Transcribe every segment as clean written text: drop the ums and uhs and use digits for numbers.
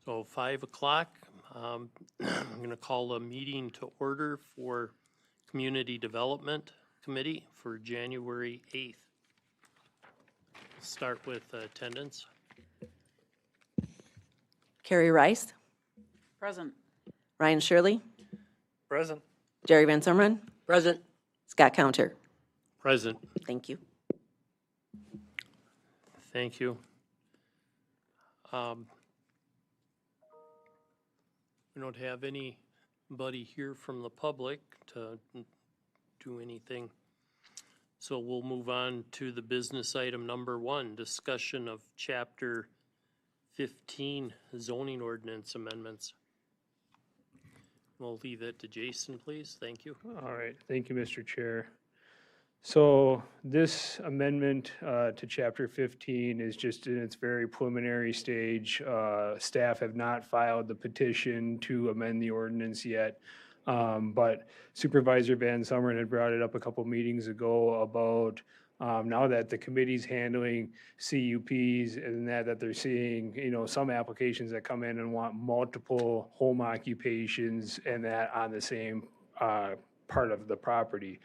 So 5 o'clock, I'm going to call a meeting to order for Community Development Committee for January 8th. Start with attendance. Carrie Rice, Present. Ryan Shirley, Present. Jerry Van Sumeren, Present. Scott Counter. Present. Thank you. Thank you. We don't have anybody here from the public to do anything. So we'll move on to the business item number 1, discussion of Chapter 15 zoning ordinance amendments. We'll leave that to Jason, please. Thank you. All right, thank you, Mr. Chair. So this amendment to Chapter 15 is just in its very preliminary stage. Staff have not filed the petition to amend the ordinance yet. But Supervisor Van Sumeren had brought it up a couple meetings ago about now that the committee's handling CUPs and that they're seeing, some applications that come in and want multiple home occupations and that on the same part of the property.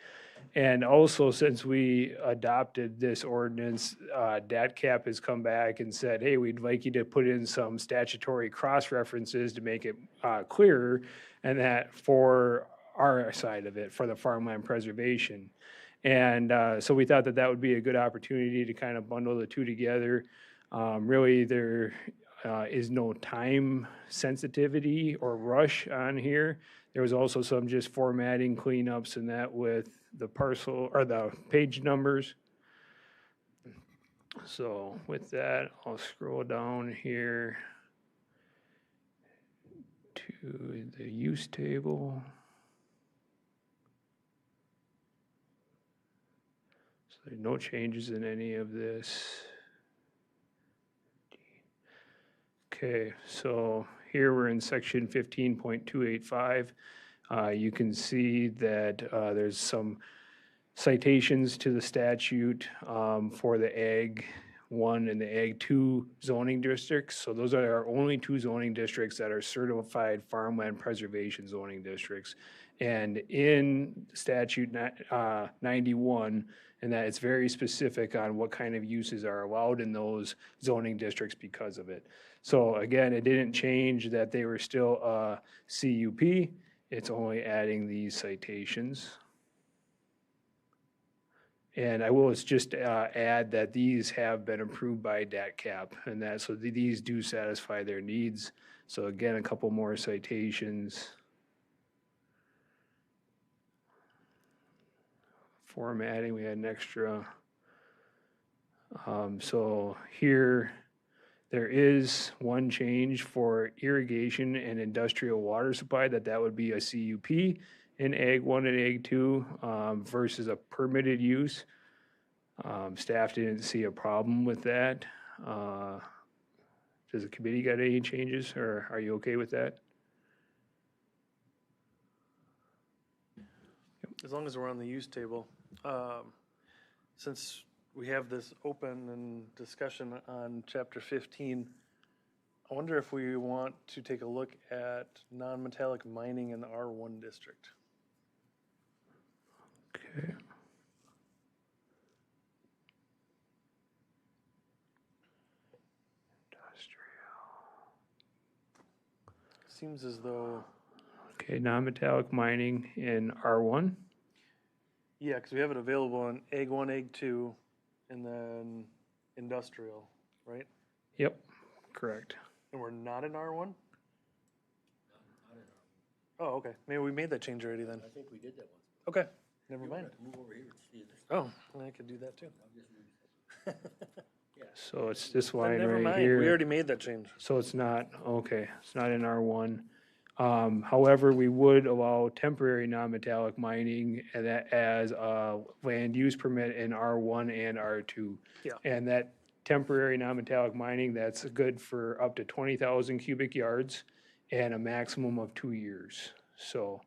And also, since we adopted this ordinance, DATCAP has come back and said, hey, we'd like you to put in some statutory cross-references to make it clearer, and that for our side of it, for the farmland preservation. And so we thought that would be a good opportunity to kind of bundle the two together. Really, there is no time sensitivity or rush on here. There was also some just formatting cleanups and that with the parcel or the page numbers. So with that, I'll scroll down here to the use table. So there's no changes in any of this. Okay, so here we're in section 15.285. You can see that there's some citations to the statute for the Ag 1 and the Ag 2 zoning districts. So those are our only two zoning districts that are certified farmland preservation zoning districts. And in statute 91, and that it's very specific on what kind of uses are allowed in those zoning districts because of it. So again, it didn't change that they were still CUP. It's only adding these citations. And I will just add that these have been approved by DATCAP, and that so these do satisfy their needs. So again, a couple more citations. Formatting, we had an extra. So here, there is one change for irrigation and industrial water supply, that would be a CUP in Ag 1 and Ag 2 versus a permitted use. Staff didn't see a problem with that. Does the committee got any changes, or are you okay with that? As long as we're on the use table, since we have this open and discussion on Chapter 15, I wonder if we want to take a look at non-metallic mining in the R1 district. Okay. Seems as though... Okay, non-metallic mining in R1. Yeah, because we have it available in Ag 1, Ag 2, and then industrial, right? Yep, correct. And we're not in R1? Oh, okay. Maybe we made that change already then. I think we did that once. Okay, never mind. Move over here and see this. Oh, I could do that too. So it's this Then line never right mind. here. We already made that change. So it's not, okay, it's not in R1. However, we would allow temporary non-metallic mining and that as a land use permit in R1 and R2. Yeah. And that temporary non-metallic mining, that's good for up to 20,000 cubic yards and a maximum of 2 years. So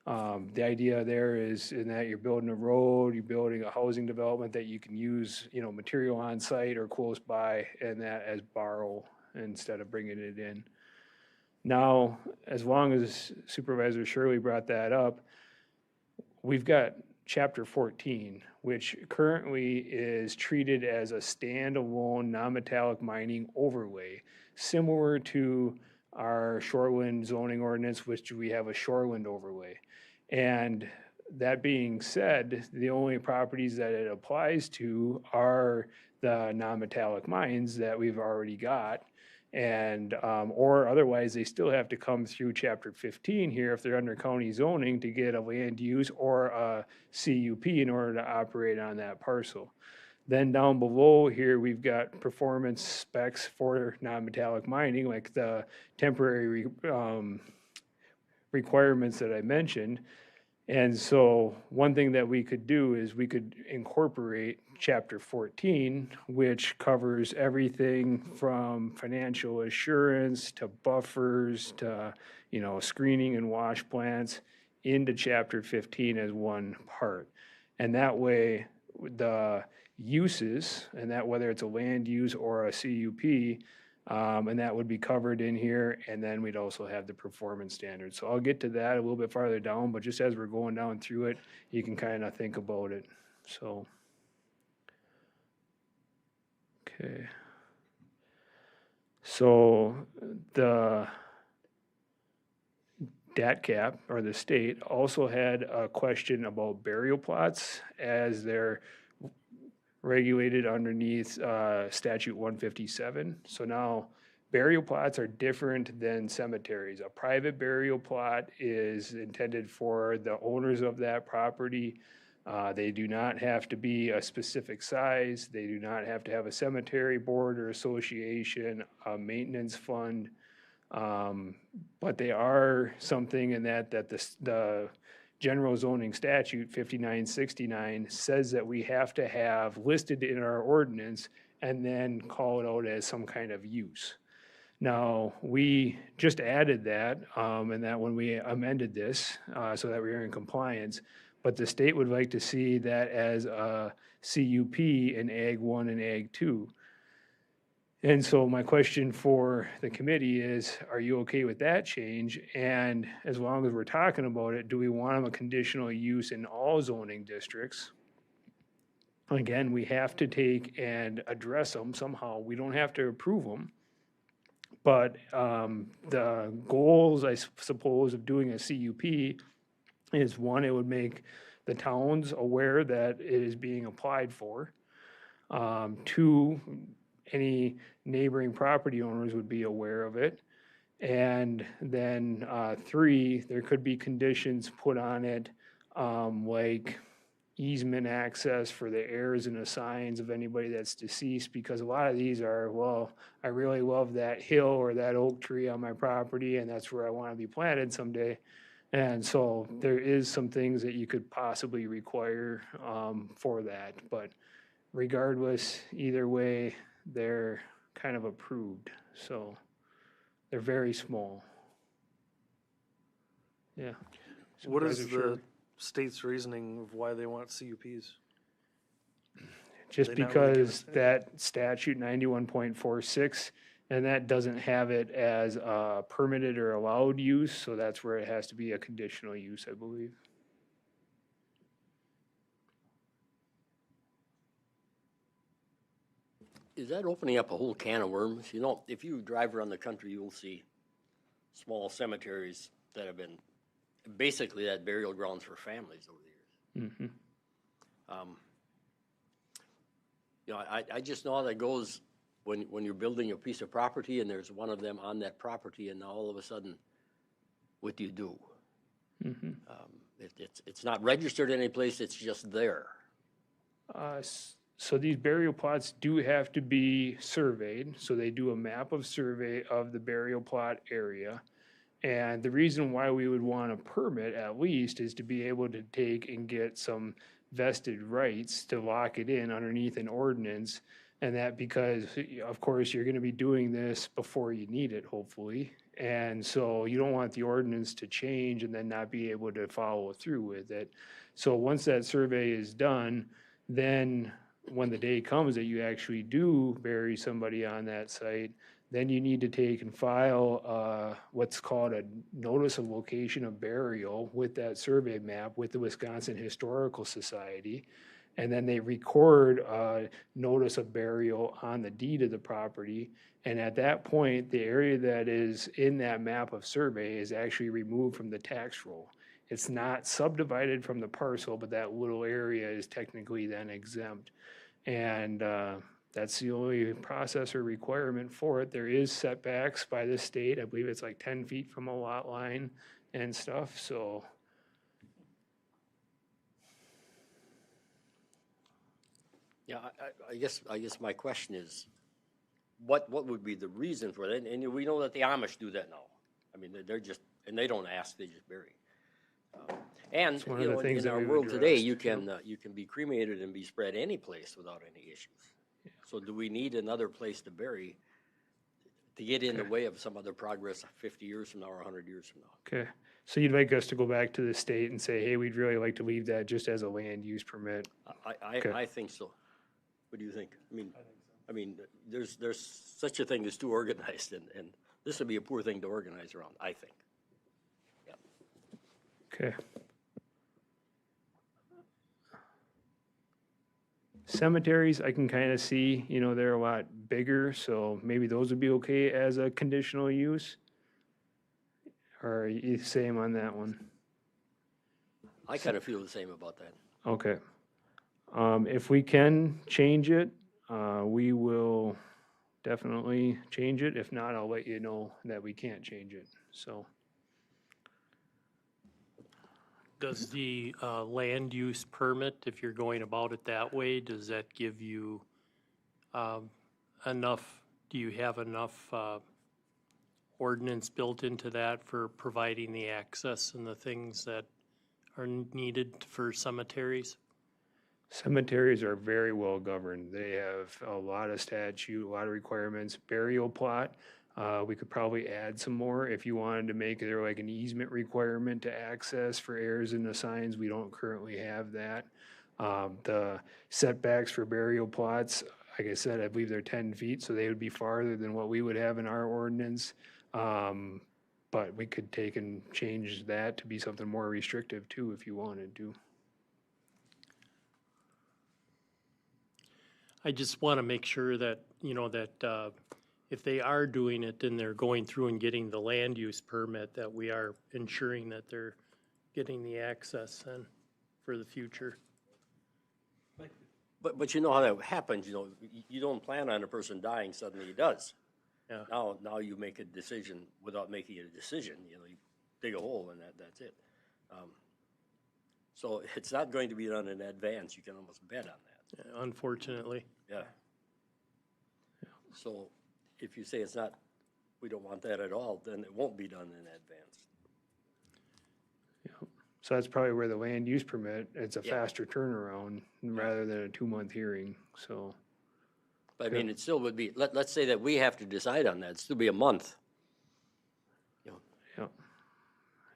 the idea there is in that you're building a road, you're building a housing development that you can use, material on site or close by and that as borrow instead of bringing it in. Now, as long as Supervisor Shirley brought that up, we've got Chapter 14, which currently is treated as a standalone non-metallic mining overlay, similar to our shoreland zoning ordinance, which we have a shoreland overlay. And that being said, the only properties that it applies to are the non-metallic mines that we've already got. And, or otherwise, they still have to come through Chapter 15 here if they're under county zoning to get a land use or a CUP in order to operate on that parcel. Then down below here, we've got performance specs for non-metallic mining, like the temporary requirements that I mentioned. And so one thing that we could do is we could incorporate Chapter 14, which covers everything from financial assurance to buffers to, screening and wash plants into Chapter 15 as one part. And that way, the uses, and that whether it's a land use or a CUP, and that would be covered in here, and then we'd also have the performance standards. So I'll get to that a little bit farther down, but just as we're going down through it, you can kind of think about it, so. Okay. So the DAT cap, or the state, also had a question about burial plots as they're regulated underneath statute 157. So now burial plots are different than cemeteries. A private burial plot is intended for the owners of that property. They do not have to be a specific size. They do not have to have a cemetery board or association, a maintenance fund. But they are something in that the general zoning statute 5969 says that we have to have listed in our ordinance and then call it out as some kind of use. Now, we just added that, and that when we amended this, so that we are in compliance, but the state would like to see that as a CUP in Ag 1 and Ag 2. And so my question for the committee is, are you okay with that change? And as long as we're talking about it, do we want them a conditional use in all zoning districts? Again, we have to take and address them somehow. We don't have to approve them. But the goals, I suppose, of doing a CUP is, one, it would make the towns aware that it is being applied for. Two, any neighboring property owners would be aware of it. And then three, there could be conditions put on it, like easement access for the heirs and assigns of anybody that's deceased, because a lot of these are, well, I really love that hill or that oak tree on my property, and that's where I want to be planted someday. And so there is some things that you could possibly require for that, but regardless, either way, they're kind of approved, so they're very small. Yeah. What is Supervisor Sherman? the state's reasoning of why they want CUPs? Just They not really give us because that statute 91.46, and that doesn't have it as a permitted or allowed use, so that's where it has to be a conditional use, I believe. Is that opening up a whole can of worms? You know, if you drive around the country, you'll see small cemeteries that have been basically that burial grounds for families over the years. Mm-hmm. I just know how that goes when you're building a piece of property and there's one of them on that property, and now all of a sudden, what do you do? Mm-hmm. It's not registered any place, it's just there. So these burial plots do have to be surveyed, so they do a map of survey of the burial plot area. And the reason why we would want a permit at least is to be able to take and get some vested rights to lock it in underneath an ordinance. And that because, of course, you're gonna be doing this before you need it, hopefully. And so you don't want the ordinance to change and then not be able to follow through with it. So once that survey is done, then when the day comes that you actually do bury somebody on that site, then you need to take and file what's called a notice of location of burial with that survey map with the Wisconsin Historical Society. And then they record a notice of burial on the deed of the property. And at that point, the area that is in that map of survey is actually removed from the tax roll. It's not subdivided from the parcel, but that little area is technically then exempt. And that's the only process or requirement for it. There is setbacks by the state. I believe it's like 10 feet from a lot line and stuff, so. Yeah, I guess my question is, what would be the reason for that? And we know that the Amish do that now. I mean, they're just, and they don't ask, they just bury. And, It's one you of the know, things in that our we've world today, addressed, you can be cremated and be spread any place without any issues. So do we need another place to bury to get in the way of some other progress 50 years from now or 100 years from now? Okay, so you'd like us to go back to the state and say, hey, we'd really like to leave that just as a land use permit? Okay. I think so. What do you think? I mean, there's such a thing as too organized, and this would be a poor thing to organize around, I think. Yeah. Okay. Cemeteries, I can kind of see, you know, they're a lot bigger, so maybe those would be okay as a conditional use? Or are you same on that one? I kind of feel the same about that. Okay. If we can change it, we will definitely change it. If not, I'll let you know that we can't change it, so. Does the land use permit, if you're going about it that way, does that give you enough, do you have enough ordinance built into that for providing the access and the things that are needed for cemeteries? Cemeteries are very well governed. They have a lot of statute, a lot of requirements. Burial plot, we could probably add some more if you wanted to make there like an easement requirement to access for heirs and assigns. We don't currently have that. The setbacks for burial plots, like I said, I believe they're 10 feet, so they would be farther than what we would have in our ordinance. But we could take and change that to be something more restrictive too, if you wanted to. I just want to make sure that, you know, that if they are doing it and they're going through and getting the land use permit, that we are ensuring that they're getting the access then for the future. But you know how that happens, you know, you don't plan on a person dying, suddenly he does. Yeah. Now you make a decision without making a decision, you know, you dig a hole and that's it. So it's not going to be done in advance, you can almost bet on that. Unfortunately. Yeah. So if you say it's not, we don't want that at all, then it won't be done in advance. Yeah. So that's probably where the land use permit, it's a Yeah. faster turnaround rather than a 2-month hearing, so. But I mean, it still would be, let's say that we have to decide on that, it'd still be a month. You know, Yeah.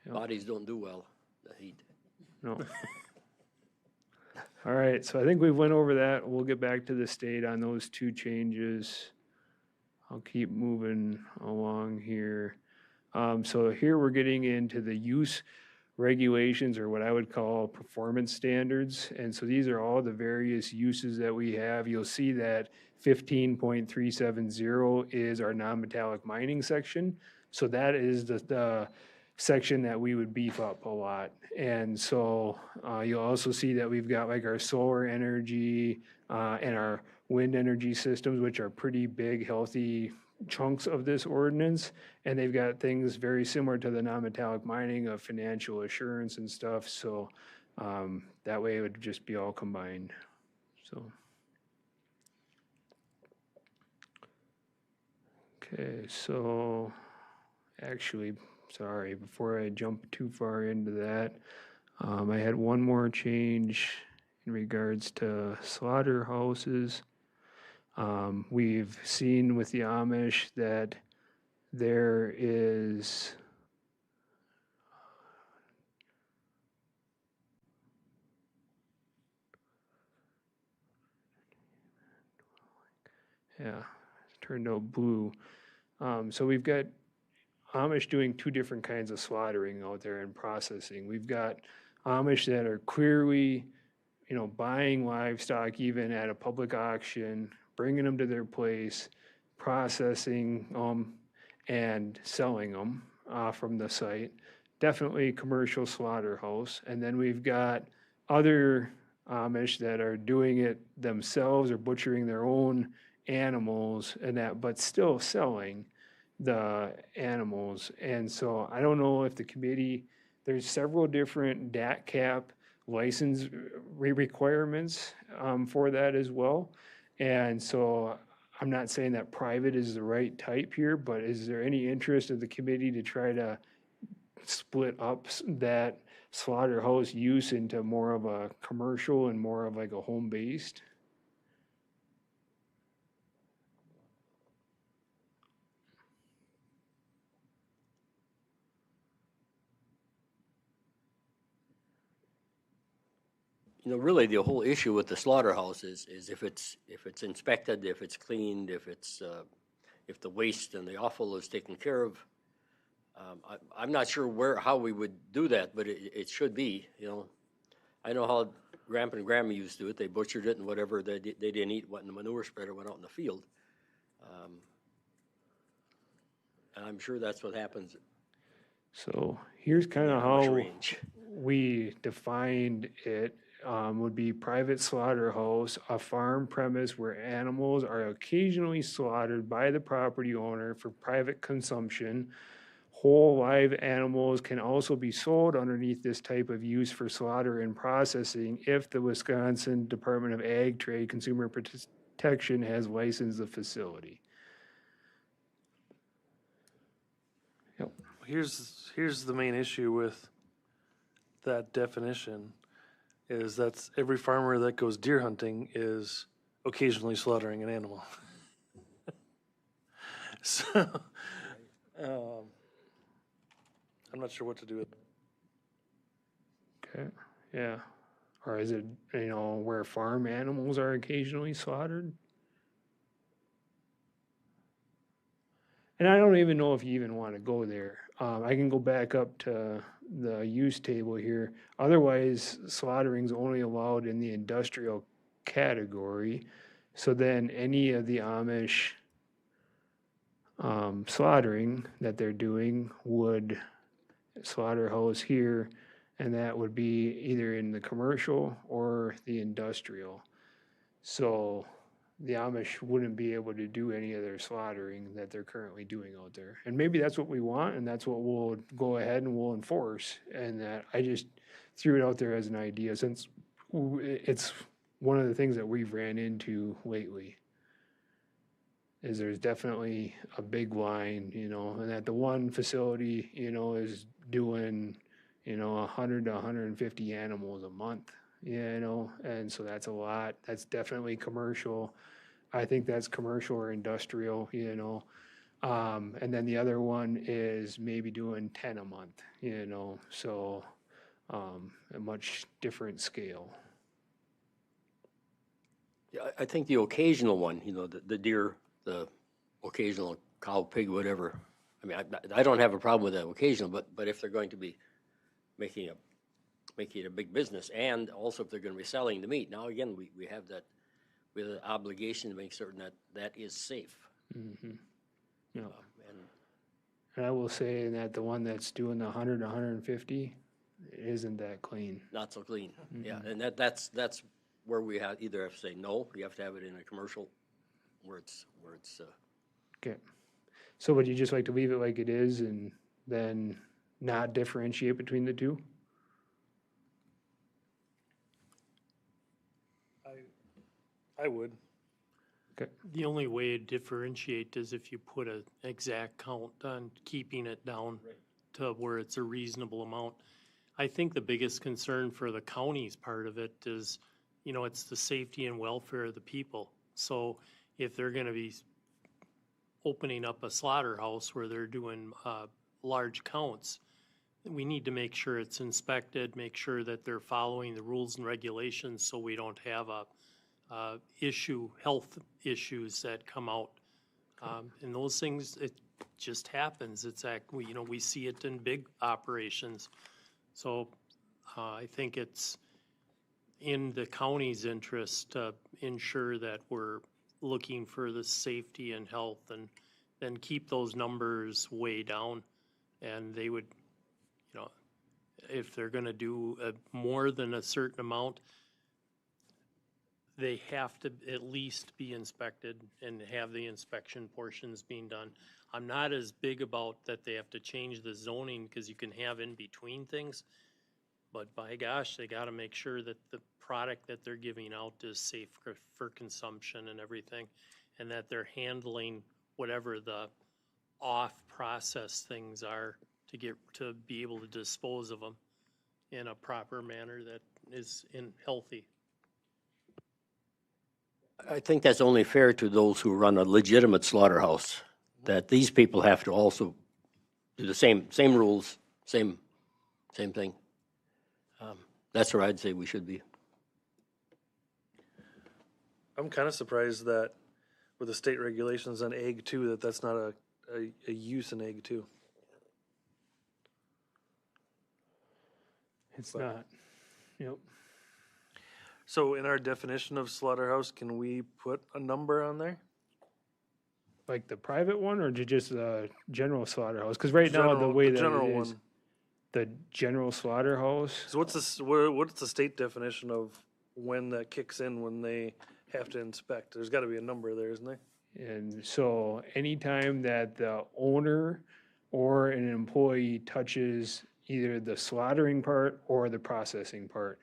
Yep. bodies don't do well, the heat. No. All right, so I think we went over that. We'll get back to the state on those 2 changes. I'll keep moving along here. So here we're getting into the use regulations, or what I would call performance standards. And so these are all the various uses that we have. You'll see that 15.370 is our non-metallic mining section. So that is the section that we would beef up a lot. And so you'll also see that we've got like our solar energy and our wind energy systems, which are pretty big, healthy chunks of this ordinance. And they've got things very similar to the non-metallic mining of financial assurance and stuff. So that way it would just be all combined. So. Okay, so actually, sorry, before I jump too far into that, I had one more change in regards to slaughterhouses. We've seen with the Amish that there is yeah, it turned out blue. So we've got Amish doing two different kinds of slaughtering out there and processing. We've got Amish that are clearly, buying livestock even at a public auction, bringing them to their place, processing them, and selling them from the site. Definitely commercial slaughterhouse. And then we've got other Amish that are doing it themselves or butchering their own animals and that, but still selling the animals. And so I don't know if the committee, there's several different DAT cap license requirements for that as well. And so I'm not saying that private is the right type here, but is there any interest of the committee to try to split up that slaughterhouse use into more of a commercial and more of like a home-based? Really the whole issue with the slaughterhouse is if it's inspected, if it's cleaned, if the waste and the offal is taken care of. I'm not sure how we would do that, but it should be, I know how Grandpa and Grandma used to do it. They butchered it and whatever they didn't eat, what in the manure spreader went out in the field. And I'm sure that's what happens. So here's kind of Amish how range. we defined it. Would be private slaughterhouse, a farm premise where animals are occasionally slaughtered by the property owner for private consumption. Whole live animals can also be sold underneath this type of use for slaughter and processing if the Wisconsin Department of Ag, Trade, Consumer Protection has licensed the facility. Yep. Here's the main issue with that definition is that's every farmer that goes deer hunting is occasionally slaughtering an animal. So, I'm not sure what to do with it. Okay, yeah. Or is it, where farm animals are occasionally slaughtered? And I don't even know if you even want to go there. I can go back up to the use table here. Otherwise, slaughtering is only allowed in the industrial category. So then any of the Amish slaughtering that they're doing would slaughterhouse here, and that would be either in the commercial or the industrial. So the Amish wouldn't be able to do any of their slaughtering that they're currently doing out there. And maybe that's what we want, and that's what we'll go ahead and we'll enforce. And that I just threw it out there as an idea since it's one of the things that we've ran into lately. Is there's definitely a big line, and that the one facility, is doing, 100 to 150 animals a month, and so that's a lot. That's definitely commercial. I think that's commercial or industrial, and then the other one is maybe doing 10 a month, so a much different scale. Yeah, I think the occasional one, the deer, the occasional cow, pig, whatever. I mean, I don't have a problem with that occasional, but if they're going to be making it a big business, and also if they're going to be selling the meat, now again we have an obligation to make certain that is safe. Mm-hmm. Yeah. And I will say that the one that's doing the 100 to 150 isn't that clean. Not so clean. Mm-hmm. Yeah, and that's where we either have to say no, you have to have it in a commercial where it's Okay. So would you just like to leave it like it is and then not differentiate between the two? I would. Okay. The only way to differentiate is if you put an exact count on keeping it down to where it's a reasonable amount. I think the biggest concern for the county's part of it is, it's the safety and welfare of the people. So if they're gonna be opening up a slaughterhouse where they're doing large counts, we need to make sure it's inspected, make sure that they're following the rules and regulations so we don't have health issues that come out. And those things, just happens. It's we see it in big operations. So I think it's in the county's interest to ensure that we're looking for the safety and health and then keep those numbers way down. And they would, if they're gonna do more than a certain amount, they have to at least be inspected and have the inspection portions being done. I'm not as big about that they have to change the zoning, because you can have in between things. But by gosh, they gotta make sure that the product that they're giving out is safe for consumption and everything. And that they're handling whatever the off-process things are to be able to dispose of them in a proper manner that is healthy. I think that's only fair to those who run a legitimate slaughterhouse, that these people have to also do the same rules, same thing. That's where I'd say we should be. I'm kind of surprised that with the state regulations on egg too, that's not a use in egg too. It's not. Yep. So in our definition of slaughterhouse, can we put a number on there? Like the private one or just the general slaughterhouse? Because right now, the way that general it is, one. the general slaughterhouse, So what's the state definition of when that kicks in, when they have to inspect? There's got to be a number there, isn't there? and so anytime that the owner or an employee touches either the slaughtering part or the processing part,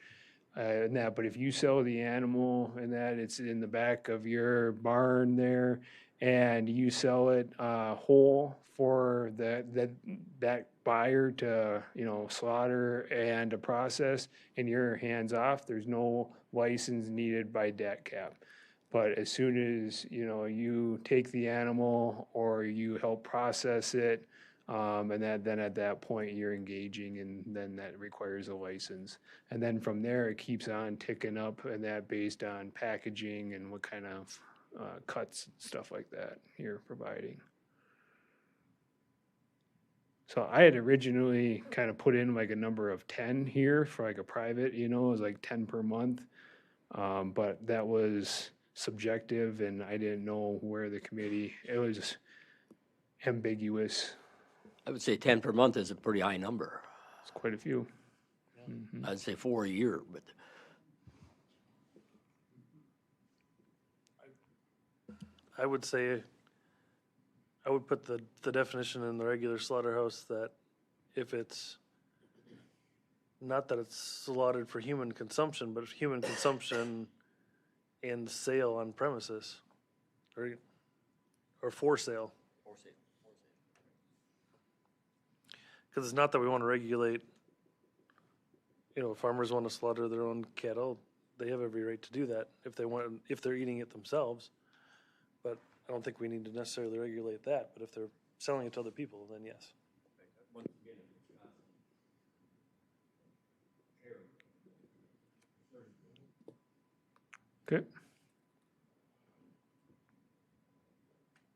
but if you sell the animal and that it's in the back of your barn there, and you sell it whole for that buyer to slaughter and to process, and you're hands off, there's no license needed by DATCAP. But as soon as you take the animal or you help process it, and then at that point you're engaging, and then that requires a license. And then from there it keeps on ticking up, and that based on packaging and what kind of cuts, stuff like that you're providing. So I had originally kind of put in like a number of 10 here for like a private, it was like 10 per month. But that was subjective, and I didn't know where the committee, it was ambiguous. I would say 10 per month is a pretty high number. It's quite a few. I'd say 4 a year, but I would say, I would put the definition in the regular slaughterhouse that if it's, not that it's slaughtered for human consumption, but human consumption and sale on premises, or for sale. Because it's not that we want to regulate, farmers want to slaughter their own cattle, they have every right to do that if they're eating it themselves. But I don't think we need to necessarily regulate that, but if they're selling it to other people, then yes. Okay.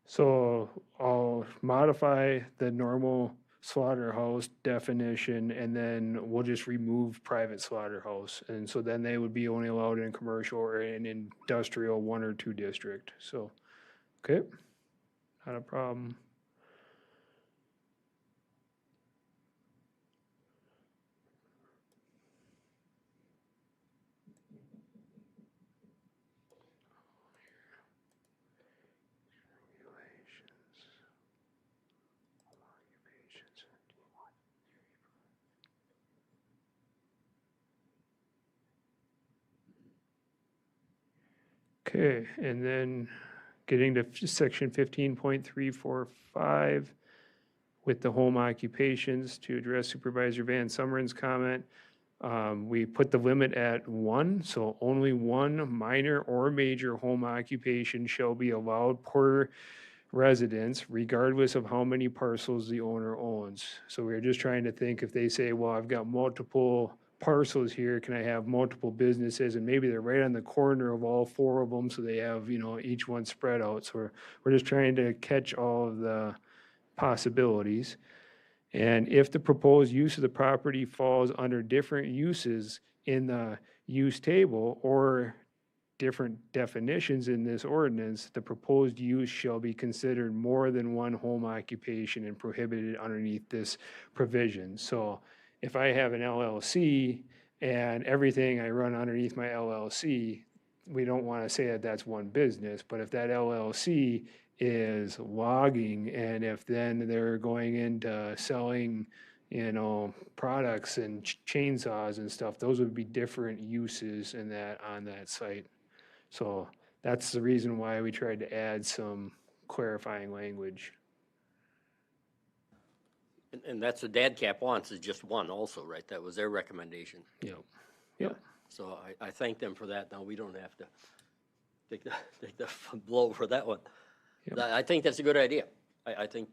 So I'll modify the normal slaughterhouse definition, and then we'll just remove private slaughterhouse. And so then they would be only allowed in commercial or in industrial 1 or 2 district. So, okay, not a problem. Okay, and then getting to section 15.345 with the home occupations, to address Supervisor Van Summerin's comment. We put the limit at 1, so only 1 minor or major home occupation shall be allowed per residence, regardless of how many parcels the owner owns. So we're just trying to think, if they say, well, I've got multiple parcels here, can I have multiple businesses? And maybe they're right on the corner of all 4 of them, so they have, each one spread out. So we're just trying to catch all of the possibilities. And if the proposed use of the property falls under different uses in the use table or different definitions in this ordinance, the proposed use shall be considered more than one home occupation and prohibited underneath this provision. So if I have an LLC and everything I run underneath my LLC, we don't want to say that that's one business, but if that LLC is logging, and if then they're going into selling, products and chainsaws and stuff, those would be different uses in that, on that site. So that's the reason why we tried to add some clarifying language. And that's what DADCAP wants, is just one also, right? That was their recommendation. Yep. Yep. So I thank them for that. Now we don't have to take the blow for that one. Yep. I think that's a good idea. I think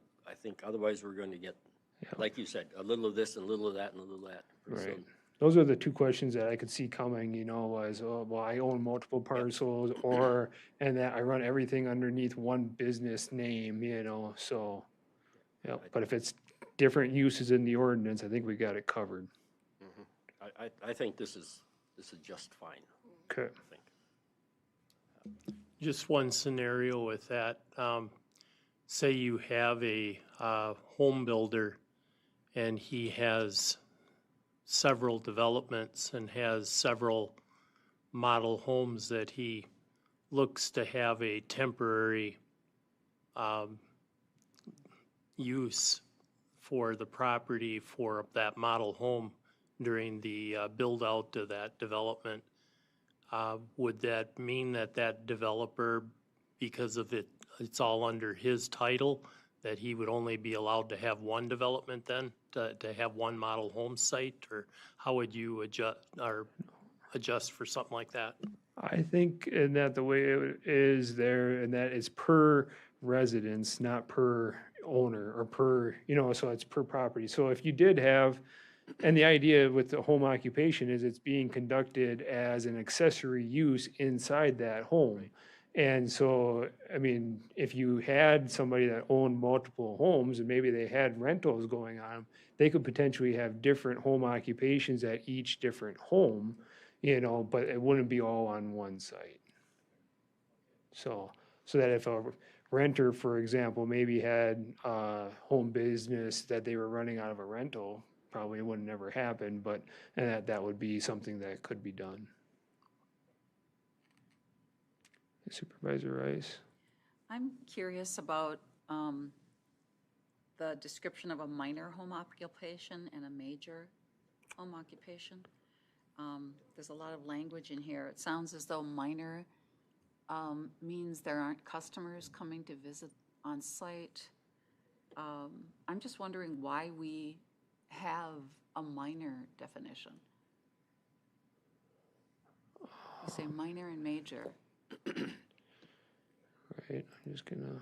otherwise we're going to get, Yep. like you said, a little of this and a little of that and a little of that. pretty Right. soon. Those are the two questions that I could see coming, was, oh, well, I own multiple parcels, or, and that I run everything underneath one business name, so. Yeah, but if it's different uses in the ordinance, I think we got it covered. I think this is just fine, Okay. I think. Just one scenario with that. Say you have a home builder and he has several developments and has several model homes that he looks to have a temporary use for the property for that model home during the build out of that development. Would that mean that that developer, because of it's all under his title, that he would only be allowed to have one development then, to have one model home site? Or how would you adjust for something like that? I think in that the way it is there, and that is per residence, not per owner, or per, so it's per property. So if you did have, and the idea with the home occupation is it's being conducted as an accessory use inside that home. And so, if you had somebody that owned multiple homes and maybe they had rentals going on, they could potentially have different home occupations at each different home, but it wouldn't be all on one site. So that if a renter, for example, maybe had a home business that they were running out of a rental, probably it would never happen, and that would be something that could be done. Supervisor Rice? I'm curious about the description of a minor home occupation and a major home occupation. There's a lot of language in here. It sounds as though minor means there aren't customers coming to visit on site. I'm just wondering why we have a minor definition. You say minor and major. Right, I'm just gonna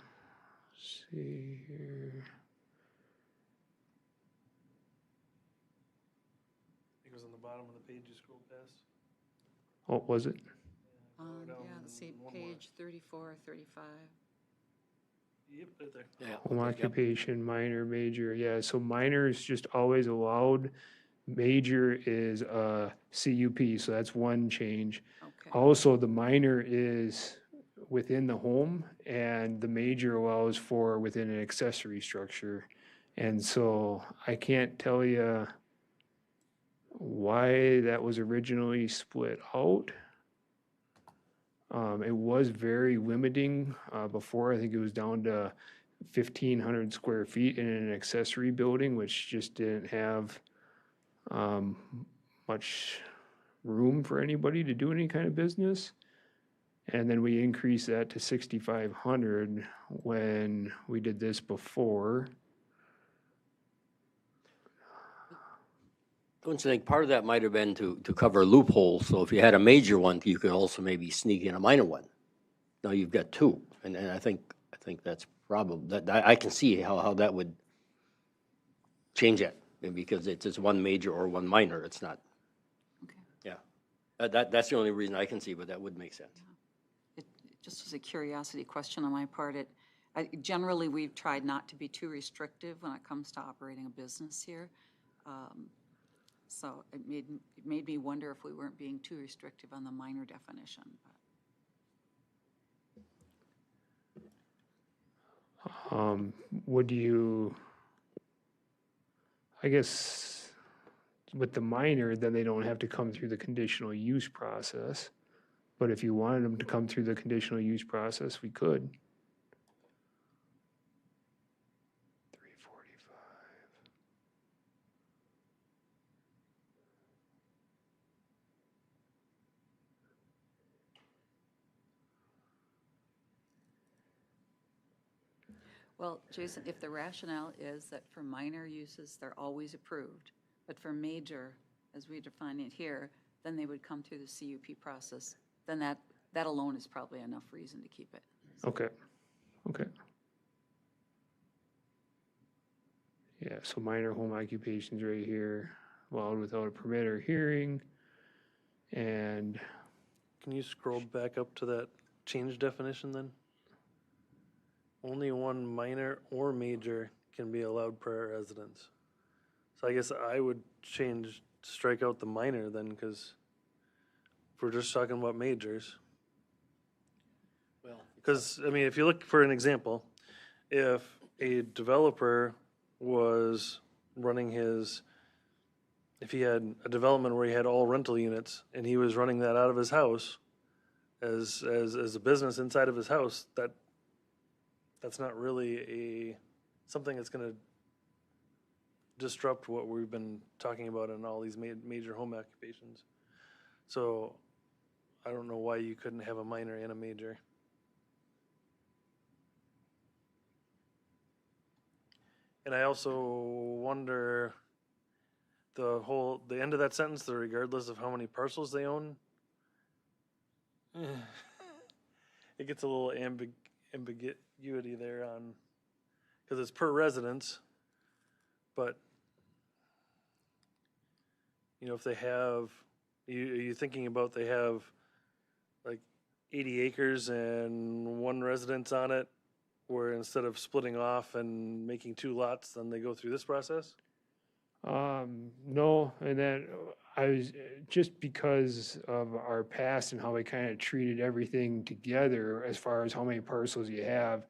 see here. It was on the bottom of the page you scroll past. Oh, was it? Yeah, let's see, One more. page 34, 35. Yep, right there. Yeah. Home Yep. occupation, minor, major, yeah, so minor is just always allowed. Major is CUP, so that's one change. Okay. Also, the minor is within the home, and the major allows for within an accessory structure. And so I can't tell you why that was originally split out. It was very limiting before. I think it was down to 1,500 square feet in an accessory building, which just didn't have much room for anybody to do any kind of business. And then we increased that to 6,500 when we did this before. Don't you think part of that might have been to cover loopholes? So if you had a major one, you could also maybe sneak in a minor one. Now you've got two, and I think that's probably that I can see how that would change it, because it's just one major or one minor. It's not. Okay. Yeah, that's the only reason I can see, but that would make sense. Just as a curiosity question on my part, Generally, we've tried not to be too restrictive when it comes to operating a business here. So it made me wonder if we weren't being too restrictive on the minor definition. Would you, I guess, with the minor, then they don't have to come through the conditional use process. But if you wanted them to come through the conditional use process, we could. 345. Well, Jason, if the rationale is that for minor uses, they're always approved, but for major, as we define it here, then they would come through the CUP process, then that alone is probably enough reason to keep it. Okay, okay. Yeah, so minor home occupations right here, allowed without a permit or hearing. And Can you scroll back up to that change definition then? Only one minor or major can be allowed per residence. So I guess I would strike out the minor then, because if we're just talking about majors. Well, Because, I mean, if you look for an example, if a developer was running if he had a development where he had all rental units and he was running that out of his house as a business inside of his house, that's not really something that's going to disrupt what we've been talking about in all these major home occupations. So I don't know why you couldn't have a minor and a major. And I also wonder the end of that sentence, the regardless of how many parcels they own. It gets a little ambiguity there on, because it's per residence, but if they have, are you thinking about they have like 80 acres and one residence on it, where instead of splitting off and making 2 lots, then they go through this process? no, and then I was, just because of our past and how we kind of treated everything together as far as how many parcels you have,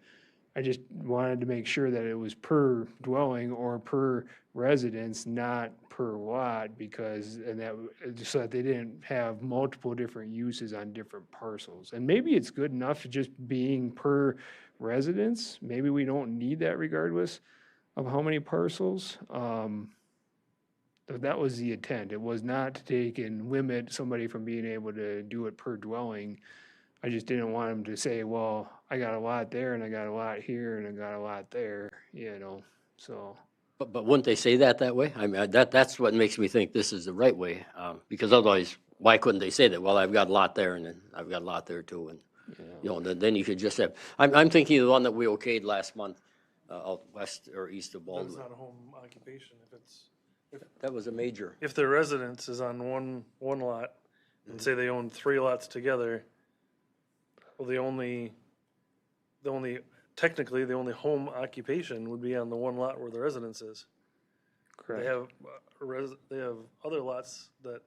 I just wanted to make sure that it was per dwelling or per residence, not per lot, so that they didn't have multiple different uses on different parcels. And maybe it's good enough just being per residence. Maybe we don't need that regardless of how many parcels. That was the intent. It was not to take and limit somebody from being able to do it per dwelling. I just didn't want them to say, well, I got a lot there and I got a lot here and I got a lot there, so. But wouldn't they say that way? I mean, that's what makes me think this is the right way, because otherwise, why couldn't they say that? Well, I've got a lot there and then I've got a lot there too, and then you could just have. I'm thinking of the one that we okayed last month, out west or east of That's Baldwin. not a home occupation That was a major. if their residence is on one lot, and say they own 3 lots together. Well, technically, the only home occupation would be on the one lot where the residence is. Correct. They have other lots that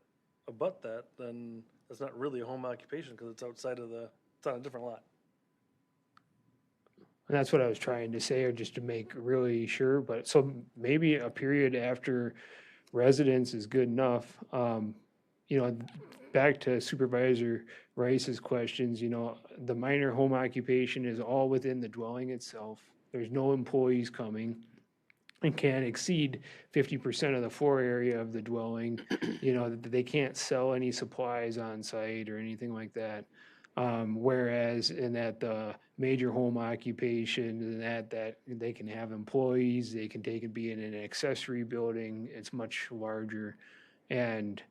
abut that, then that's not really a home occupation because it's it's on a different lot. And that's what I was trying to say, or just to make really sure, but so maybe a period after residence is good enough. Back to Supervisor Rice's questions, the minor home occupation is all within the dwelling itself. There's no employees coming and can't exceed 50% of the floor area of the dwelling. They can't sell any supplies on site or anything like that. Whereas in that the major home occupation, and that they can have employees, they can take and be in an accessory building, it's much larger. And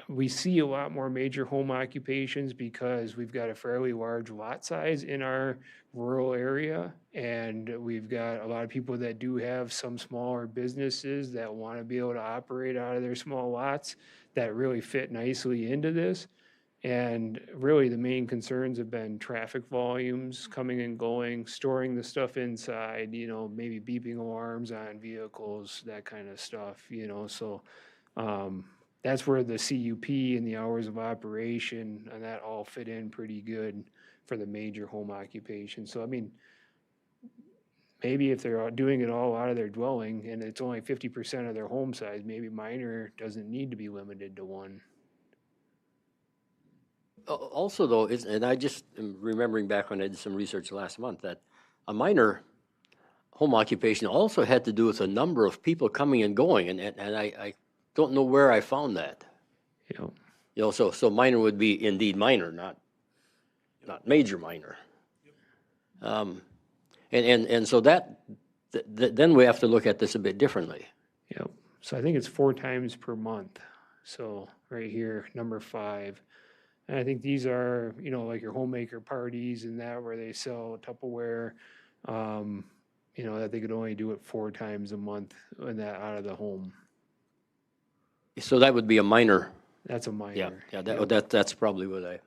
we see a lot more major home occupations because we've got a fairly large lot size in our rural area. And we've got a lot of people that do have some smaller businesses that want to be able to operate out of their small lots that really fit nicely into this. And really, the main concerns have been traffic volumes coming and going, storing the stuff inside, maybe beeping alarms on vehicles, that kind of stuff, so that's where the CUP and the hours of operation and that all fit in pretty good for the major home occupation. So, I mean, maybe if they're doing it all out of their dwelling and it's only 50% of their home size, maybe minor doesn't need to be limited to one. Also, though, and I just am remembering back when I did some research last month, that a minor home occupation also had to do with a number of people coming and going, and I don't know where I found that. So minor would be indeed minor, not major minor. And so then we have to look at this a bit differently. Yep. So I think it's 4 times per month. So right here, number 5. And I think these are, like your homemaker parties and that where they sell Tupperware, that they could only do it 4 times a month and that out of the home. So that would be a minor. That's a minor. Yeah. That's probably what I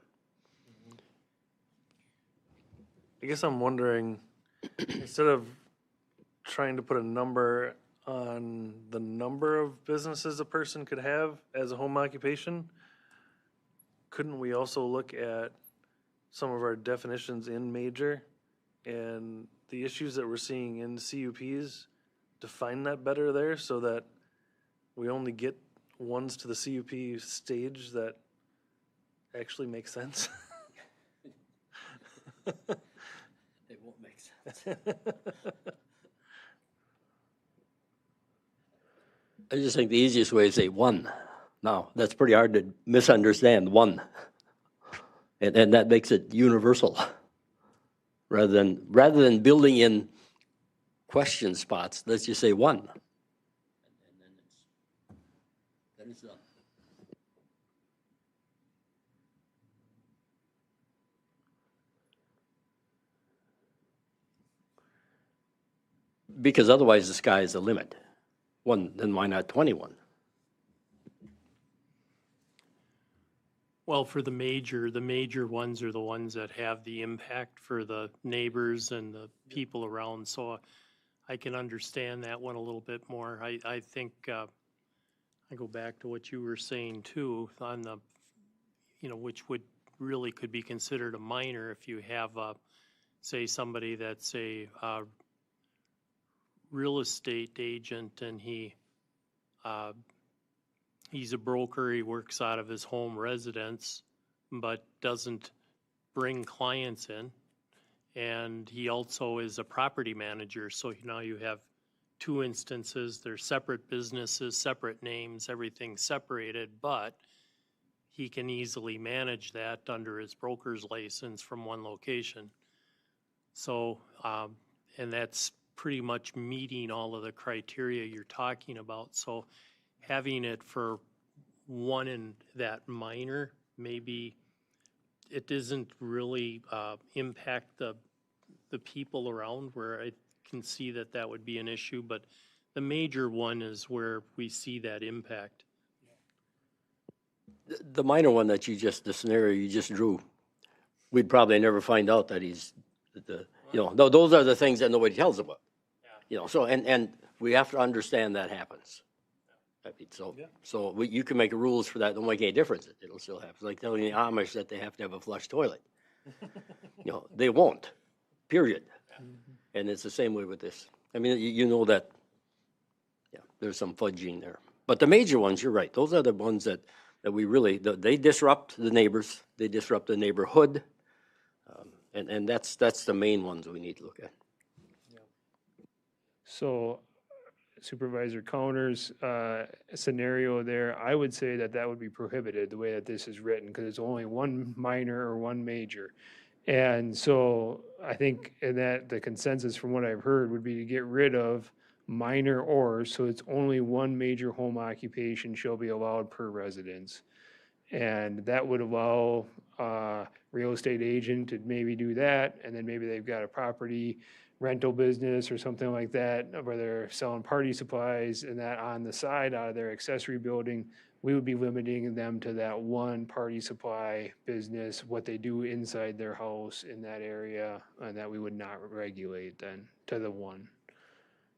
guess I'm wondering, instead of trying to put a number on the number of businesses a person could have as a home occupation, couldn't we also look at some of our definitions in major and the issues that we're seeing in CUPs, define that better there so that we only get ones to the CUP stage that actually make sense? It won't make sense. I just think the easiest way is say 1. Now, that's pretty hard to misunderstand, 1. And that makes it universal. Rather than building in question spots, let's just say 1. And then it's done. Because otherwise the sky is the limit. 1, then why not 21? Well, for the major ones are the ones that have the impact for the neighbors and the people around. So I can understand that one a little bit more. I think I go back to what you were saying too on the, which would really could be considered a minor if you have, say, somebody that's a real estate agent and he's a broker, he works out of his home residence, but doesn't bring clients in. And he also is a property manager, so now you have 2 instances, they're separate businesses, separate names, everything separated, but he can easily manage that under his broker's license from one location. So, and that's pretty much meeting all of the criteria you're talking about. So having it for one in that minor, maybe it doesn't really impact the people around, where I can see that would be an issue, but the major one is where we see that impact. The minor one that the scenario you just drew, we'd probably never find out that he's those are the things that nobody tells about. So and we have to understand that happens. I mean, so you can make rules for that. Don't make any difference. It'll still happen. It's like telling the Amish that they have to have a flush toilet. They won't. Period. And it's the same way with this. I mean, you know that. Yeah, there's some fudging there. But the major ones, you're right. Those are the ones that we really they disrupt the neighbors. They disrupt the neighborhood. And that's the main ones we need to look at. So Supervisor Counters scenario there, I would say that would be prohibited the way that this is written, because it's only 1 minor or 1 major. And so I think that the consensus from what I've heard would be to get rid of minor or, so it's only 1 major home occupation shall be allowed per residence. And that would allow real estate agent to maybe do that, and then maybe they've got a property rental business or something like that, where they're selling party supplies and that on the side out of their accessory building, we would be limiting them to that one party supply business, what they do inside their house in that area, and that we would not regulate then to the one.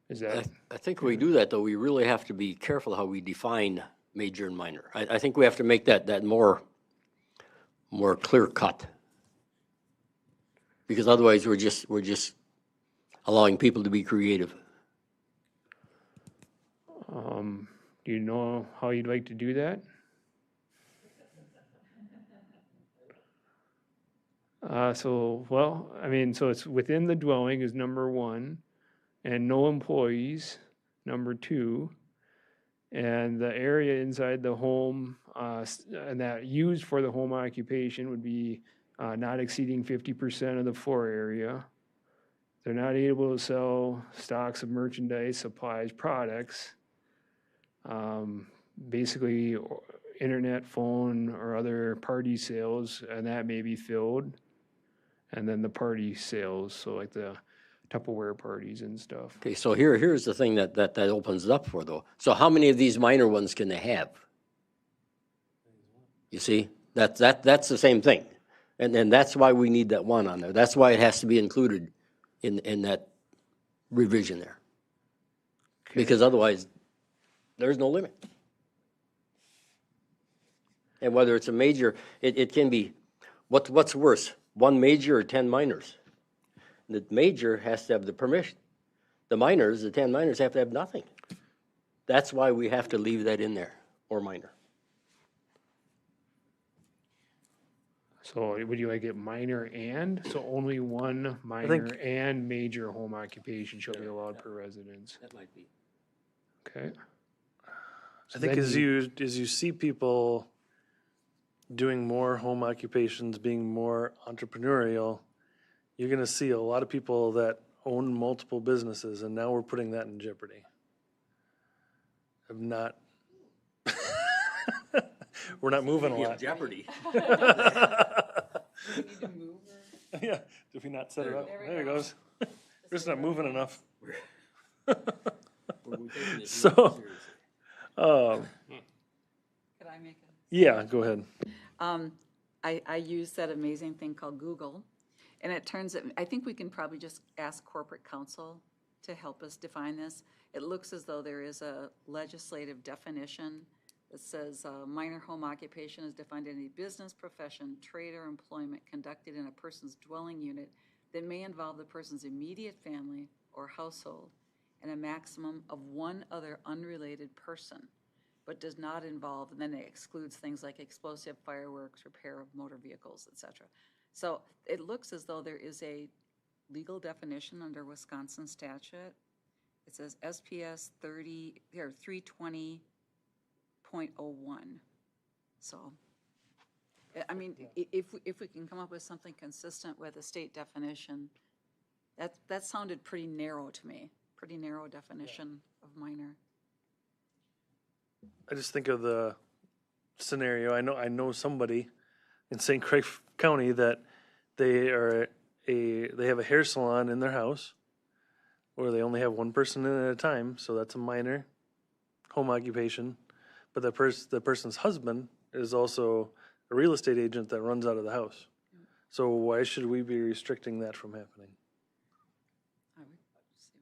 Is that, I think when we do that, though, we really have to be careful how we define major and minor. I think we have to make that more clear cut. Because otherwise, we're just allowing people to be creative. do you know how you'd like to do that? Well, I mean, so it's within the dwelling is number one, and no employees, number two. And the area inside the home, and that used for the home occupation would be not exceeding 50% of the floor area. They're not able to sell stocks of merchandise, supplies, products. Basically, internet, phone, or other party sales, and that may be filled. And then the party sales, so like the Tupperware parties and stuff. Okay, so here's the thing that opens it up for, though. So how many of these minor ones can they have? You see, that's the same thing, and that's why we need that one on there. That's why it has to be included in that revision there, because otherwise, there's no limit. And whether it's a major, it can be, what's worse, one major or 10 minors? The major has to have the permission. The minors, the 10 minors, have to have nothing. That's why we have to leave that in there, or minor. So would you like it minor and, so only one minor and major home occupation shall be allowed per residence? That might be. Okay. I think as you see people doing more home occupations, being more entrepreneurial, you're going to see a lot of people that own multiple businesses, and now we're putting that in jeopardy. We're not moving a lot. Jeopardy. Yeah, did we not set it up? There it goes. We're just not moving enough. So, Could I make a? yeah, go ahead. I use that amazing thing called Google, and it turns out, I think we can probably just ask corporate counsel to help us define this. It looks as though there is a legislative definition that says minor home occupation is defined in any business, profession, trade, or employment conducted in a person's dwelling unit that may involve the person's immediate family or household and a maximum of one other unrelated person, but does not involve, and then it excludes things like explosive, fireworks, repair of motor vehicles, etc. So it looks as though there is a legal definition under Wisconsin statute. It says SPS 320.01. So, I mean, if we can come up with something consistent with a state definition, that sounded pretty narrow to me, pretty narrow definition of minor. I just think of the scenario. I know somebody in St. Croix County that they have a hair salon in their house, where they only have one person in at a time. So that's a minor home occupation. But the person's husband is also a real estate agent that runs out of the house. So why should we be restricting that from happening?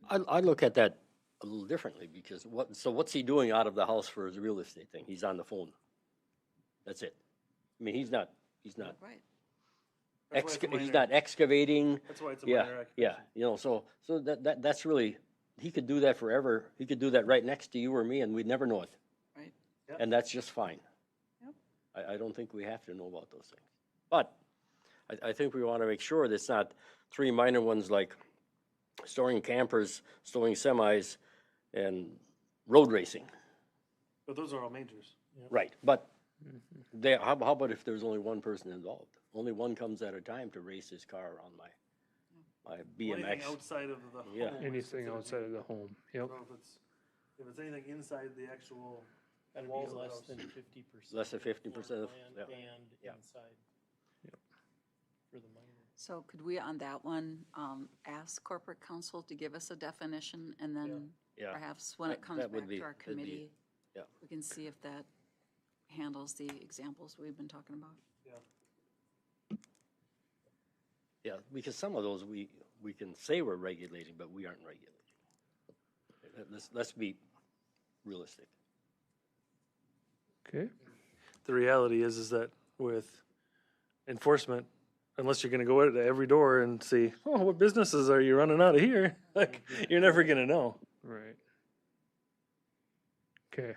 I look at that a little differently, because what's he doing out of the house for his real estate thing? He's on the phone. That's it. I mean, he's not Right. he's not excavating. That's why it's a Yeah, minor occupation. yeah. You know, so that's really, he could do that forever. He could do that right next to you or me, and we'd never know it. Right. Yep. And that's just fine. Yep. I don't think we have to know about those things. But I think we want to make sure that it's not three minor ones like storing campers, storing semis, and road racing. But those are all majors. Right, but how about if there's only one person involved? Only one comes at a time to race his car on my BMX. Anything outside of the Yeah. home. Anything outside of the home, yep. So if it's anything inside the actual That walls is of the less house. than 50%. Less than 50% of, Land yeah. and Yeah. inside. Yep. For the minor. So could we, on that one, ask corporate counsel to give us a definition, and then Yeah. perhaps when it comes That would back be- to our that'd be- committee, yeah. we can see if that handles the examples we've been talking about? Yeah, because some of those we can say we're regulating, but we aren't regulating. Let's be realistic. Okay, The reality is that with enforcement, unless you're gonna go to every door and see, oh, what businesses are you running out of here? Like, you're never gonna know. right. Okay.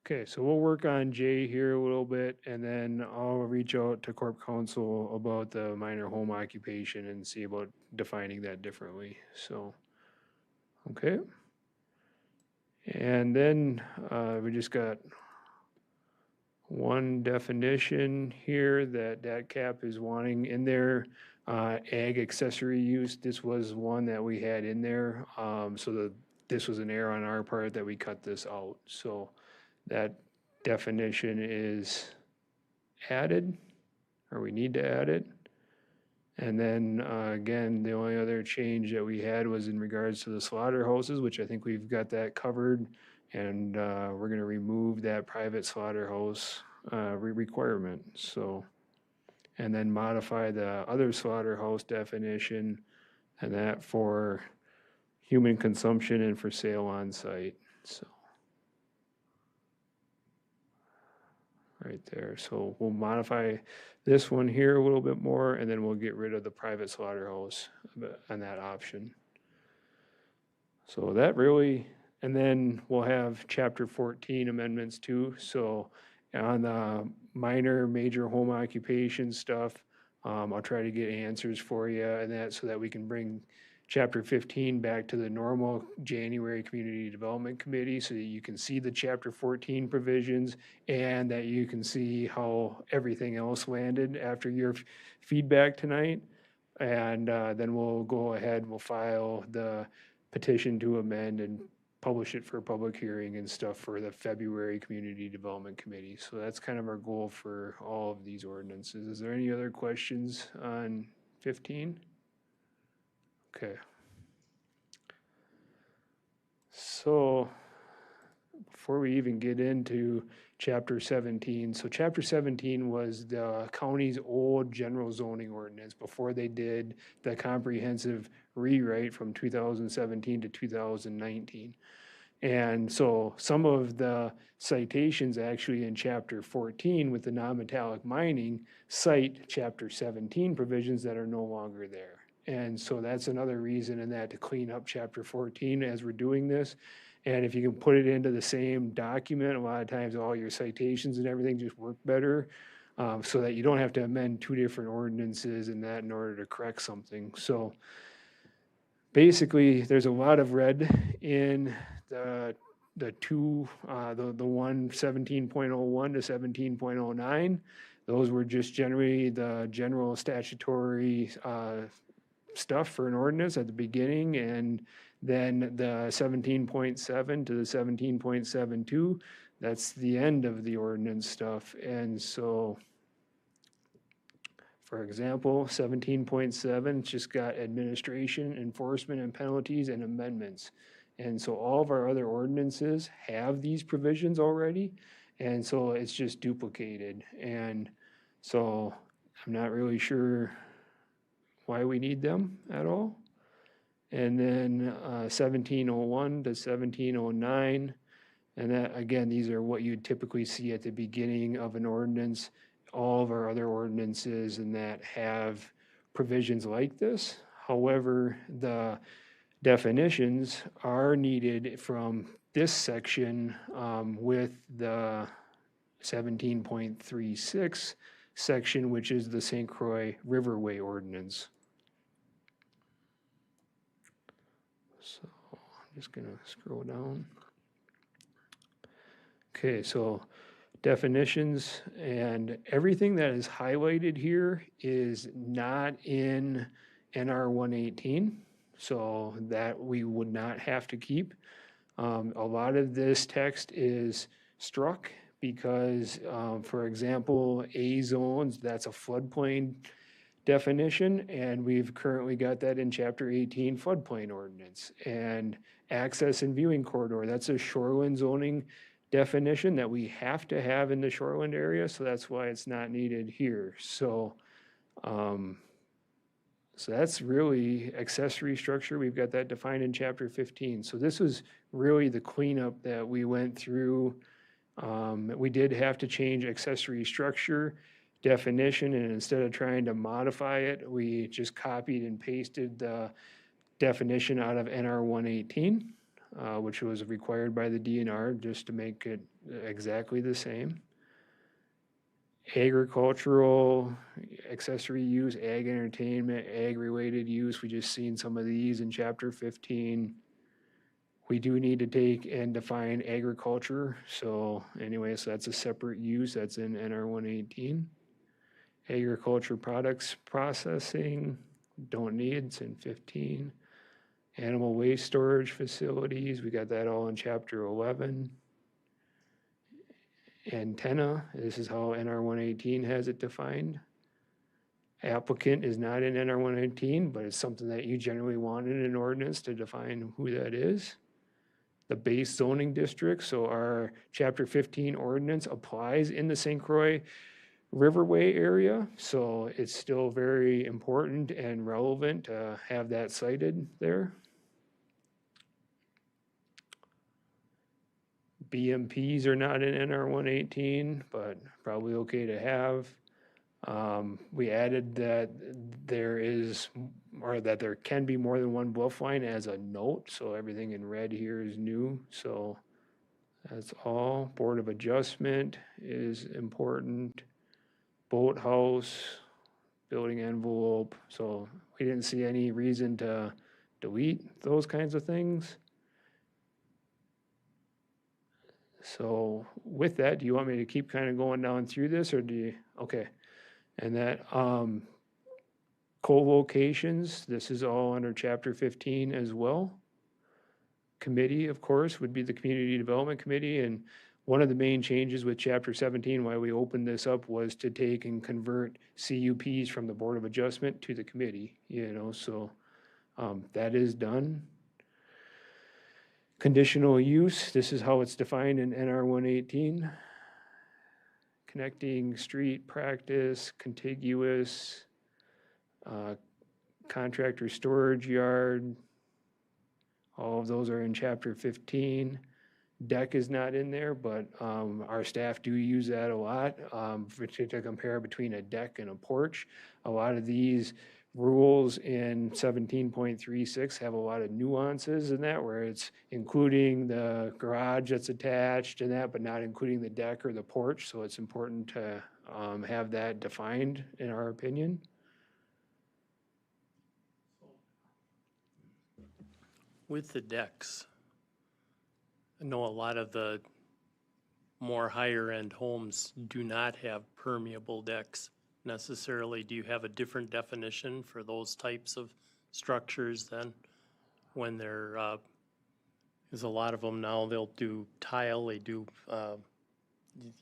Okay, so we'll work on J here a little bit, and then I'll reach out to Corp Counsel about the minor home occupation and see about defining that differently, so, okay. And then, we just got one definition here that DATCAP is wanting in there, ag accessory use. This was one that we had in there, so this was an error on our part that we cut this out, so that definition is added, or we need to add it. And then, again, the only other change that we had was in regards to the slaughterhouses, which I think we've got that covered. And, we're gonna remove that private slaughterhouse, requirement, so. And then modify the other slaughterhouse definition, and that for human consumption and for sale on site, so. Right there, so we'll modify this one here a little bit more, and then we'll get rid of the private slaughterhouse on that option. So that really, and then we'll have chapter 14 amendments too, so on the minor, major home occupation stuff, I'll try to get answers for you and that, so that we can bring chapter 15 back to the normal January Community Development Committee, so that you can see the chapter 14 provisions, and that you can see how everything else landed after your feedback tonight. And then we'll go ahead, we'll file the petition to amend and publish it for a public hearing and stuff for the February Community Development Committee. So that's kind of our goal for all of these ordinances. Is there any other questions on 15? Okay. So before we even get into chapter 17, so chapter 17 was the county's old general zoning ordinance before they did the comprehensive rewrite from 2017 to 2019. And so some of the citations actually in chapter 14 with the non-metallic mining cite chapter 17 provisions that are no longer there. And so that's another reason in that, to clean up chapter 14 as we're doing this. And if you can put it into the same document, a lot of times all your citations and everything just work better, so that you don't have to amend two different ordinances and that in order to correct something. So basically, there's a lot of red in the one 17.01 to 17.09. Those were just generally the general statutory stuff for an ordinance at the beginning, and then the 17.7 to the 17.72, that's the end of the ordinance stuff. And so, for example, 17.7, it's just got administration, enforcement, and penalties and amendments. And so all of our other ordinances have these provisions already, and so it's just duplicated. And so I'm not really sure why we need them at all. And then 1701 to 1709, and that, again, these are what you'd typically see at the beginning of an ordinance. All of our other ordinances and that have provisions like this. However, the definitions are needed from this section with the 17.36 section, which is the St. Croix Riverway Ordinance. So I'm just gonna scroll down. Okay, so definitions, and everything that is highlighted here is not in NR 118, so that we would not have to keep. A lot of this text is struck because, for example, A zones, that's a floodplain definition, and we've currently got that in chapter 18 floodplain ordinance. And access and viewing corridor, that's a shoreline zoning definition that we have to have in the shoreline area, so that's why it's not needed here. So that's really accessory structure. We've got that defined in chapter 15. So this was really the cleanup that we went through. We did have to change accessory structure definition, and instead of trying to modify it, we just copied and pasted the definition out of NR 118, which was required by the DNR just to make it exactly the same. Agricultural, accessory use, ag entertainment, ag-related use, we just seen some of these in chapter 15. We do need to take and define agriculture, so anyway, so that's a separate use, that's in NR 118. Agriculture products processing, don't need, it's in 15. Animal waste storage facilities, we got that all in chapter 11. Antenna, this is how NR 118 has it defined. Applicant is not in NR 118, but it's something that you generally want in an ordinance to define who that is. The base zoning district, so our chapter 15 ordinance applies in the St. Croix Riverway area, so it's still very important and relevant to have that cited there. BMPs are not in NR 118, but probably okay to have. We added that there is, or that there can be more than one bluff line as a note, so everything in red here is new, so that's all. Board of Adjustment is important. Boathouse, building envelope, so we didn't see any reason to delete those kinds of things. So with that, do you want me to keep kind of going down through this, or do you, okay. And that co-locations, this is all under chapter 15 as well. Committee, of course, would be the Community Development Committee, and one of the main changes with chapter 17, why we opened this up, was to take and convert CUPs from the Board of Adjustment to the committee, you know, so that is done. Conditional use, this is how it's defined in NR 118. Connecting street practice, contiguous, contractor storage yard, all of those are in chapter 15. Deck is not in there, but our staff do use that a lot to compare between a deck and a porch. A lot of these rules in 17.36 have a lot of nuances in that, where it's including the garage that's attached and that, but not including the deck or the porch. So it's important to have that defined, in our opinion. With the decks, I know a lot of the more higher end homes do not have permeable decks necessarily. Do you have a different definition for those types of structures then? When they're, there's a lot of them now, they'll do tile, they do,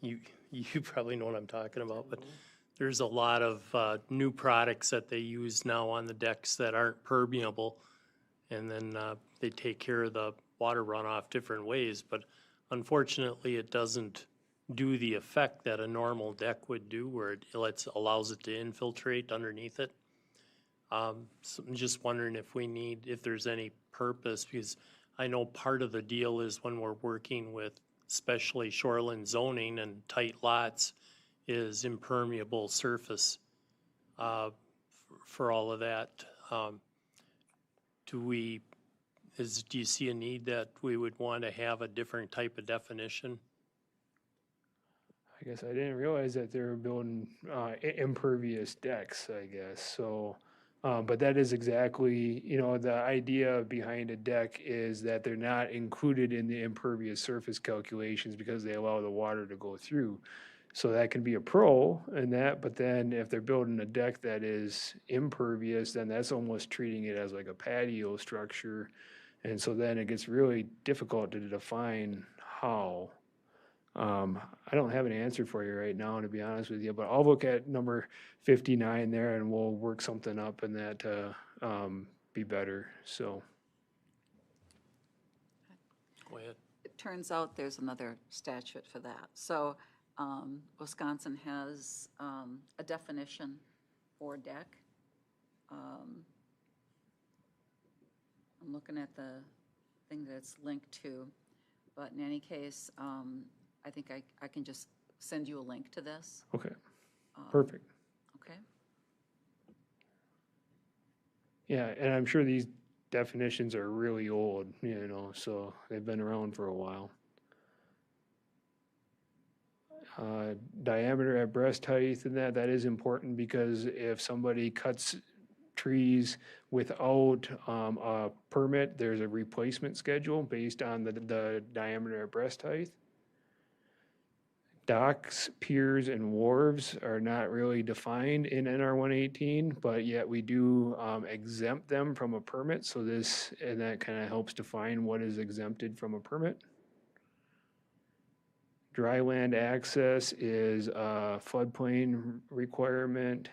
you probably know what I'm talking about, but there's a lot of new products that they use now on the decks that aren't permeable, and then they take care of the water runoff different ways, but unfortunately it doesn't do the effect that a normal deck would do, where it allows it to infiltrate underneath it. So I'm just wondering if there's any purpose, because I know part of the deal is when we're working with especially shoreline zoning and tight lots is impermeable surface for all of that. Do you see a need that we would want to have a different type of definition? I guess I didn't realize that they were building impervious decks, I guess, so, but that is exactly, you know, the idea behind a deck is that they're not included in the impervious surface calculations because they allow the water to go through. So that can be a pro in that, but then if they're building a deck that is impervious, then that's almost treating it as like a patio structure. And so then it gets really difficult to define how. I don't have an answer for you right now, to be honest with you, but I'll look at number 59 there and we'll work something up in that to be better, so. Go ahead. It turns out there's another statute for that. So Wisconsin has a definition for deck. I'm looking at the thing that it's linked to, but in any case, I think I can just send you a link to this. Okay, perfect. Okay? Yeah, and I'm sure these definitions are really old, so they've been around for a while. Diameter at breast height and that is important because if somebody cuts trees without a permit, there's a replacement schedule based on the diameter at breast height. Docks, piers, and wharves are not really defined in NR 118, but yet we do exempt them from a permit. So and that kind of helps define what is exempted from a permit. Dry land access is a floodplain requirement,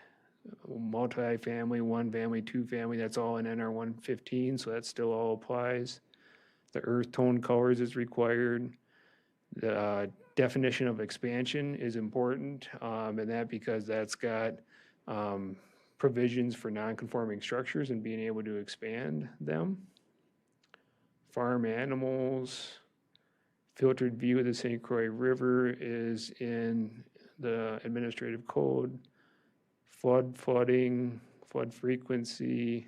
multifamily, one family, two family, that's all in NR 115, so that still all applies. The earth tone colors is required. The definition of expansion is important, and that because that's got provisions for non-conforming structures and being able to expand them. Farm animals, filtered view of the St. Croix River is in the administrative code. Flooding, flood frequency,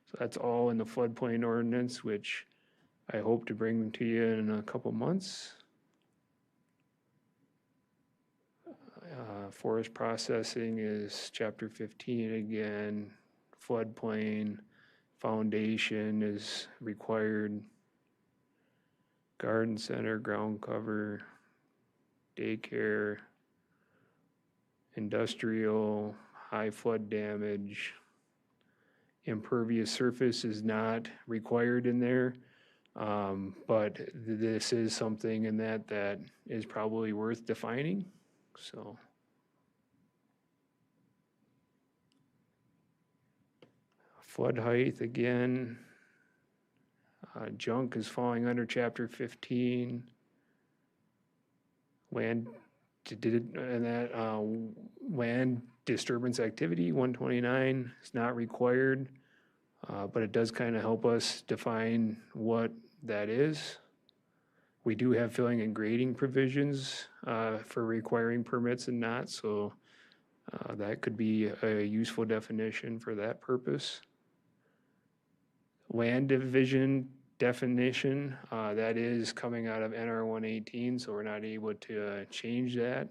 so that's all in the floodplain ordinance, which I hope to bring to you in a couple months. Forest processing is chapter 15 again. Floodplain, foundation is required. Garden center, ground cover, daycare, industrial, high flood damage. Impervious surface is not required in there, but this is something in that is probably worth defining, so. Flood height, again, junk is falling under chapter 15. Land disturbance activity, 129, is not required, but it does kind of help us define what that is. We do have filling and grading provisions for requiring permits and not, so that could be a useful definition for that purpose. Land division definition, that is coming out of NR 118, so we're not able to change that.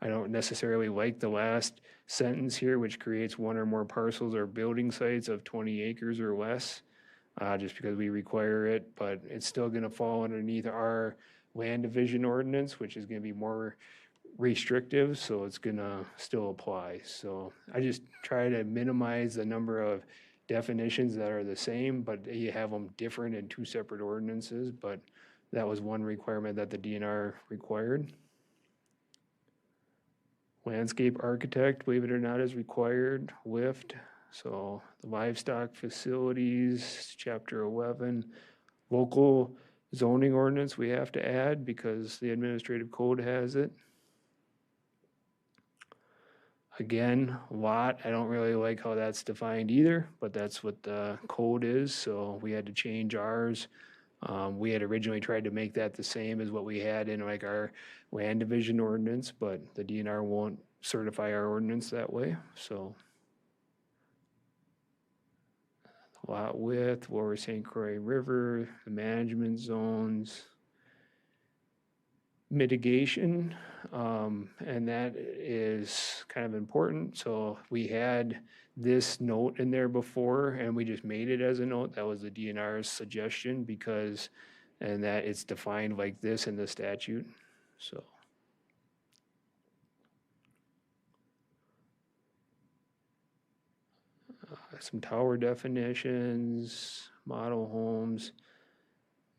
I don't necessarily like the last sentence here, which creates one or more parcels or building sites of 20 acres or less, just because we require it, but it's still gonna fall underneath our land division ordinance, which is gonna be more restrictive, so it's gonna still apply. So I just try to minimize the number of definitions that are the same, but you have them different in two separate ordinances, but that was one requirement that the DNR required. Landscape architect, believe it or not, is required, lift. So the livestock facilities, chapter 11, local zoning ordinance we have to add because the administrative code has it. Again, lot, I don't really like how that's defined either, but that's what the code is, so we had to change ours. We had originally tried to make that the same as what we had in like our land division ordinance, but the DNR won't certify our ordinance that way, so. Lot width, Lower St. Croix River, the management zones. Mitigation, and that is kind of important. So we had this note in there before and we just made it as a note. That was the DNR's suggestion because, and that it's defined like this in the statute, so. Some tower definitions, model homes.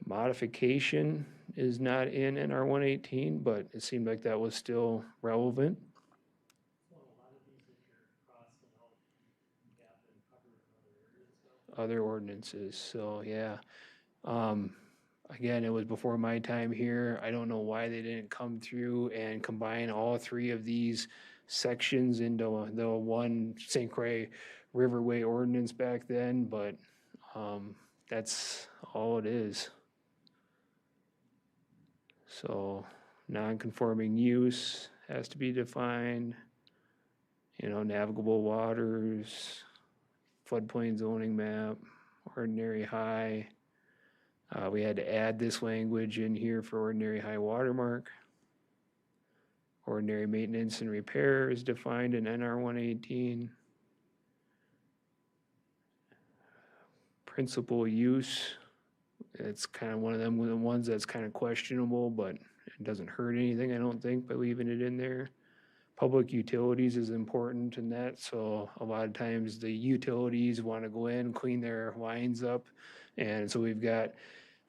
Modification is not in NR 118, but it seemed like that was still relevant. Other ordinances, so yeah. Again, it was before my time here. I don't know why they didn't come through and combine all three of these sections into the one St. Croix Riverway ordinance back then, but that's all it is. So non-conforming use has to be defined, navigable waters, floodplain zoning map, ordinary high. We had to add this language in here for ordinary high watermark. Ordinary maintenance and repair is defined in NR 118. Principal use, it's kind of one of them, the ones that's kind of questionable, but it doesn't hurt anything, I don't think, by leaving it in there. Public utilities is important in that, so a lot of times the utilities want to go in, clean their lines up, and so we've got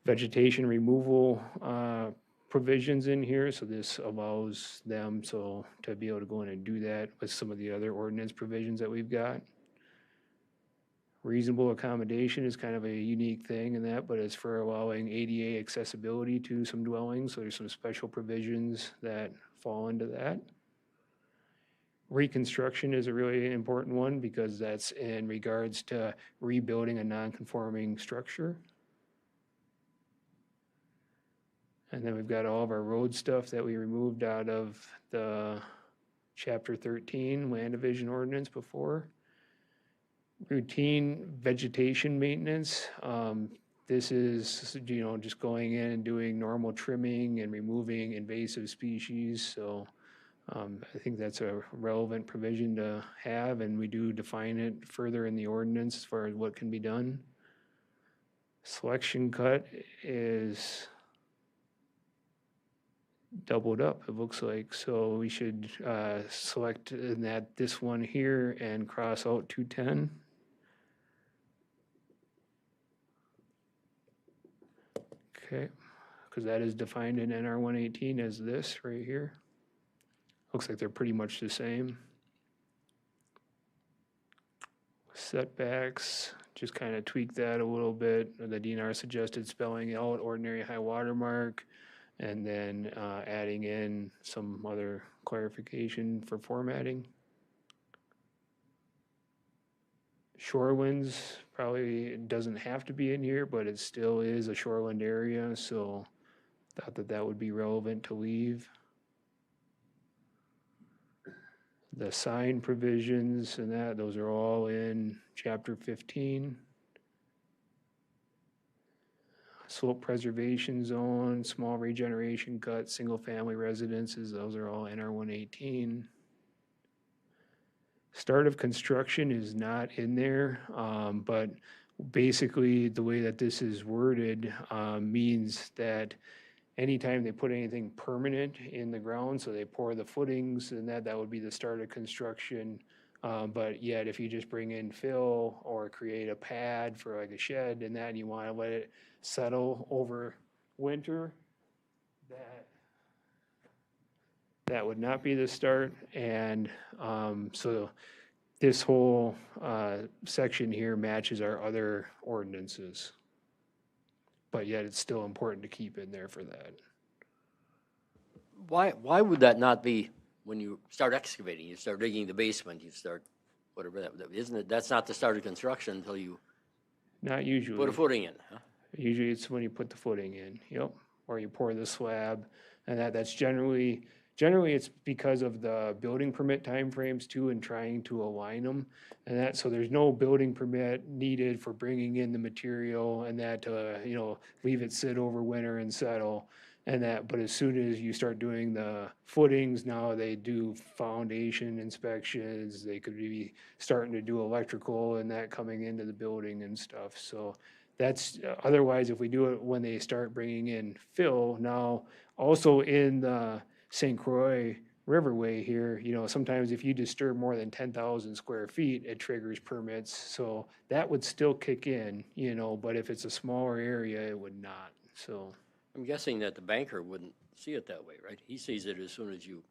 vegetation removal provisions in here, so this allows them to be able to go in and do that with some of the other ordinance provisions that we've got. Reasonable accommodation is kind of a unique thing in that, but it's for allowing ADA accessibility to some dwellings, so there's some special provisions that fall into that. Reconstruction is a really important one because that's in regards to rebuilding a non-conforming structure. And then we've got all of our road stuff that we removed out of the Chapter 13 Land Division Ordinance before. Routine vegetation maintenance. This is, just going in and doing normal trimming and removing invasive species. So I think that's a relevant provision to have, and we do define it further in the ordinance as far as what can be done. Selection cut is doubled up, it looks like. So we should select this one here and cross out 210. Okay, because that is defined in NR 118 as this right here. Looks like they're pretty much the same. Setbacks, just kind of tweak that a little bit. The DNR suggested spelling out ordinary high water mark, and then adding in some other clarification for formatting. Shorewinds probably doesn't have to be in here, but it still is a shoreland area, so thought that would be relevant to leave. The sign provisions and those are all in Chapter 15. Slope preservation zone, small regeneration cut, single-family residences, those are all NR 118. Start of construction is not in there, but basically the way that this is worded means that anytime they put anything permanent in the ground, so they pour the footings and that would be the start of construction. But yet if you just bring in fill or create a pad for like a shed and you want to let it settle over winter, that would not be the start. And so this whole section here matches our other ordinances. But yet it's still important to keep in there for that. Why would that not be when you start excavating, you start digging the basement, you start whatever that, isn't it? That's not the start of construction until you Not usually. put a footing in, huh? Usually it's when you put the footing in, yep, or you pour the slab, and that's generally it's because of the building permit timeframes too, and trying to align them, and so there's no building permit needed for bringing in the material and to leave it sit over winter and settle, but as soon as you start doing the footings, now they do foundation inspections, they could be starting to do electrical and that coming into the building and stuff, so that's, otherwise if we do it when they start bringing in fill, now also in the St. Croix Riverway here, sometimes if you disturb more than 10,000 square feet, it triggers permits, so that would still kick in, but if it's a smaller area, it would not. so. I'm guessing that the banker wouldn't see it that way, right? He sees it as soon as you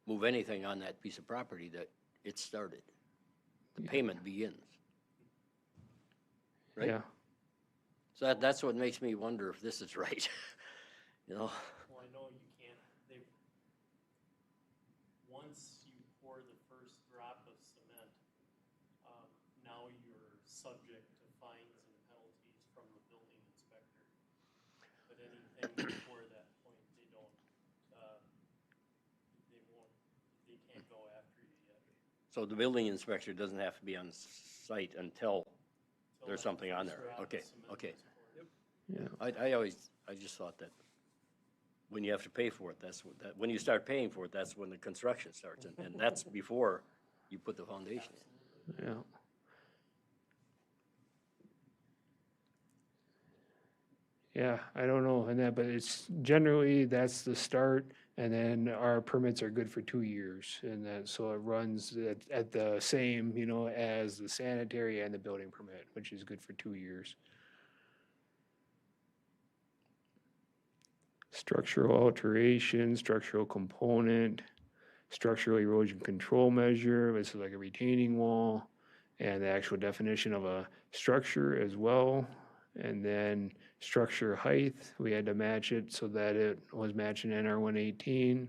move anything on that piece of property that it started. The payment begins. Right? Yeah, So that's what makes me wonder if this is right, you know? Well, I know you can't, once you pour the first drop of cement, now you're subject to fines and penalties from the building inspector. But anything before that point, they don't, they can't go after you yet. So the building inspector doesn't have to be on site until there's something on there. Okay, okay. yeah, I just thought that when you have to pay for it, when you start paying for it, that's when the construction starts, and that's before you put the foundation in. yeah. Yeah, I don't know, but it's generally, that's the start, and then our permits are good for 2 years, and then, so it runs at the same, as the sanitary and the building permit, which is good for 2 years. Structural alteration, structural component, structural erosion control measure, this is like a retaining wall, and the actual definition of a structure as well. And then structure height, we had to match it so that it was matching NR 118.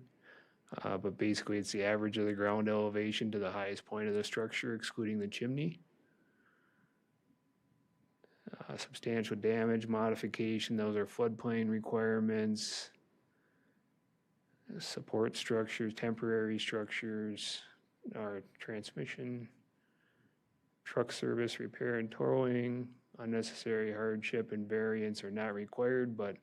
But basically it's the average of the ground elevation to the highest point of the structure, excluding the chimney. Substantial damage modification, those are floodplain requirements. Support structures, temporary structures, our transmission, truck service, repair and towing, unnecessary hardship and variance are not required, but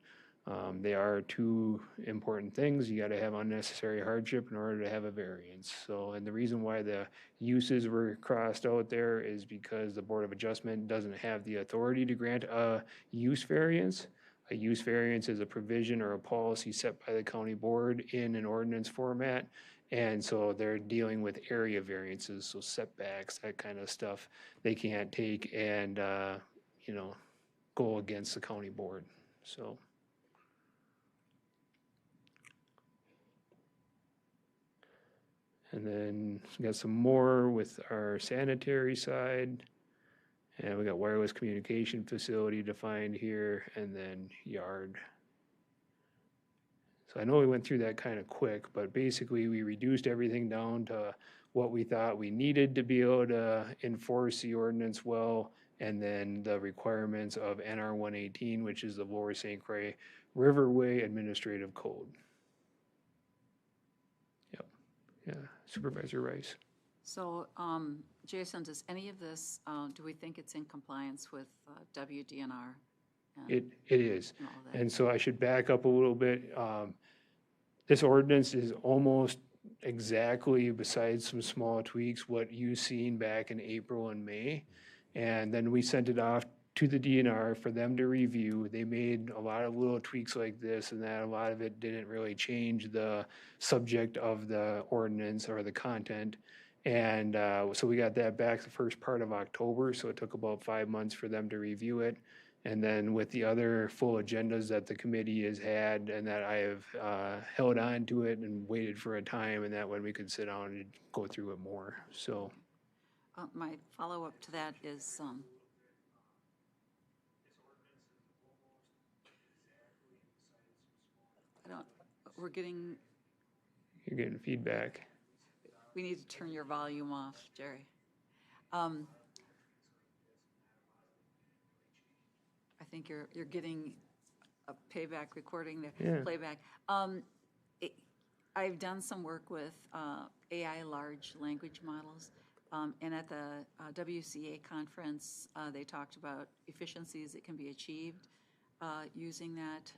they are two important things. You gotta have unnecessary hardship in order to have a variance. So, and the reason why the uses were crossed out there is because the Board of Adjustment doesn't have the authority to grant a use variance. A use variance is a provision or a policy set by the county board in an ordinance format. And so they're dealing with area variances, so setbacks, that kind of stuff. They can't take and, go against the county board, so. And then we got some more with our sanitary side. And we got wireless communication facility defined here, and then yard. So I know we went through that kind of quick, but basically we reduced everything down to what we thought we needed to be able to enforce the ordinance well, and then the requirements of NR 118, which is the Lower St. Croix Riverway Administrative Code. Yep, yeah, Supervisor Rice. So, Jason, does any of this, do we think it's in compliance with WDNR? It is. And all that? And so I should back up a little bit. This ordinance is almost exactly, besides some small tweaks, what you seen back in April and May. And then we sent it off to the DNR for them to review. They made a lot of little tweaks like this and that. A lot of it didn't really change the subject of the ordinance or the content. And so we got that back the first part of October, so it took about 5 months for them to review it. And then with the other full agendas that the committee has had and that I have held on to it and waited for a time, and that when we could sit down and go through it more, so. My follow-up to that is, we're getting, You're getting feedback. we need to turn your volume off, Jerry. I think you're getting a payback recording there, Yeah. playback. I've done some work with AI large language models, and at the WCA conference, they talked about efficiencies that can be achieved using that.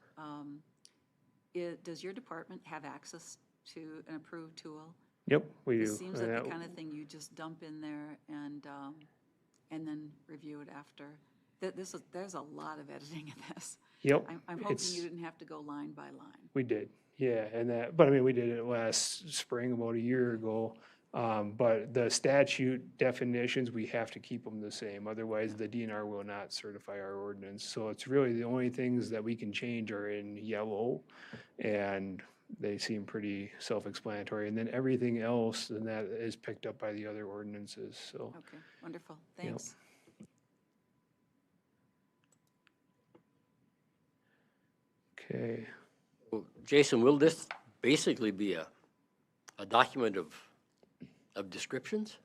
Does your department have access to an approved tool? Yep, we do. It seems like the And kind of thing you just dump in there and then review it after. There's a lot of editing in this. Yep. I'm hoping it's- you didn't have to go line by line. We did, yeah, but I mean, we did it last spring, about a year ago. But the statute definitions, we have to keep them the same, otherwise the DNR will not certify our ordinance. So it's really the only things that we can change are in yellow, and they seem pretty self-explanatory. And then everything else, then that is picked up by the other ordinances, so. Okay, wonderful, thanks. Okay, Well, Jason, will this basically be a document of descriptions?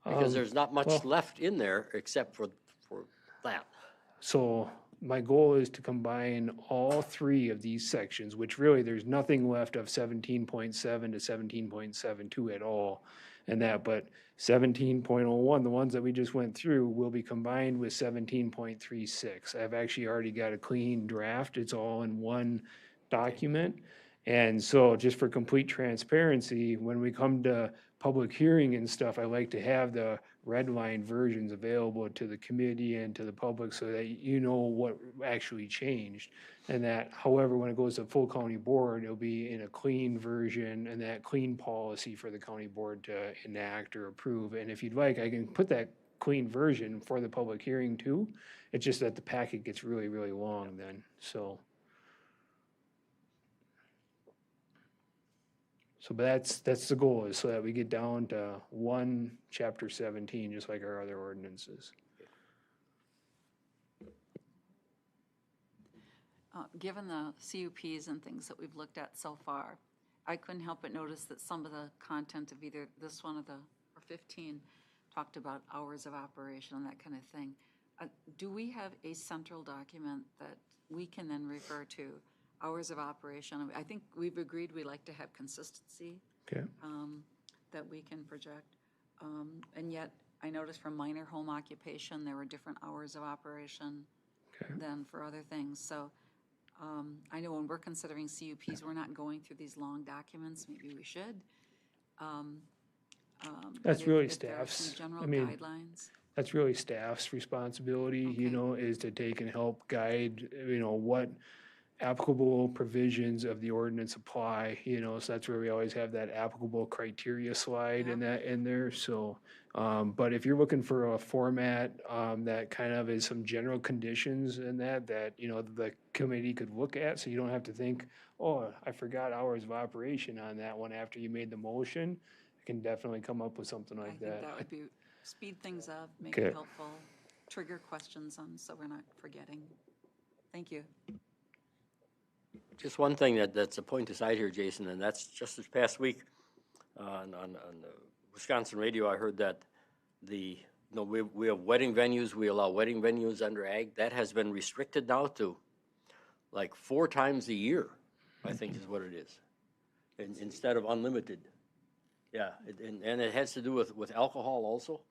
Because there's not much well- left in there except for that. so my goal is to combine all three of these sections, which really there's nothing left of 17.7 to 17.72 at all. And that, but 17.01, the ones that we just went through, will be combined with 17.36. I've actually already got a clean draft. It's all in one document. And so just for complete transparency, when we come to public hearing and stuff, I like to have the red line versions available to the committee and to the public so that you know what actually changed. And that, however, when it goes to full county board, it'll be in a clean version and that clean policy for the county board to enact or approve. And if you'd like, I can put that clean version for the public hearing too. It's just that the packet gets really, really long then, so. So, but that's the goal, is so that we get down to one chapter 17, just like our other ordinances. Given the CUPs and things that we've looked at so far, I couldn't help but notice that some of the content of either this one or 15 talked about hours of operation and that kind of thing. Do we have a central document that we can then refer to? Hours of operation, I think we've agreed we like to have consistency Okay, that we can project. And yet, I noticed for minor home occupation, there were different hours of operation Okay. than for other things. So I know when we're considering CUPs, we're not going through these long documents. Maybe we should. That's But really if there are some staff's, general I mean, guidelines. that's really staff's responsibility, you Okay. know, is to take and help guide, you know, what applicable provisions of the ordinance apply, you know, so that's where we always have that applicable criteria slide and that in there, so. But if you're looking for a format, that kind of is some general conditions and that, you know, the committee could look at, so you don't have to think, oh, I forgot hours of operation on that one after you made the motion. I can definitely come up with something I like think that. that would be, speed things up, make Okay. it helpful, trigger questions on, so we're not forgetting. Thank you. Just one thing that's a point aside here, Jason, and that's just this past week on the Wisconsin radio, I heard that we have wedding venues, we allow wedding venues under ag. That has been restricted now to like 4 times a year, I think is what it is, instead of unlimited. Yeah, and it has to do with alcohol also.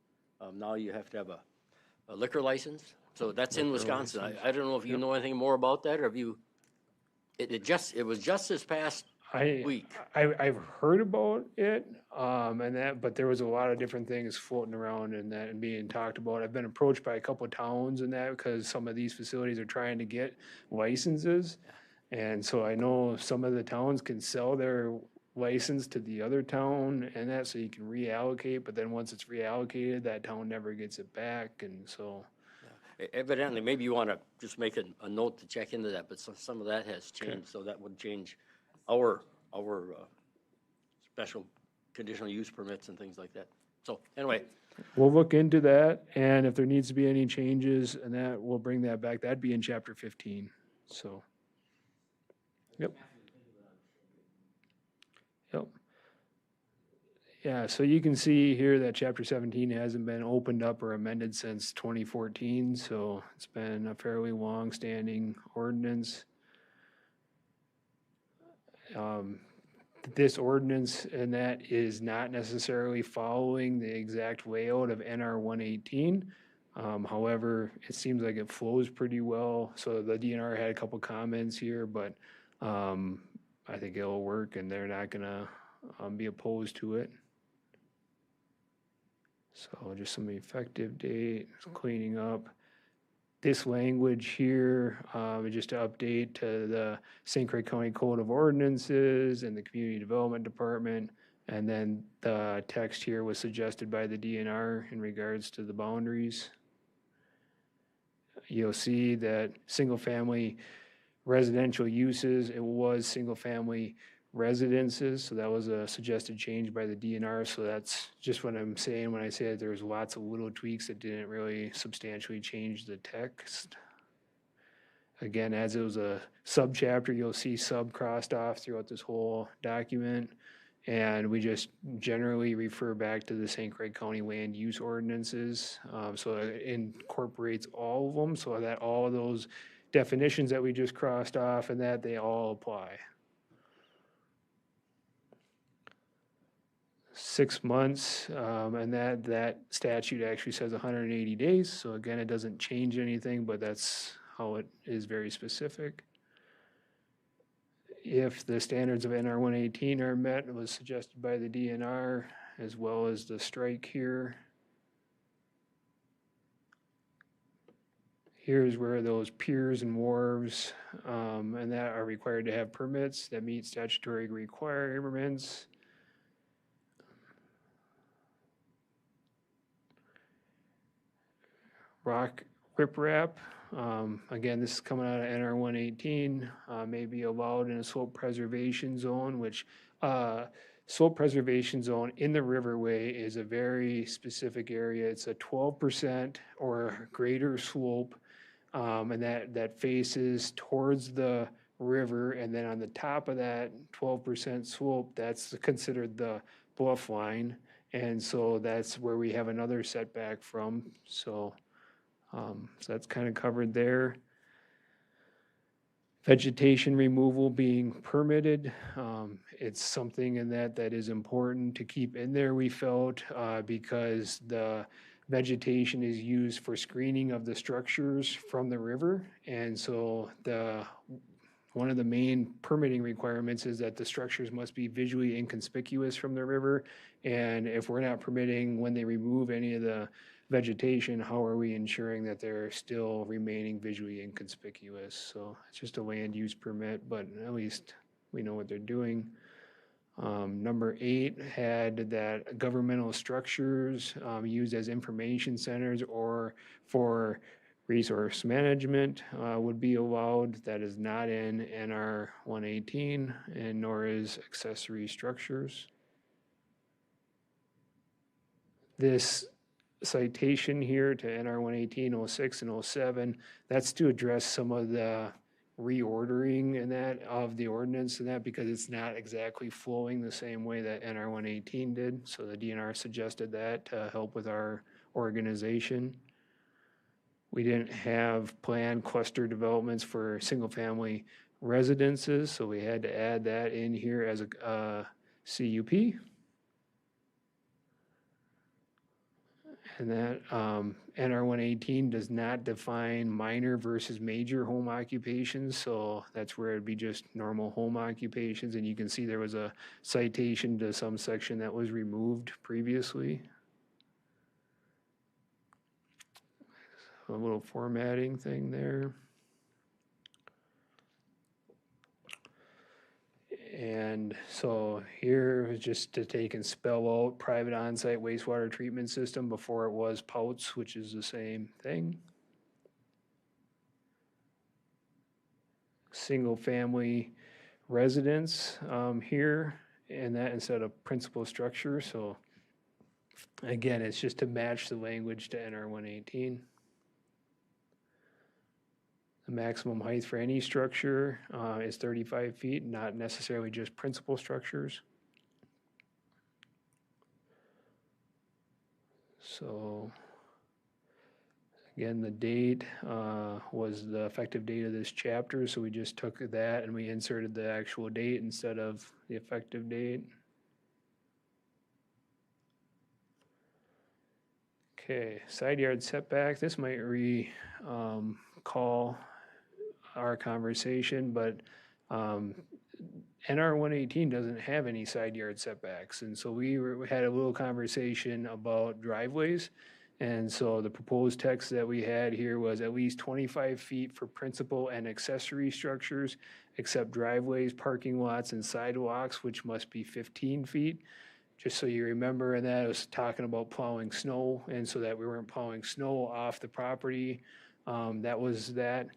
Now you have to have a liquor license. So that's in Wisconsin. I don't know if you know anything more about that, or have you? It was just this past week. I've heard about it, and that, but there was a lot of different things floating around and that and being talked about. I've been approached by a couple of towns and that because some of these facilities are trying to get licenses. And so I know some of the towns can sell their license to the other town and that, so you can reallocate, but then once it's reallocated, that town never gets it back, and so. Evidently, maybe you want to just make a note to check into that, but some of that has changed, so that would change our special conditional use permits and things like that. So anyway, We'll look into that, and if there needs to be any changes, and that, we'll bring that back. That'd be in chapter 15, so. Yep. Yep. Yeah, so you can see here that chapter 17 hasn't been opened up or amended since 2014, so it's been a fairly long-standing ordinance. This ordinance and that is not necessarily following the exact layout of NR 118. However, it seems like it flows pretty well, so the DNR had a couple comments here, but I think it'll work and they're not gonna be opposed to it. So just some effective date, cleaning up. This language here, just to update to the St. Croix County Code of Ordinances and the Community Development Department. And then the text here was suggested by the DNR in regards to the boundaries. You'll see that single-family residential uses, it was single-family residences, so that was a suggested change by the DNR, so that's just what I'm saying when I say that there's lots of little tweaks that didn't really substantially change the text. Again, as it was a subchapter, you'll see sub crossed off throughout this whole document. And we just generally refer back to the St. Croix County land use ordinances. So it incorporates all of them so that all of those definitions that we just crossed off and that they all apply. 6 months, and that statute actually says 180 days. So again, it doesn't change anything, but that's how it is very specific. If the standards of NR 118 are met, it was suggested by the DNR, as well as the strike here. Here's where those piers and wharves and that are required to have permits that meet statutory requirements. Rock riprap. Again, this is coming out of NR 118, may be allowed in a slope preservation zone, which slope preservation zone in the riverway is a very specific area. It's a 12% or greater slope, and that faces towards the river, and then on the top of that 12% slope, that's considered the bluff line, and so that's where we have another setback from. So that's kind of covered there. Vegetation removal being permitted. It's something in that is important to keep in there, we felt, because the vegetation is used for screening of the structures from the river. And so one of the main permitting requirements is that the structures must be visually inconspicuous from the river. And if we're not permitting when they remove any of the vegetation, how are we ensuring that they're still remaining visually inconspicuous? So it's just a land use permit, but at least we know what they're doing. Number 8 had that governmental structures used as information centers or for resource management would be allowed. That is not in NR 118, and nor is accessory structures. This citation here to NR 118, 06, and 07, that's to address some of the reordering and that of the ordinance and that, because it's not exactly flowing the same way that NR 118 did. So the DNR suggested that to help with our organization. We didn't have planned cluster developments for single-family residences, so we had to add that in here as a CUP. And that NR 118 does not define minor versus major home occupations, so that's where it'd be just normal home occupations. And you can see there was a citation to some section that was removed previously. A little formatting thing there. And so here is just to take and spell out private on-site wastewater treatment system. Before it was POUTS, which is the same thing. Single-family residence here, and that instead of principal structure. So again, it's just to match the language to NR 118. The maximum height for any structure is 35 feet, not necessarily just principal structures. So again, the date was the effective date of this chapter, so we just took that and we inserted the actual date instead of the effective date. Okay, side yard setback. This might recall our conversation, but NR 118 doesn't have any side yard setbacks. And so we had a little conversation about driveways. And so the proposed text that we had here was at least 25 feet for principal and accessory structures, except driveways, parking lots, and sidewalks, which must be 15 feet. just so you remember, and that was talking about plowing snow, and so that we weren't plowing snow off the property. That was that.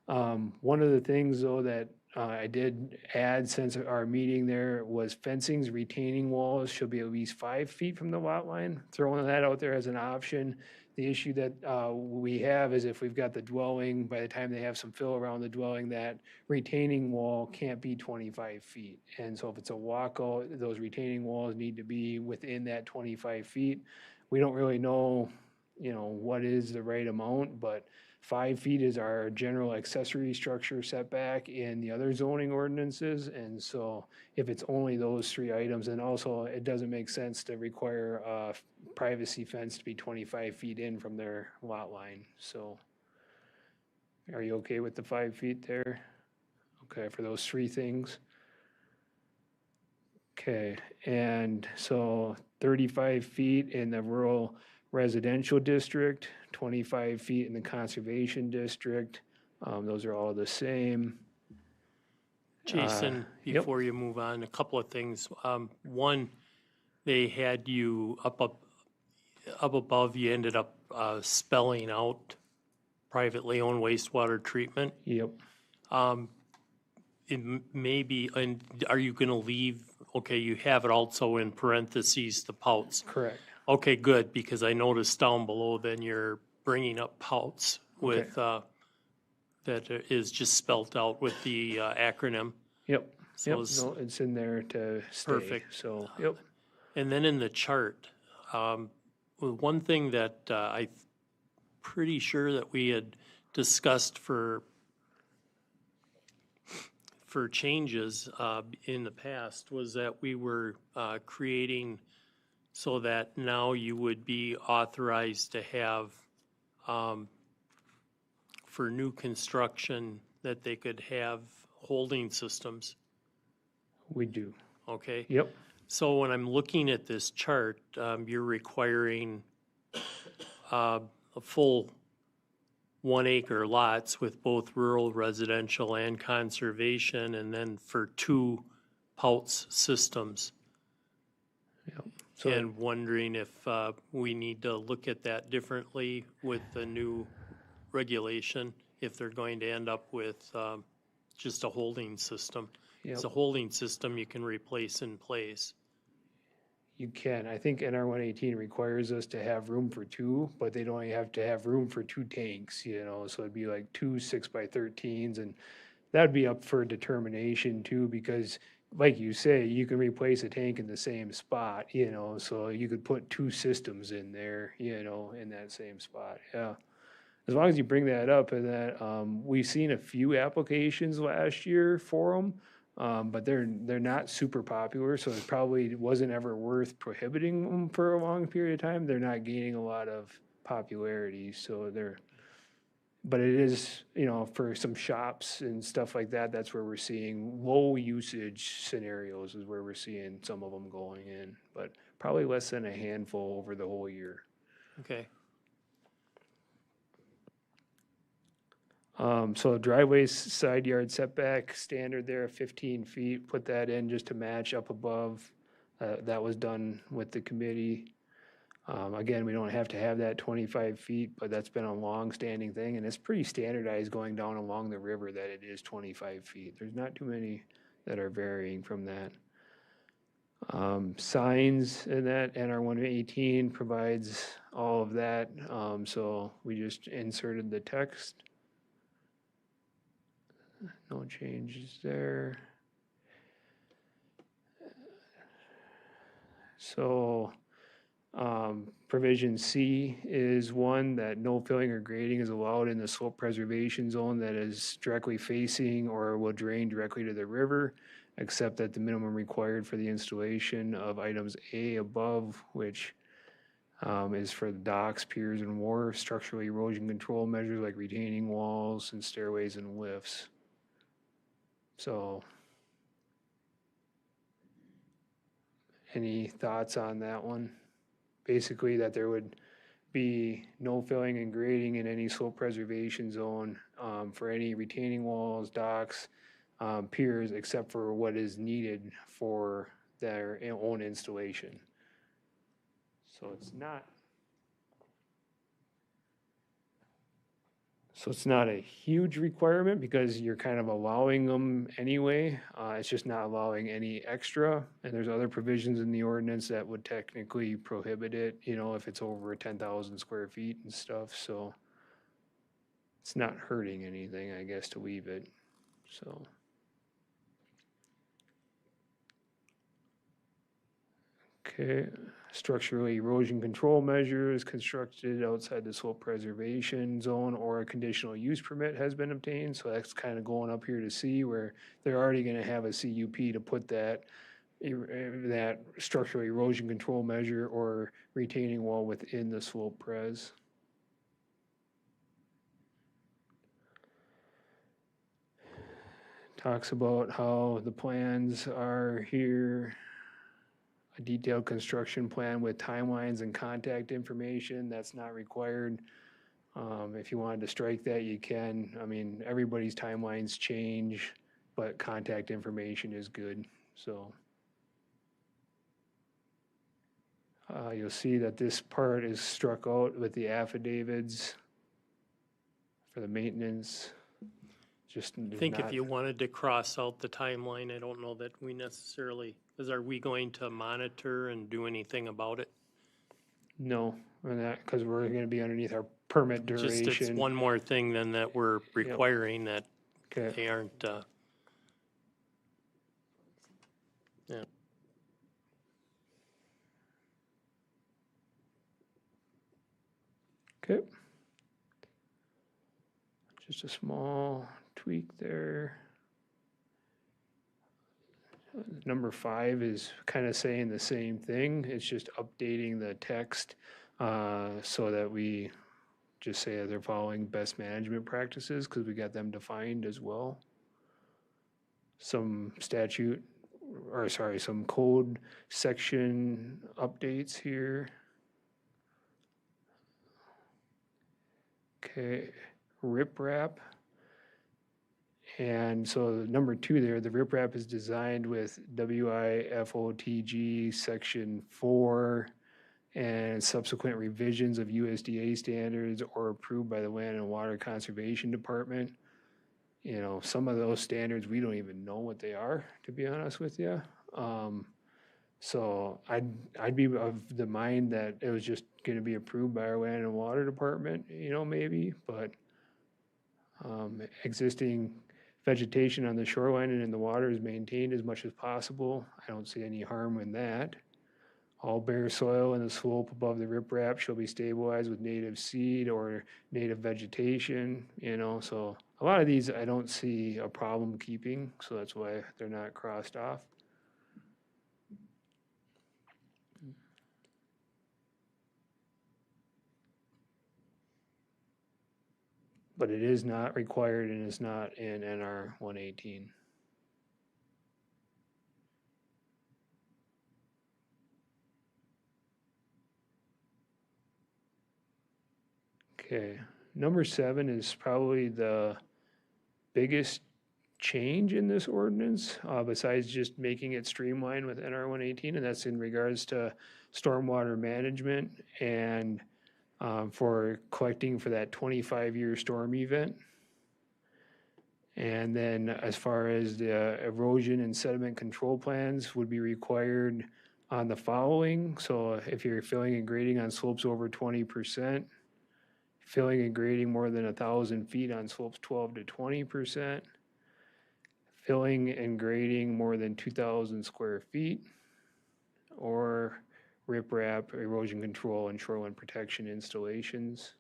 One of the things though that I did add since our meeting there was fencings, retaining walls should be at least 5 feet from the lot line. Throwing that out there as an option. The issue that we have is if we've got the dwelling, by the time they have some fill around the dwelling, that retaining wall can't be 25 feet. And so if it's a walkout, those retaining walls need to be within that 25 feet. We don't really know, what is the right amount, but 5 feet is our general accessory structure setback in the other zoning ordinances. And so if it's only those 3 items, and also it doesn't make sense to require a privacy fence to be 25 feet in from their lot line. So are you okay with the 5 feet there? Okay, for those 3 things. Okay, and so 35 feet in the rural residential district, 25 feet in the conservation district. Those are all the same. Jason, Yep. before you move on, a couple of things. One, they had you up above, you ended up spelling out privately owned wastewater treatment. Yep. It may be, and are you going to leave, okay, you have it also in parentheses, the pouts. Correct. Okay, good, because I noticed down below, then you're bringing up pouts with, that is just spelt out with the acronym. Yep. So Yep. it's- No, it's in there to stay. Perfect. So, yep. And then in the chart, one thing that I'm pretty sure that we had discussed for changes in the past was that we were creating so that now you would be authorized to have for new construction that they could have holding systems, We do. okay? Yep. So when I'm looking at this chart, you're requiring a full 1 acre lots with both rural, residential, and conservation, and then for 2 Pouts systems. Yep. So And wondering if we need to look at that differently with the new regulation, if they're going to end up with just a holding system. It's a holding system you can replace in place. you can. I think NR 118 requires us to have room for 2, but they'd only have to have room for 2 tanks, so it'd be like 2 6x13s, and that'd be up for determination too, because like you say, you can replace a tank in the same spot, so you could put 2 systems in there, in that same spot, yeah. As long as you bring that up, and that, we've seen a few applications last year for them, but they're not super popular, so it probably wasn't ever worth prohibiting them for a long period of time. They're not gaining a lot of popularity, so but it is, for some shops and stuff like that, that's where we're seeing low usage scenarios is where we're seeing some of them going in, but probably less than a handful over the whole year. Okay. So driveway's side yard setback standard there of 15 feet, put that in just to match up above. That was done with the committee. Again, we don't have to have that 25 feet, but that's been a long-standing thing, and it's pretty standardized going down along the river that it is 25 feet. There's not too many that are varying from that. Signs in that NR 118 provides all of that, so we just inserted the text. No changes there. So, provision C is one that no filling or grading is allowed in the slope preservation zone that is directly facing or will drain directly to the river, except that the minimum required for the installation of items A above, which is for the docks, piers, and wharves, structural erosion control measures like retaining walls and stairways and lifts. So, any thoughts on that one? Basically, that there would be no filling and grading in any slope preservation zone for any retaining walls, docks, piers, except for what is needed for their own installation. So it's not. So it's not a huge requirement because you're kind of allowing them anyway. It's just not allowing any extra. And there's other provisions in the ordinance that would technically prohibit it, you know, if it's over 10,000 square feet and stuff. So it's not hurting anything, I guess, to leave it. So. Okay, structural erosion control measures constructed outside the slope preservation zone or a conditional use permit has been obtained. So that's kind of going up here to C where they're already going to have a CUP to put that that structural erosion control measure or retaining wall within the slope pres. Talks about how the plans are here. A detailed construction plan with timelines and contact information, that's not required. If you wanted to strike that, you can. I mean, everybody's timelines change, but contact information is good, so. You'll see that this part is struck out with the affidavits for the maintenance. Just I think if you wanted to cross out the timeline, I don't know that we necessarily, because are we going to monitor and do anything about it? No, and that, because we're gonna be underneath our permit Just it's duration. one more thing then that we're requiring that Okay, they aren't, yeah. okay. Just a small tweak there. Number 5 is kind of saying the same thing. It's just updating the text so that we just say that they're following best management practices because we got them defined as well. Some statute, or sorry, some code section updates here. Okay, riprap. And so number 2 there, the riprap is designed with WIFOTG section 4 and subsequent revisions of USDA standards or approved by the Land and Water Conservation Department. You know, some of those standards, we don't even know what they are, to be honest with you. So I'd be of the mind that it was just gonna be approved by our Land and Water Department, you know, maybe, but existing vegetation on the shoreline and in the water is maintained as much as possible. I don't see any harm in that. All bare soil in the slope above the riprap shall be stabilized with native seed or native vegetation, you know, so a lot of these I don't see a problem keeping, so that's why they're not crossed off. But it is not required and is not in NR 118. Okay, number 7 is probably the biggest change in this ordinance, besides just making it streamlined with NR 118, and that's in regards to stormwater management and for collecting for that 25-year storm event. And then as far as the erosion and sediment control plans would be required on the following. So if you're filling and grading on slopes over 20%, filling and grading more than 1,000 feet on slopes 12 to 20%, filling and grading more than 2,000 square feet, or riprap, erosion control, and shoreline protection installations.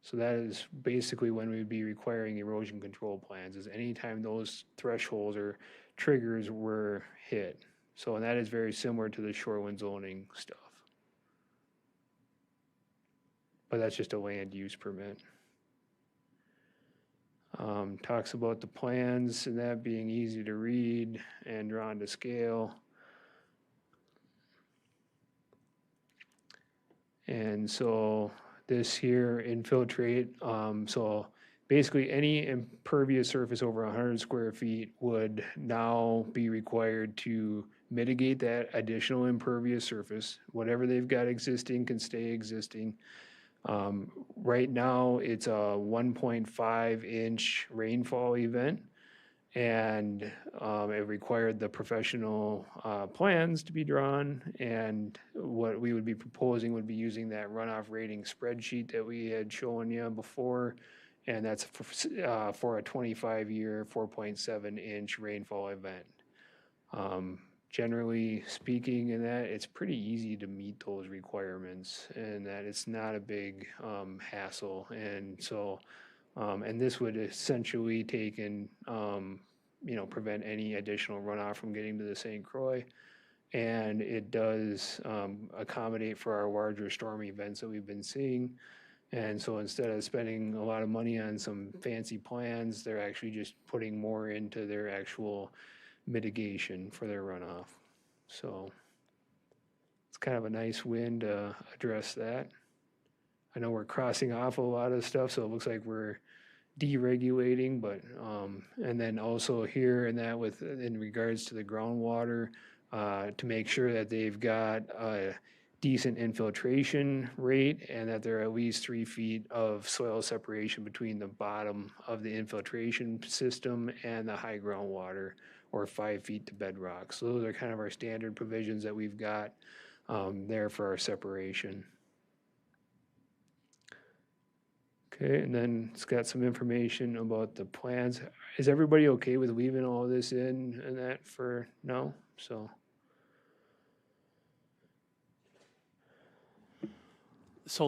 So that is basically when we'd be requiring erosion control plans, is anytime those thresholds or triggers were hit. So, and that is very similar to the shoreline zoning stuff. But that's just a land use permit. Talks about the plans and that being easy to read and drawn to scale. And so this here, infiltrate, so basically any impervious surface over 100 square feet would now be required to mitigate that additional impervious surface. Whatever they've got existing can stay existing. Right now, it's a 1.5-inch rainfall event, and it required the professional plans to be drawn. And what we would be proposing would be using that runoff rating spreadsheet that we had shown you before, and that's for a 25-year, 4.7-inch rainfall event. Generally speaking, in that it's pretty easy to meet those requirements, and that it's not a big hassle. And so, and this would essentially take and prevent any additional runoff from getting to the St. Croix. And it does accommodate for our larger storm events that we've been seeing. And so instead of spending a lot of money on some fancy plans, they're actually just putting more into their actual mitigation for their runoff. So it's kind of a nice win to address that. I know we're crossing off a lot of stuff, so it looks like we're deregulating, but and then also here and that with in regards to the groundwater, to make sure that they've got a decent infiltration rate and that there are at least 3 feet of soil separation between the bottom of the infiltration system and the high groundwater, or 5 feet to bedrock. So those are kind of our standard provisions that we've got there for our separation. Okay, and then it's got some information about the plans. Is everybody okay with leaving all this in and that for now? So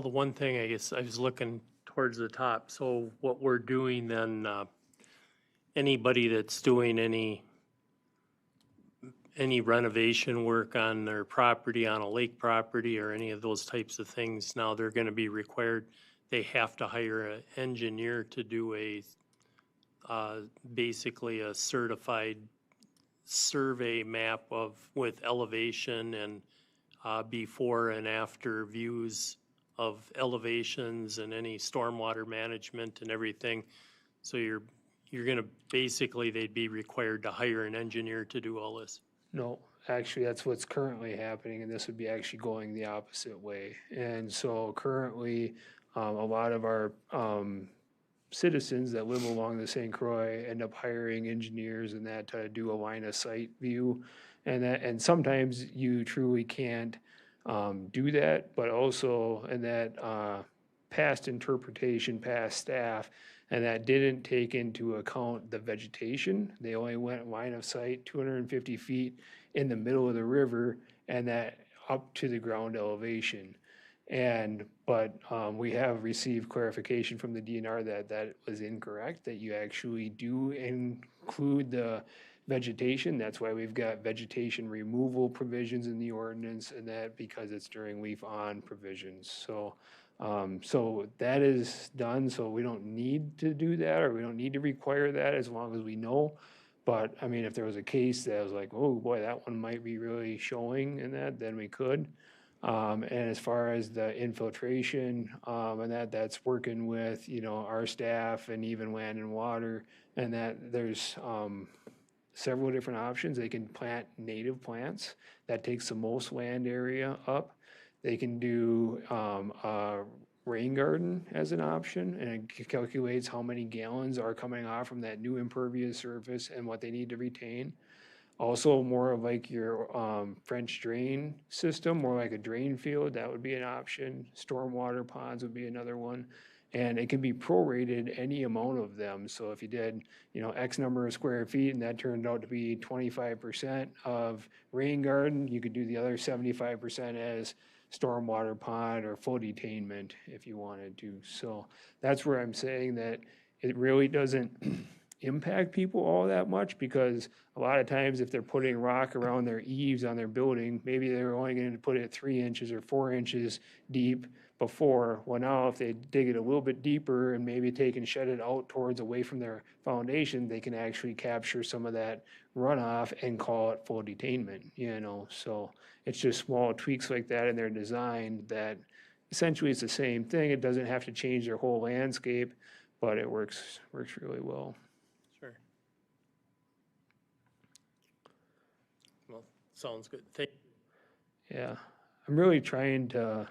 the one thing, I guess, I was looking towards the top, so what we're doing then, anybody that's doing any renovation work on their property, on a lake property or any of those types of things, now they're gonna be required, they have to hire an engineer to do basically a certified survey map with elevation and before and after views of elevations and any stormwater management and everything. So you're gonna, basically, they'd be required to hire an engineer to do all this. No, actually, that's what's currently happening, and this would be actually going the opposite way. And so currently, a lot of our citizens that live along the St. Croix end up hiring engineers and that to do a line of sight view. And sometimes you truly can't do that, but also in that past interpretation, past staff, and that didn't take into account the vegetation. They only went line of sight 250 feet in the middle of the river and that up to the ground elevation. But we have received clarification from the DNR that was incorrect, that you actually do include the vegetation. That's why we've got vegetation removal provisions in the ordinance, and that because it's during leaf on provisions. So that is done, so we don't need to do that, or we don't need to require that as long as we know. But I mean, if there was a case that was like, oh boy, that one might be really showing in that, then we could. And as far as the infiltration, and that's working with, our staff and even Land and Water, and that there's several different options. They can plant native plants. That takes the most land area up. They can do a rain garden as an option, and it calculates how many gallons are coming off from that new impervious surface and what they need to retain. Also, more of like your French drain system, more like a drain field, that would be an option. Stormwater ponds would be another one. And it can be prorated any amount of them. So if you did, X number of square feet and that turned out to be 25% of rain garden, you could do the other 75% as stormwater pond or full detainment if you wanted to. So that's where I'm saying that it really doesn't impact people all that much, because a lot of times if they're putting rock around their eaves on their building, maybe they're only going to put it 3 inches or 4 inches deep before. Well, now if they dig it a little bit deeper and maybe take and shed it out towards away from their foundation, they can actually capture some of that runoff and call it full detainment, So it's just small tweaks like that in their design that essentially it's the same thing. It doesn't have to change their whole landscape, but it works really well. Sure. Well, Sounds good. Thank, Yeah, I'm really trying to,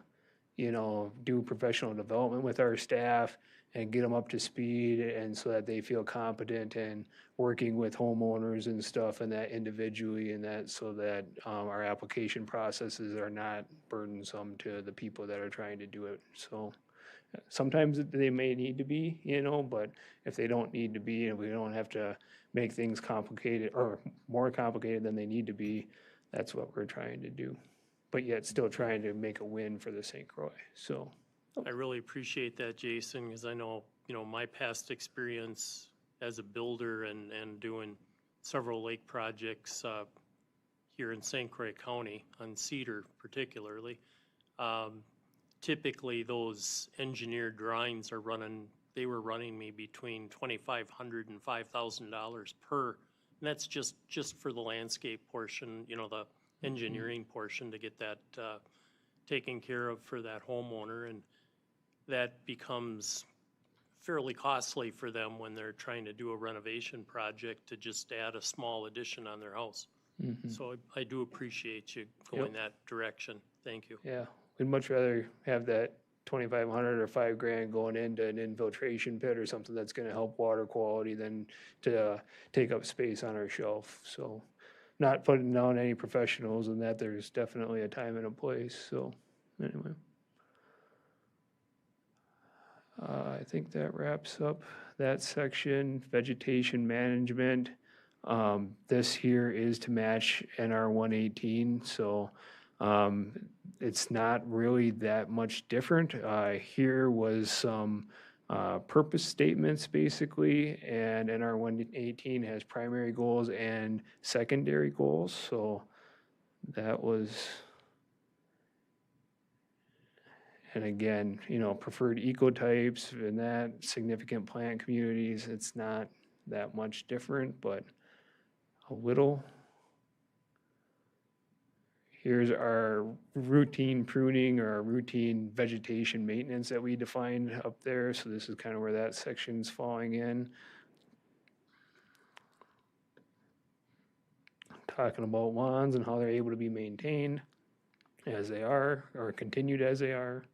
do professional development with our staff and get them up to speed and so that they feel competent and working with homeowners and stuff and that individually and that so that our application processes are not burdensome to the people that are trying to do it. So sometimes they may need to be, but if they don't need to be and we don't have to make things complicated or more complicated than they need to be, that's what we're trying to do. But yet still trying to make a win for the St. Croix, so. I really appreciate that, Jason, because I know, my past experience as a builder and doing several lake projects here in St. Croix County, on Cedar particularly. Typically, those engineered drawings they were running me between $2,500 and $5,000 per. And that's just for the landscape portion, the engineering portion to get that taken care of for that homeowner. And that becomes fairly costly for them when they're trying to do a renovation project to just add a small addition on their house. So I do appreciate you going that direction. Thank you. Yeah, we'd much rather have that 2,500 or $5,000 going into an infiltration pit or something that's gonna help water quality than to take up space on our shelf, so. Not putting down any professionals in that, there's definitely a time and a place, so, anyway. I think that wraps up that section, vegetation management. This here is to match NR 118, so it's not really that much different. Here was some purpose statements basically, and NR 118 has primary goals and secondary goals, so that was. And again, preferred ecotypes and that, significant plant communities, it's not that much different, but a little. Here's our routine pruning or our routine vegetation maintenance that we defined up there. So this is kind of where that section's falling in. Talking about lawns and how they're able to be maintained as they are or continued as they are.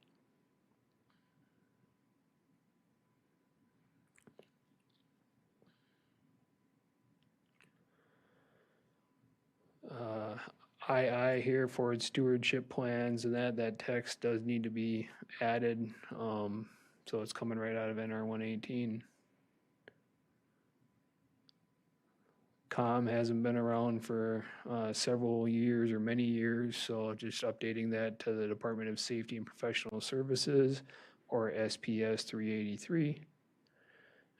II here for its stewardship plans and that text does need to be added. So it's coming right out of NR 118. COM hasn't been around for several years or many years, so just updating that to the Department of Safety and Professional Services or SPS 383.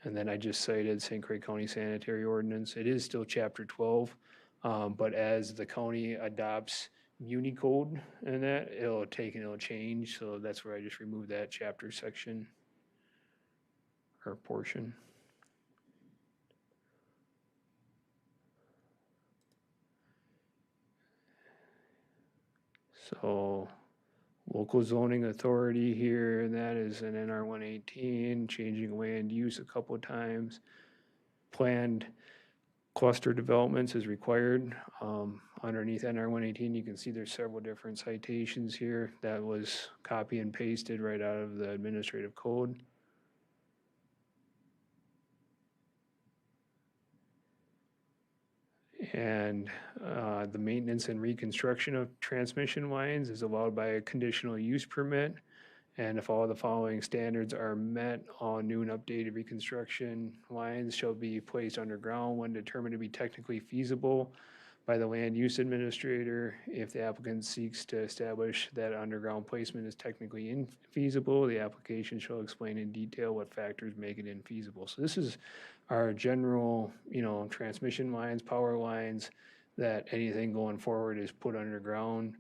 And then I just cited St. Croix County Sanitary Ordinance. It is still Chapter 12. But as the county adopts Unicode and that, it'll change. So that's where I just removed that chapter section or portion. So local zoning authority here, and that is an NR 118, changing land use a couple of times. Planned cluster developments is required. Underneath NR 118, you can see there's several different citations here. That was copy and pasted right out of the administrative code. And the maintenance and reconstruction of transmission lines is allowed by a conditional use permit. And if all the following standards are met, all new and updated reconstruction lines shall be placed underground when determined to be technically feasible by the land use administrator. If the applicant seeks to establish that underground placement is technically infeasible, the application shall explain in detail what factors make it infeasible. So this is our general, transmission lines, power lines, that anything going forward is put underground.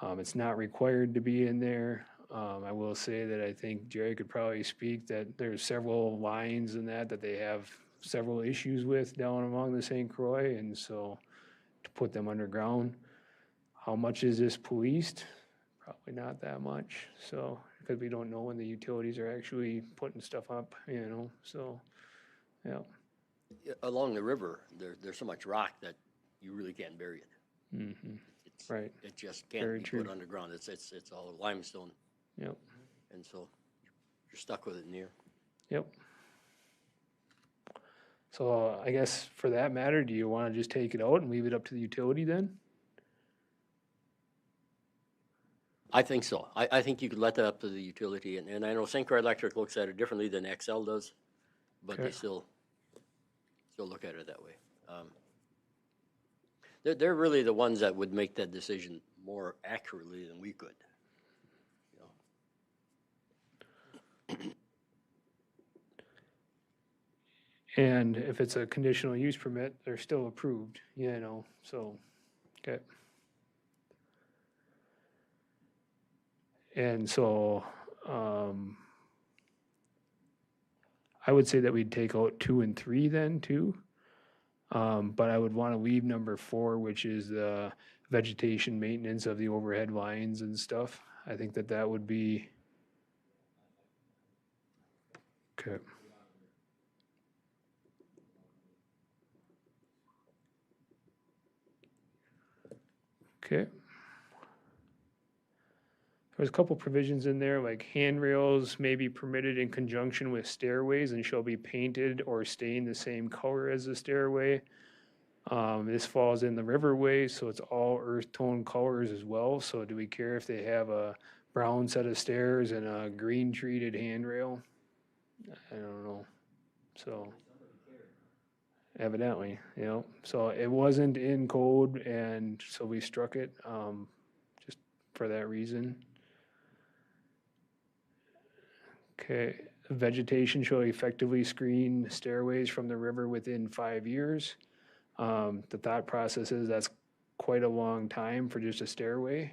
It's not required to be in there. I will say that I think Jerry could probably speak that there's several lines in that they have several issues with down along the St. Croix, and so to put them underground. How much is this policed? Probably not that much, so, because we don't know when the utilities are actually putting stuff up, so, yeah. Along the river, there's so much rock that you really can't bury it. It's, Right. it just can't Very be true. put underground. It's all limestone, Yep, and so you're stuck with it in the air. yep. So I guess for that matter, do you want to just take it out and leave it up to the utility then? I think so. I think you could let that up to the utility, and I know St. Croix Electric looks at it differently than XL does, but they Okay. still look at it that way. They're really the ones that would make that decision more accurately than we could. You know? And if it's a conditional use permit, they're still approved, so, okay. And so, I would say that we'd take out 2 and 3 then too. But I would want to leave number 4, which is the vegetation maintenance of the overhead lines and stuff. I think that would be. Okay. Okay. There's a couple provisions in there, like handrails may be permitted in conjunction with stairways and shall be painted or stained the same color as the stairway. This falls in the riverway, so it's all earth tone colors as well. So do we care if they have a brown set of stairs and a green treated handrail? I don't know. So evidently, so it wasn't in code, and so we struck it, just for that reason. Okay, vegetation shall effectively screen stairways from the river within 5 years. The thought process is that's quite a long time for just a stairway,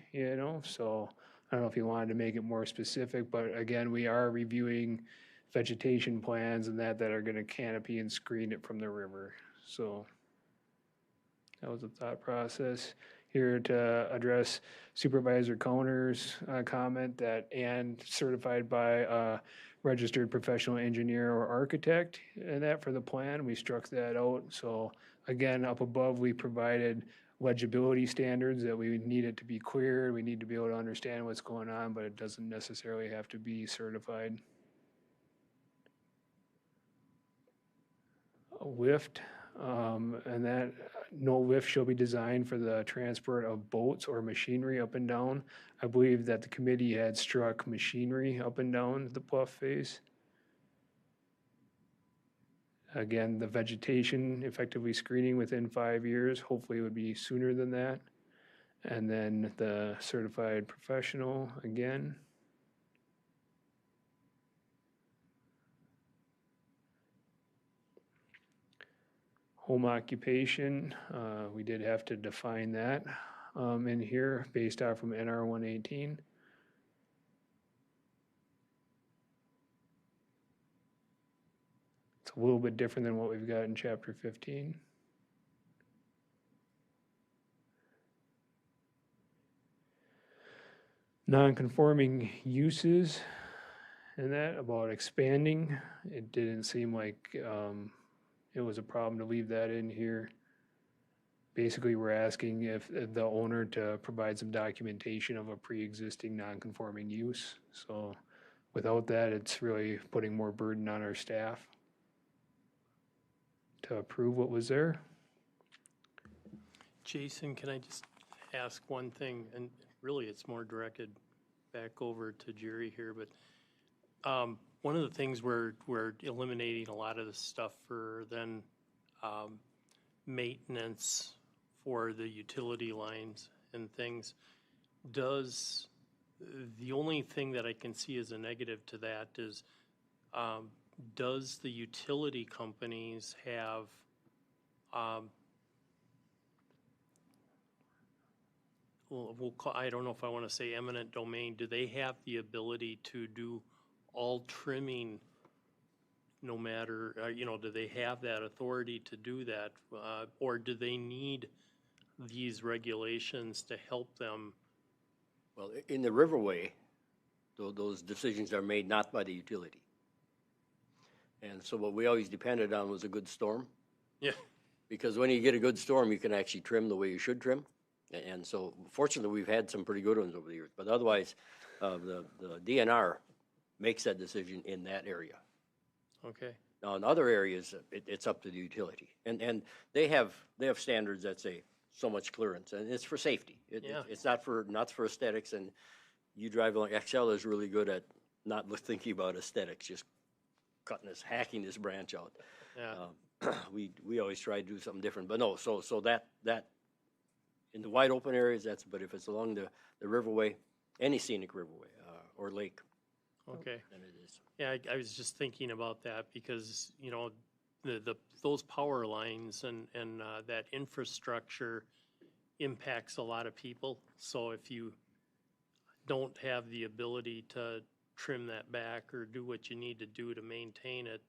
so I don't know if you wanted to make it more specific, but again, we are reviewing vegetation plans and that are gonna canopy and screen it from the river, so that was the thought process. Here to address Supervisor Coner's comment that and certified by a registered professional engineer or architect, and that for the plan, we struck that out. So again, up above, we provided legibility standards that we need it to be clear, we need to be able to understand what's going on, but it doesn't necessarily have to be certified. A lift, and that no lift shall be designed for the transport of boats or machinery up and down. I believe that the committee had struck machinery up and down the bluff face. Again, the vegetation effectively screening within 5 years, hopefully it would be sooner than that. And then the certified professional again. Home occupation, we did have to define that in here based off from NR 118. It's a little bit different than what we've got in chapter 15. Non-conforming uses and that about expanding, it didn't seem like it was a problem to leave that in here. Basically, we're asking if the owner to provide some documentation of a pre-existing non-conforming use. So without that, it's really putting more burden on our staff to approve what was there. Jason, can I just ask one thing? And really, it's more directed back over to Jerry here, but one of the things we're eliminating a lot of the stuff for then maintenance for the utility lines and things. Does the only thing that I can see as a negative to that is does the utility companies have I don't know if I want to say eminent domain. Do they have the ability to do all trimming no matter, do they have that authority to do that? Or do they need these regulations to help them? Well, in the riverway, those decisions are made not by the utility. And so what we always depended on was a good storm. Yeah. Because when you get a good storm, you can actually trim the way you should trim. And so fortunately, we've had some pretty good ones over the years, but otherwise, the DNR makes that decision in that area. Okay, Now, in other areas, it's up to the utility, and they have standards that say so much clearance, and it's for safety. Yeah. It's not for aesthetics, and you drive along, Excel is really good at not thinking about aesthetics, just hacking this branch out. yeah, We always try to do something different, but no, so that, in the wide open areas, but if it's along the riverway, any scenic riverway, or lake, okay. then it is. Yeah, I was just thinking about that because, you know, those power lines and that infrastructure impacts a lot of people. So if you don't have the ability to trim that back or do what you need to do to maintain it,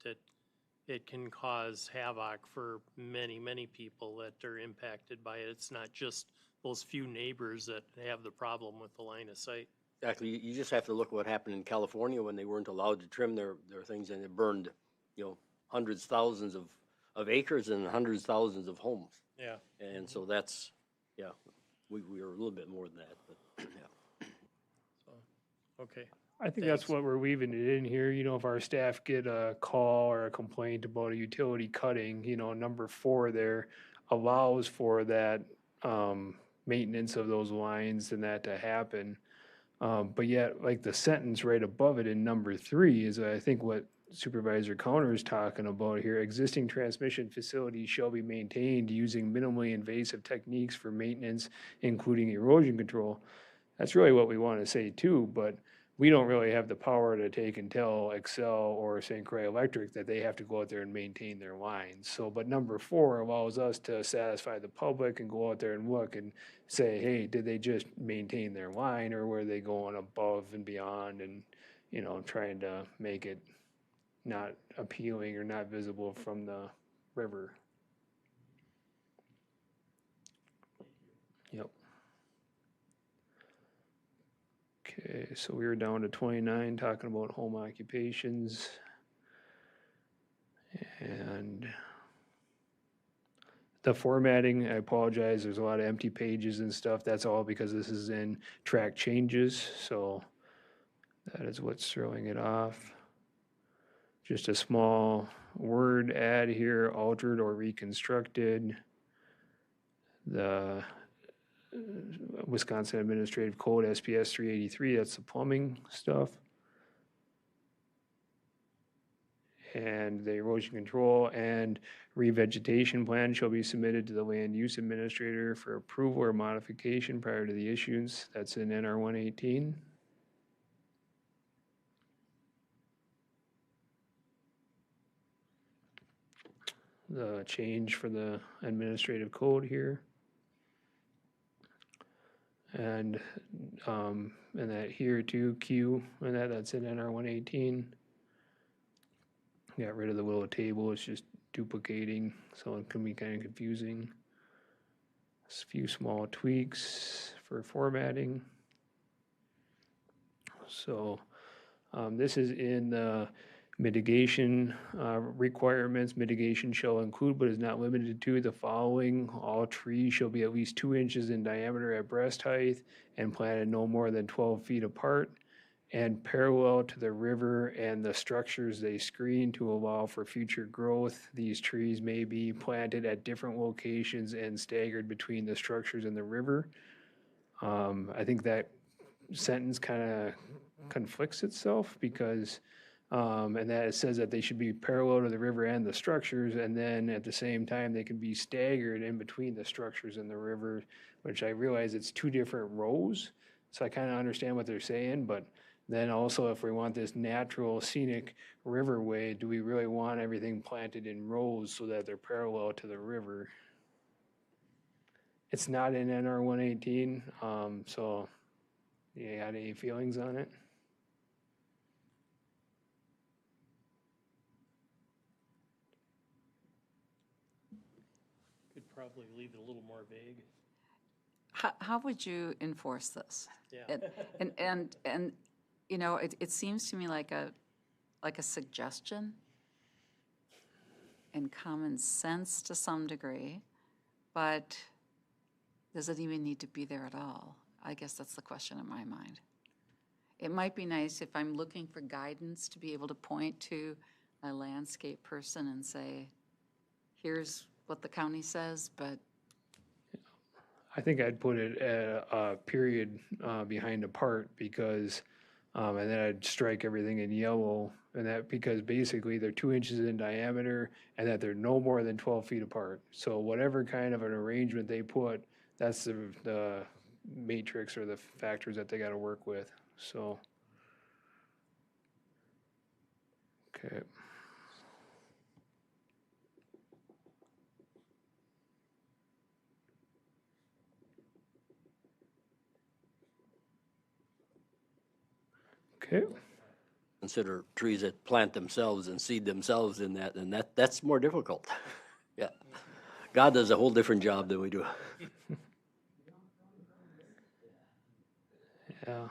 it can cause havoc for many, many people that are impacted by it. It's not just those few neighbors that have the problem with the line of sight. Exactly. You just have to look what happened in California when they weren't allowed to trim their things, and it burned, hundreds, thousands of acres and hundreds, thousands of homes. Yeah. And so that's, we are a little bit more than that, but yeah. Okay. I think Thanks. that's what we're weaving it in here. If our staff get a call or a complaint about a utility cutting, number 4 there allows for that maintenance of those lines and that to happen. But yet, like the sentence right above it in number 3 is, I think, what Supervisor Counter is talking about here. Existing transmission facilities shall be maintained using minimally invasive techniques for maintenance, including erosion control. That's really what we want to say too, but we don't really have the power to take and tell Excel or St. Croix Electric that they have to go out there and maintain their lines. So, but number 4 allows us to satisfy the public and go out there and look and say, hey, did they just maintain their line, or were they going above and beyond and, trying to make it not appealing or not visible from the river. Yep. Okay, so we were down to 29, talking about home occupations. And the formatting, I apologize, there's a lot of empty pages and stuff. That's all because this is in track changes, so that is what's throwing it off. Just a small word add here, altered or reconstructed. The Wisconsin Administrative Code, SPS 383, that's the plumbing stuff. And the erosion control and revegetation plan shall be submitted to the land use administrator for approval or modification prior to the issuance. That's in NR 118. The change for the administrative code here. And that here too, Q, and that's in NR 118. Got rid of the little table, it's just duplicating, so it can be kind of confusing. A few small tweaks for formatting. So this is in the mitigation requirements. Mitigation shall include but is not limited to the following. All trees shall be at least 2 inches in diameter at breast height and planted no more than 12 feet apart and parallel to the river and the structures they screen to allow for future growth. These trees may be planted at different locations and staggered between the structures and the river. I think that sentence kind of conflicts itself because, and that it says that they should be parallel to the river and the structures, and then at the same time they can be staggered in between the structures and the river, which I realize it's 2 different rows. So I kind of understand what they're saying, but then also, if we want this natural scenic riverway, do we really want everything planted in rows so that they're parallel to the river? It's not in NR 118, so you got any feelings on it? Could probably leave it a little more vague. How would you enforce this? Yeah. And it seems to me like a suggestion and common sense to some degree, but does it even need to be there at all? I guess that's the question in my mind. It might be nice if I'm looking for guidance to be able to point to a landscape person and say, here's what the county says, but I think I'd put it at a period behind a part because, and then I'd strike everything in yellow, and that because basically they're 2 inches in diameter and that they're no more than 12 feet apart. So whatever kind of an arrangement they put, that's the matrix or the factors that they got to work with. So, okay. Okay. Consider trees that plant themselves and seed themselves in that, and that's more difficult. Yeah. God does a whole different job than we do. Yeah.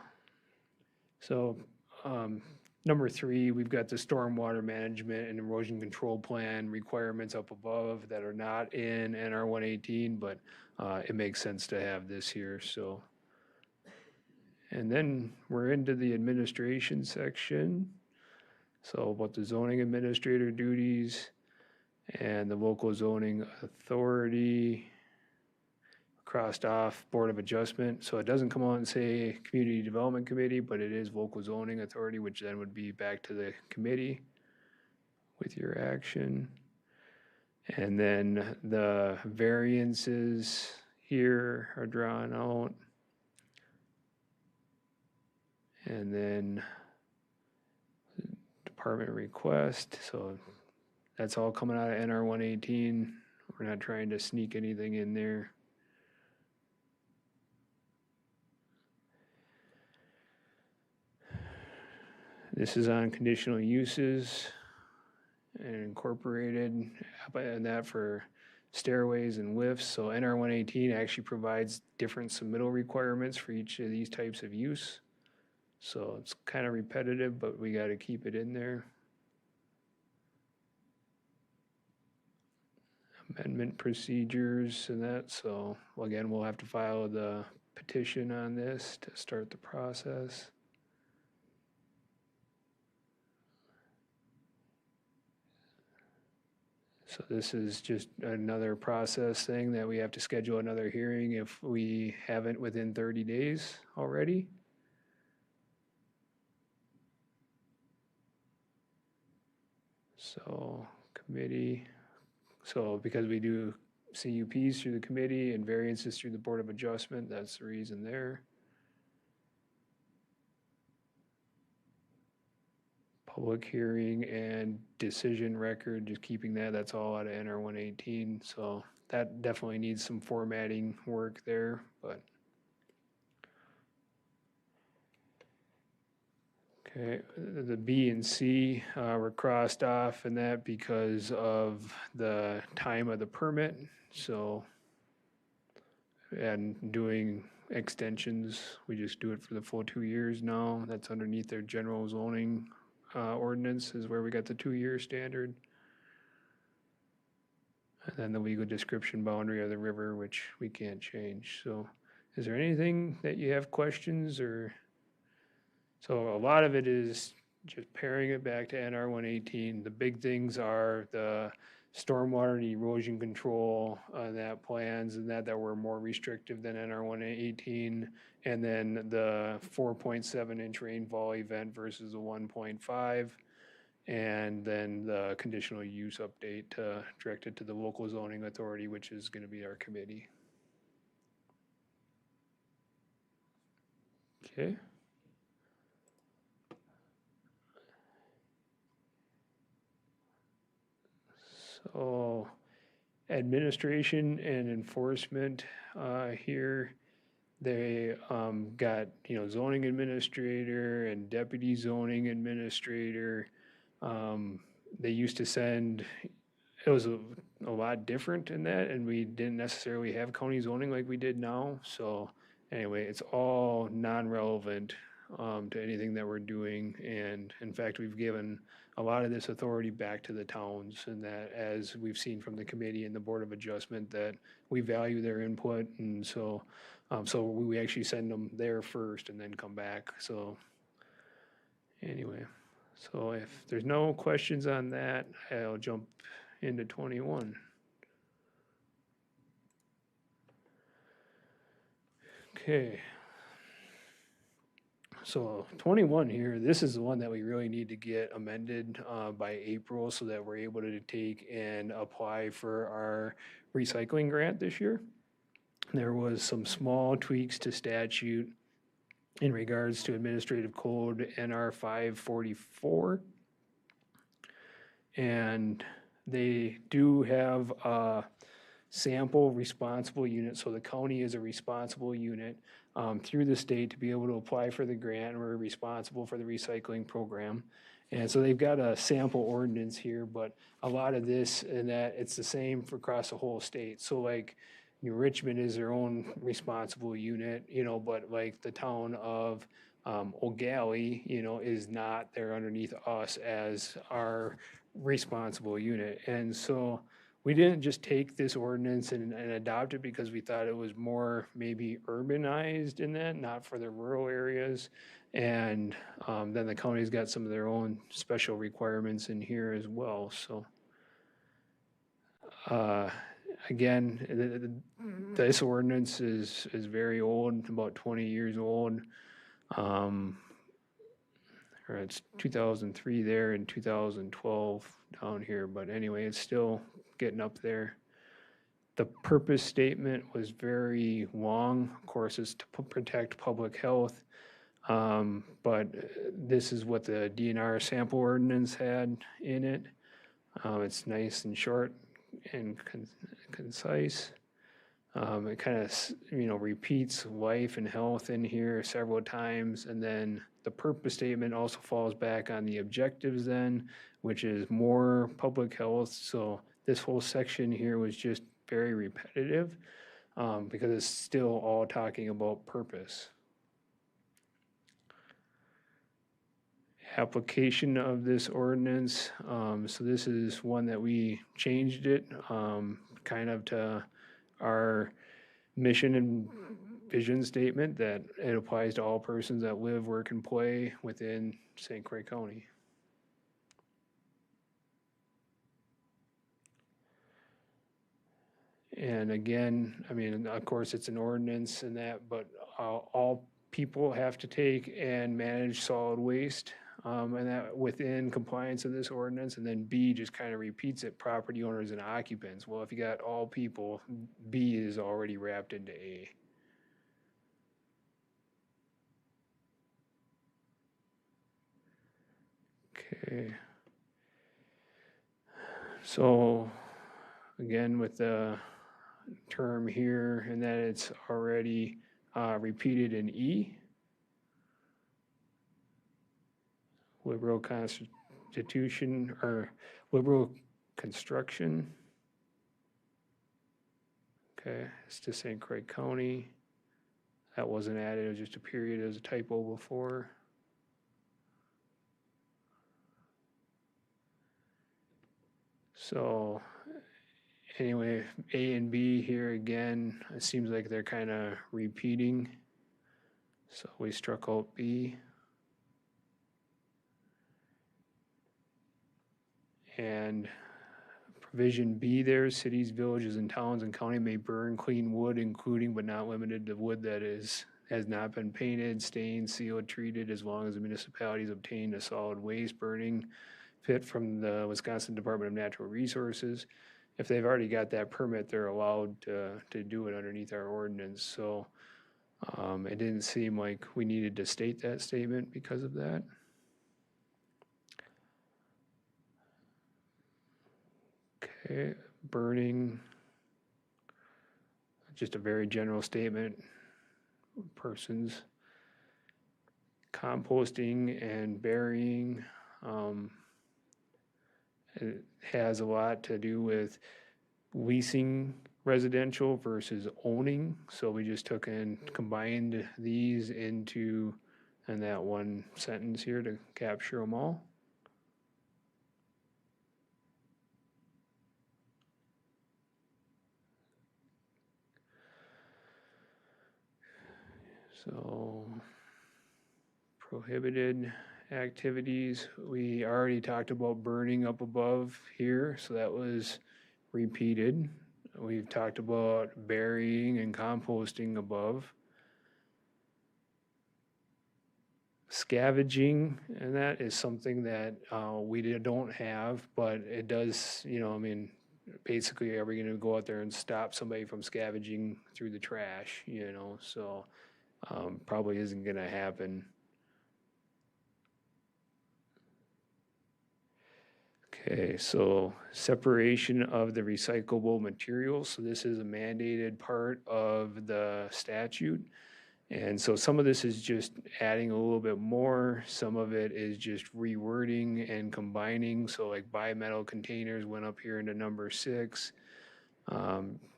So, number 3, we've got the stormwater management and erosion control plan requirements up above that are not in NR 118, but it makes sense to have this here, so. And then we're into the administration section. So what the zoning administrator duties and the local zoning authority crossed off Board of Adjustment. So it doesn't come out and say Community Development Committee, but it is local zoning authority, which then would be back to the committee with your action. And then the variances here are drawn out. And then department request, so that's all coming out of NR 118. We're not trying to sneak anything in there. This is on conditional uses and incorporated, and that for stairways and lifts. So NR 118 actually provides different submittal requirements for each of these types of use. So it's kind of repetitive, but we got to keep it in there. Amendment procedures and that, so again, we'll have to file the petition on this to start the process. So this is just another process thing that we have to schedule another hearing if we haven't within 30 days already. So committee, so because we do CUPs through the committee and variances through the Board of Adjustment, that's the reason there. Public hearing and decision record, just keeping that, that's all out of NR 118. So that definitely needs some formatting work there, but. Okay, the B and C were crossed off and that because of the time of the permit, so. And doing extensions, we just do it for the full 2 years now. That's underneath their general zoning ordinance is where we got the 2-year standard. And then the legal description boundary of the river, which we can't change. So is there anything that you have questions or? So a lot of it is just pairing it back to NR 118. The big things are the stormwater and erosion control on that plans and that were more restrictive than NR 118. And then the 4.7-inch rainfall event versus the 1.5. And then the conditional use update directed to the local zoning authority, which is going to be our committee. Okay. So administration and enforcement here, they got, zoning administrator and deputy zoning administrator. They used to send, it was a lot different in that, and we didn't necessarily have county zoning like we did now. So anyway, it's all non-relevant to anything that we're doing. And in fact, we've given a lot of this authority back to the towns, and that, as we've seen from the committee and the Board of Adjustment, that we value their input. And so, so we actually send them there first and then come back. So anyway, so if there's no questions on that, I'll jump into 21. Okay. So 21 here, this is the one that we really need to get amended by April so that we're able to take and apply for our recycling grant this year. There was some small tweaks to statute in regards to Administrative Code NR 544. And they do have a sample responsible unit, so the county is a responsible unit through the state to be able to apply for the grant. We're responsible for the recycling program. And so they've got a sample ordinance here, but a lot of this and that, it's the same for across the whole state. So like New Richmond is their own responsible unit, you know, but like the town of O'Galley, you know, is not, they're underneath us as our responsible unit. And so we didn't just take this ordinance and adopt it because we thought it was more maybe urbanized in that, not for the rural areas. And then the county's got some of their own special requirements in here as well. So again, this ordinance is very old, about 20 years old. Or it's 2003 there and 2012 down here, but anyway, it's still getting up there. The purpose statement was very long. Of course, it's to protect public health. But this is what the DNR sample ordinance had in it. It's nice and short and concise. It kind of, you know, repeats life and health in here several times. And then the purpose statement also falls back on the objectives then, which is more public health. So this whole section here was just very repetitive because it's still all talking about purpose. Application of this ordinance. So this is one that we changed it kind of to our mission and vision statement that it applies to all persons that live, work, and play within St. Croix County. And again, I mean, of course, it's an ordinance and that, but all people have to take and manage solid waste, and that within compliance of this ordinance. And then B just kind of repeats it, property owners and occupants. Well, if you got all people, B is already wrapped into A. Okay. So again, with the term here and that it's already repeated in E. Liberal constitution or liberal construction. Okay, it's to St. Croix County. That wasn't added, it was just a period as a typo before. So anyway, A and B here again, it seems like they're kind of repeating. So we struck out B. And provision B there, cities, villages, and towns and county may burn clean wood, including but not limited to wood that has not been painted, stained, sealed, treated, as long as the municipalities obtained a solid waste burning pit from the Wisconsin Department of Natural Resources. If they've already got that permit, they're allowed to do it underneath our ordinance. So it didn't seem like we needed to state that statement because of that. Okay, burning, just a very general statement. Persons, composting and burying. It has a lot to do with leasing residential versus owning. So we just took and combined these into and that one sentence here to capture them all. So, prohibited activities, we already talked about burning up above here, so that was repeated. We've talked about burying and composting above. Scavenging, and that is something that don't have, but it does, I mean, basically, are we gonna go out there and stop somebody from scavenging through the trash, so probably isn't gonna happen. Okay, so separation of the recyclable materials. So this is a mandated part of the statute. And so some of this is just adding a little bit more. Some of it is just rewording and combining. So like bimetal containers went up here into number 6.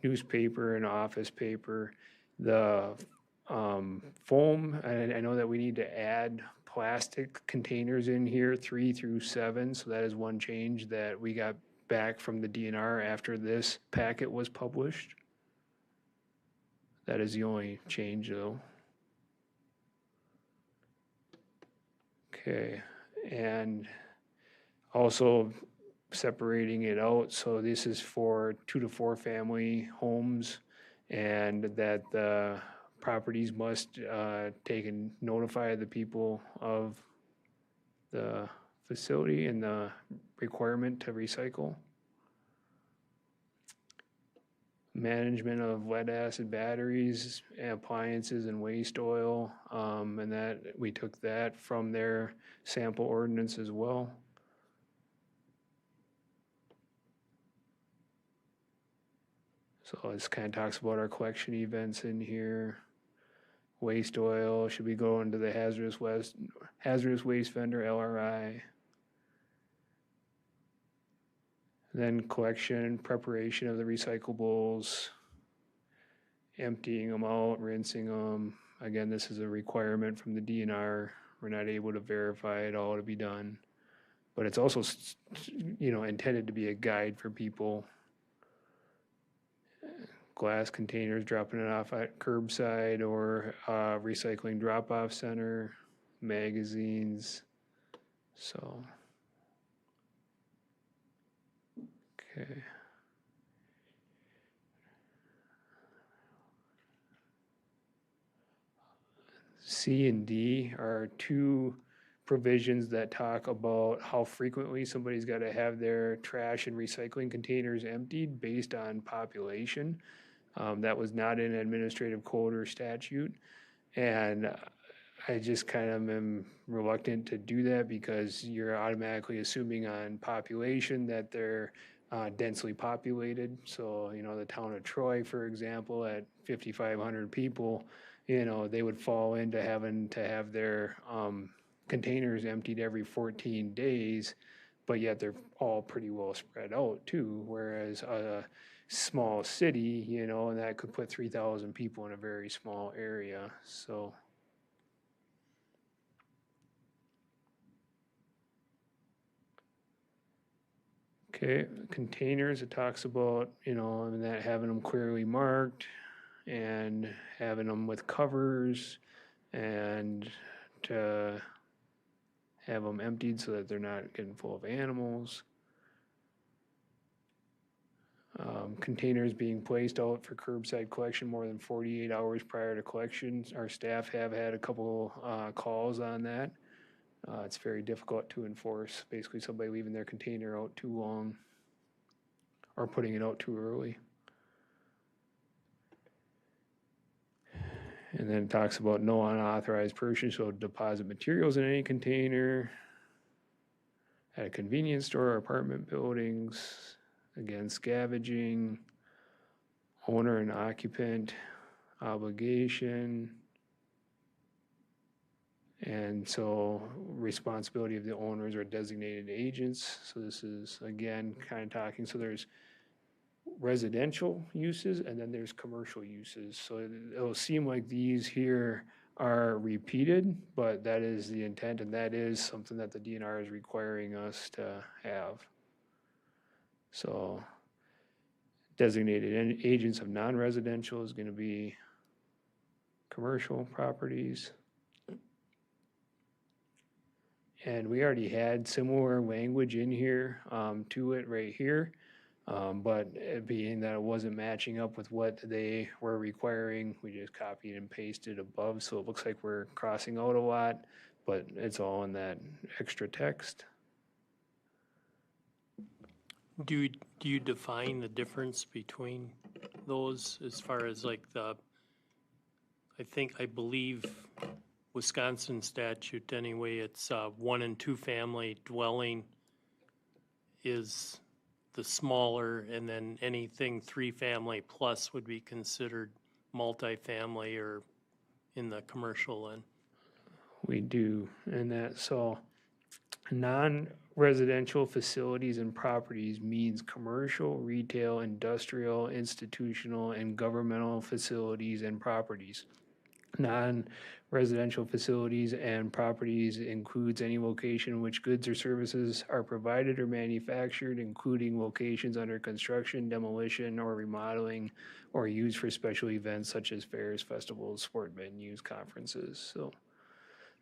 Newspaper and office paper. The foam, I know that we need to add plastic containers in here, 3 through 7. So that is one change that we got back from the DNR after this packet was published. That is the only change though. Okay, and also separating it out. So this is for 2 to 4 family homes, and that the properties must take and notify the people of the facility and the requirement to recycle. Management of lead acid batteries, appliances, and waste oil, and that we took that from their sample ordinance as well. So this kind of talks about our collection events in here. Waste oil should be going to the hazardous waste vendor, LRI. Then collection, preparation of the recyclables, emptying them out, rinsing them. Again, this is a requirement from the DNR. We're not able to verify it all to be done. But it's also, intended to be a guide for people. Glass containers, dropping it off at curbside or recycling drop-off center, magazines. So, okay. C and D are 2 provisions that talk about how frequently somebody's got to have their trash and recycling containers emptied based on population. That was not in administrative code or statute. And I just kind of am reluctant to do that because you're automatically assuming on population that they're densely populated. So, the town of Troy, for example, at 5,500 people, they would fall into having to have their containers emptied every 14 days, but yet they're all pretty well spread out too. Whereas a small city, and that could put 3,000 people in a very small area. So. Okay, containers, it talks about, that having them clearly marked and having them with covers and to have them emptied so that they're not getting full of animals. Containers being placed out for curbside collection more than 48 hours prior to collection. Our staff have had a couple calls on that. It's very difficult to enforce. Basically, somebody leaving their container out too long or putting it out too early. And then it talks about no unauthorized person shall deposit materials in any container at a convenience store or apartment buildings. Again, scavenging, owner and occupant obligation. And so responsibility of the owners or designated agents. So this is, again, kind of talking, so there's residential uses and then there's commercial uses. So it'll seem like these here are repeated, but that is the intent, and that is something that the DNR is requiring us to have. So designated agents of non-residential is gonna be commercial properties. And we already had similar language in here, to it right here. But it being that it wasn't matching up with what they were requiring, we just copied and pasted above, so it looks like we're crossing out a lot, but it's all in that extra text. Do you define the difference between those as far as like I believe Wisconsin statute anyway, it's 1 and 2 family dwelling is the smaller, and then anything 3 family plus would be considered multifamily or in the commercial end. We do, and that, so non-residential facilities and properties means commercial, retail, industrial, institutional, and governmental facilities and properties. Non-residential facilities and properties includes any location in which goods or services are provided or manufactured, including locations under construction, demolition, or remodeling, or used for special events such as fairs, festivals, sport venues, conferences. So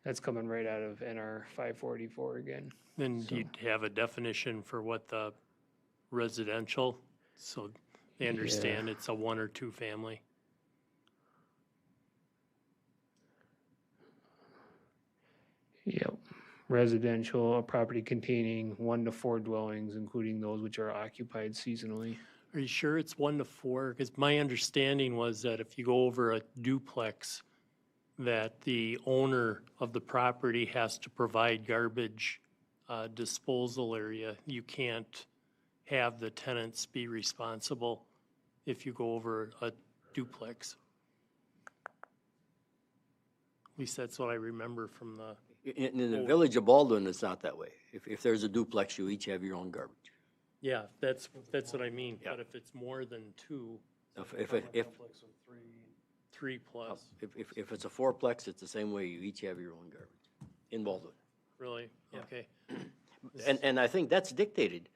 that's coming right out of NR 544 again. Then do you have a definition for what the residential, so they understand it's a 1 or 2 family? Yep. Residential, a property containing 1 to 4 dwellings, including those which are occupied seasonally. Are you sure it's 1 to 4? Because my understanding was that if you go over a duplex, that the owner of the property has to provide garbage disposal area. You can't have the tenants be responsible if you go over a duplex. At least that's what I remember from the, In the village of Baldwin, it's not that way. If there's a duplex, you each have your own garbage. yeah, that's what I mean. But if it's more than 2, If 3 plus, if it's a fourplex, it's the same way. You each have your own garbage in Baldwin. really? Okay. And I think that's dictated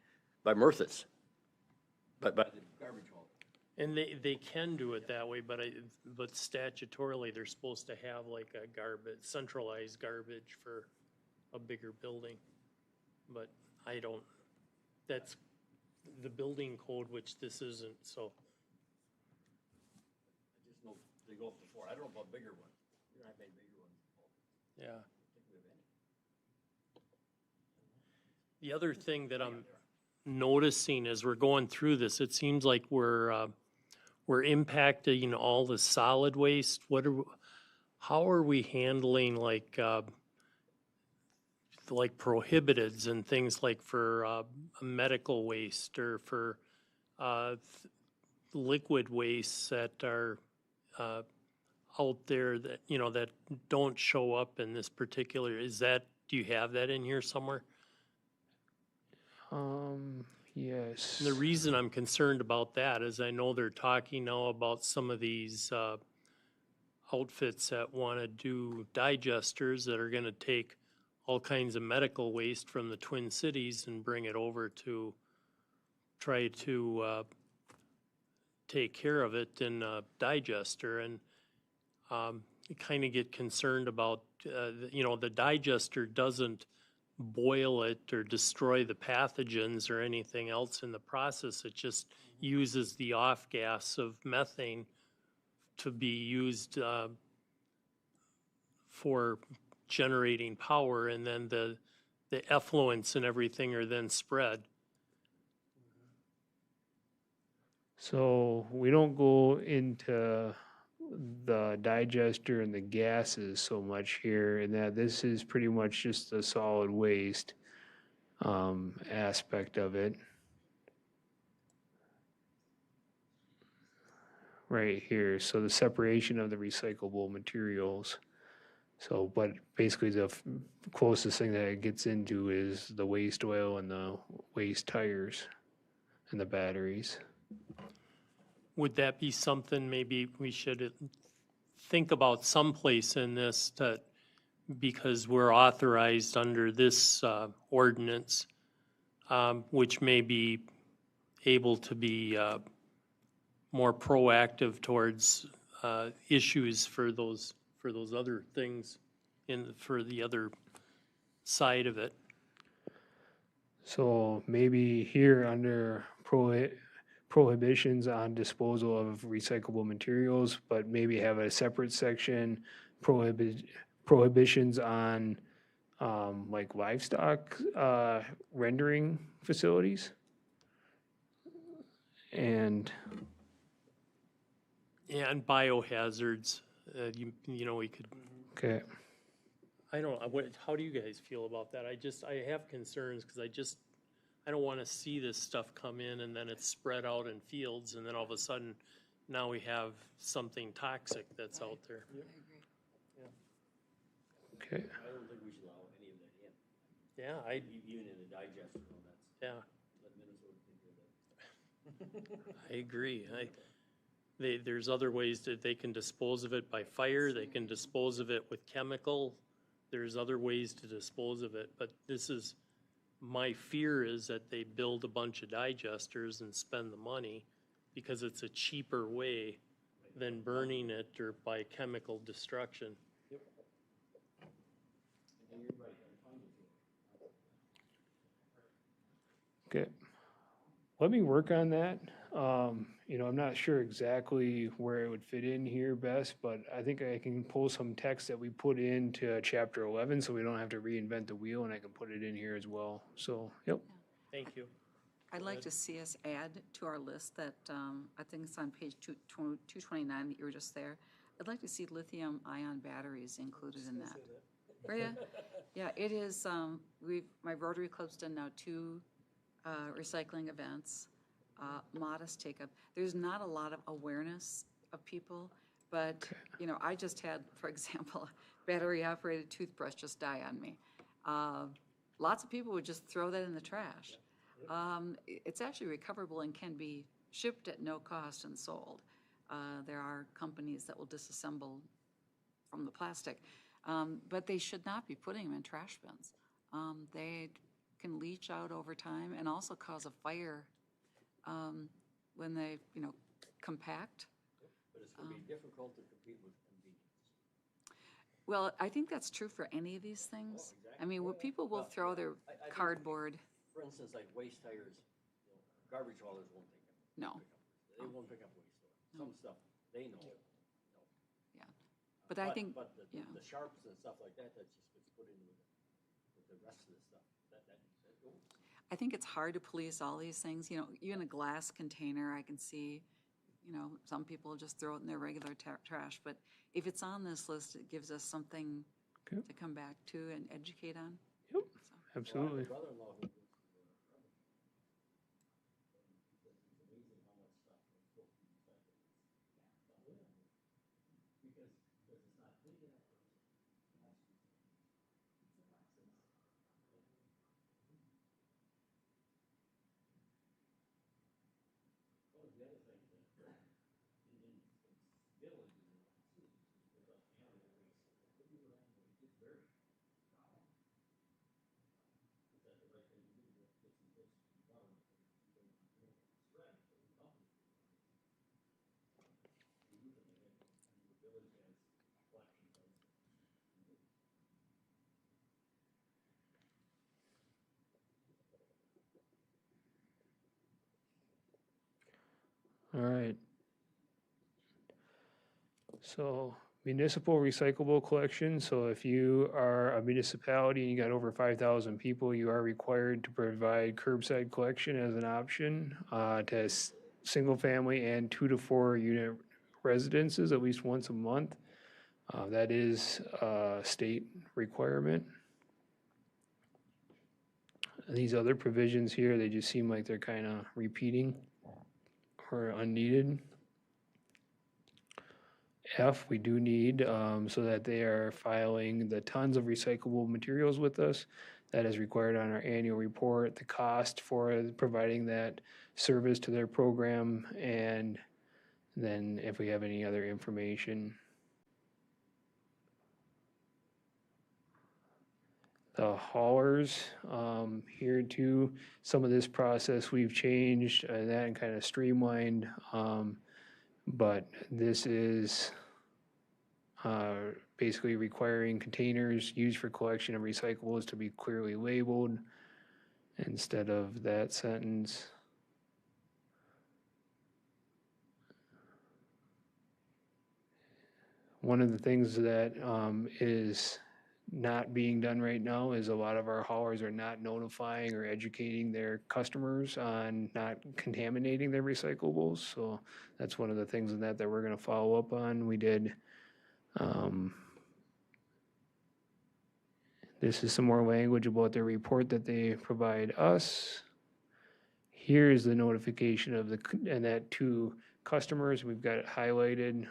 by Murthas, but by the garbage haul. And they can do it that way, but statutorily, they're supposed to have like a centralized garbage for a bigger building. But that's the building code, which this isn't, so. I just know they go up to 4. I don't know about bigger ones. We don't have any bigger ones. Yeah. The other thing that I'm noticing as we're going through this, it seems like we're impacting all the solid waste. How are we handling like prohibiteds and things like for medical waste or for liquid wastes that are out there that, that don't show up in this particular, do you have that in here somewhere? Yes. The reason I'm concerned about that is I know they're talking now about some of these outfits that want to do digesters that are going to take all kinds of medical waste from the Twin Cities and bring it over to try to take care of it in a digester. And you kind of get concerned about, the digester doesn't boil it or destroy the pathogens or anything else in the process. It just uses the off gas of methane to be used for generating power, and then the effluents and everything are then spread. So we don't go into the digester and the gases so much here, and that this is pretty much just the solid waste aspect of it. Right here, so the separation of the recyclable materials. So, but basically the closest thing that it gets into is the waste oil and the waste tires and the batteries. Would that be something maybe we should think about someplace in this that, because we're authorized under this ordinance, which may be able to be more proactive towards issues for those other things for the other side of it. So maybe here under prohibitions on disposal of recyclable materials, but maybe have a separate section, prohibitions on like livestock rendering facilities. And And biohazards, you know, we could, okay, I don't know, how do you guys feel about that? I have concerns because I don't want to see this stuff come in and then it's spread out in fields and then all of a sudden now we have something toxic that's out there. I agree. okay. I don't think we should allow any of that in, Yeah, even in the digester, that's, yeah, let Minnesota take care of that. I agree. There's other ways that they can dispose of it by fire, they can dispose of it with chemical. There's other ways to dispose of it, but my fear is that they build a bunch of digesters and spend the money because it's a cheaper way than burning it or by chemical destruction. Okay. Let me work on that. You know, I'm not sure exactly where it would fit in here best, but I think I can pull some text that we put into chapter 11 so we don't have to reinvent the wheel, and I can put it in here as well. So, yep. Thank you. I'd like to see us add to our list that, I think it's on page 229 that you were just there. I'd like to see lithium ion batteries included in that. Were ya? Yeah, it is, my Rotary Club's done now 2 recycling events, modest take-up. There's not a lot of awareness of people, but, you know, I just had, for example, a battery-operated toothbrush just die on me. Lots of people would just throw that in the trash. It's actually recoverable and can be shipped at no cost and sold. There are companies that will disassemble from the plastic, but they should not be putting them in trash bins. They can leach out over time and also cause a fire when they, you know, compact. But it's gonna be difficult to compete with convenience. Well, I think that's true for any of these things. I mean, people will throw their I think- cardboard. For instance, like waste tires, you know, garbage haulers won't pick up. No. They won't pick up waste oil. Some stuff, they know. Yeah, but I think, But yeah. the sharps and stuff like that, that just gets put in with the rest of the stuff, that goes. I think it's hard to police all these things. You know, even a glass container, I can see, you know, some people just throw it in their regular trash. But if it's on this list, it gives us something Okay. to come back to and educate on. Yep, So, absolutely. My brother-in-law who goes to All right. So municipal recyclable collection. So if you are a municipality and you got over 5,000 people, you are required to provide curbside collection as an option to single family and 2 to 4 unit residences at least once a month. That is a state requirement. And these other provisions here, they just seem like they're kind of repeating or unneeded. F, we do need, so that they are filing the tons of recyclable materials with us. That is required on our annual report, the cost for providing that service to their program, and then if we have any other information. The haulers, here too, some of this process we've changed and that and kind of streamlined. But this is basically requiring containers used for collection of recyclables to be clearly labeled instead of that sentence. One of the things that is not being done right now is a lot of our haulers are not notifying or educating their customers on not contaminating their recyclables. So that's one of the things in that we're going to follow up on. We did. This is some more language about the report that they provide us. Here is the notification of and that to customers. We've got it highlighted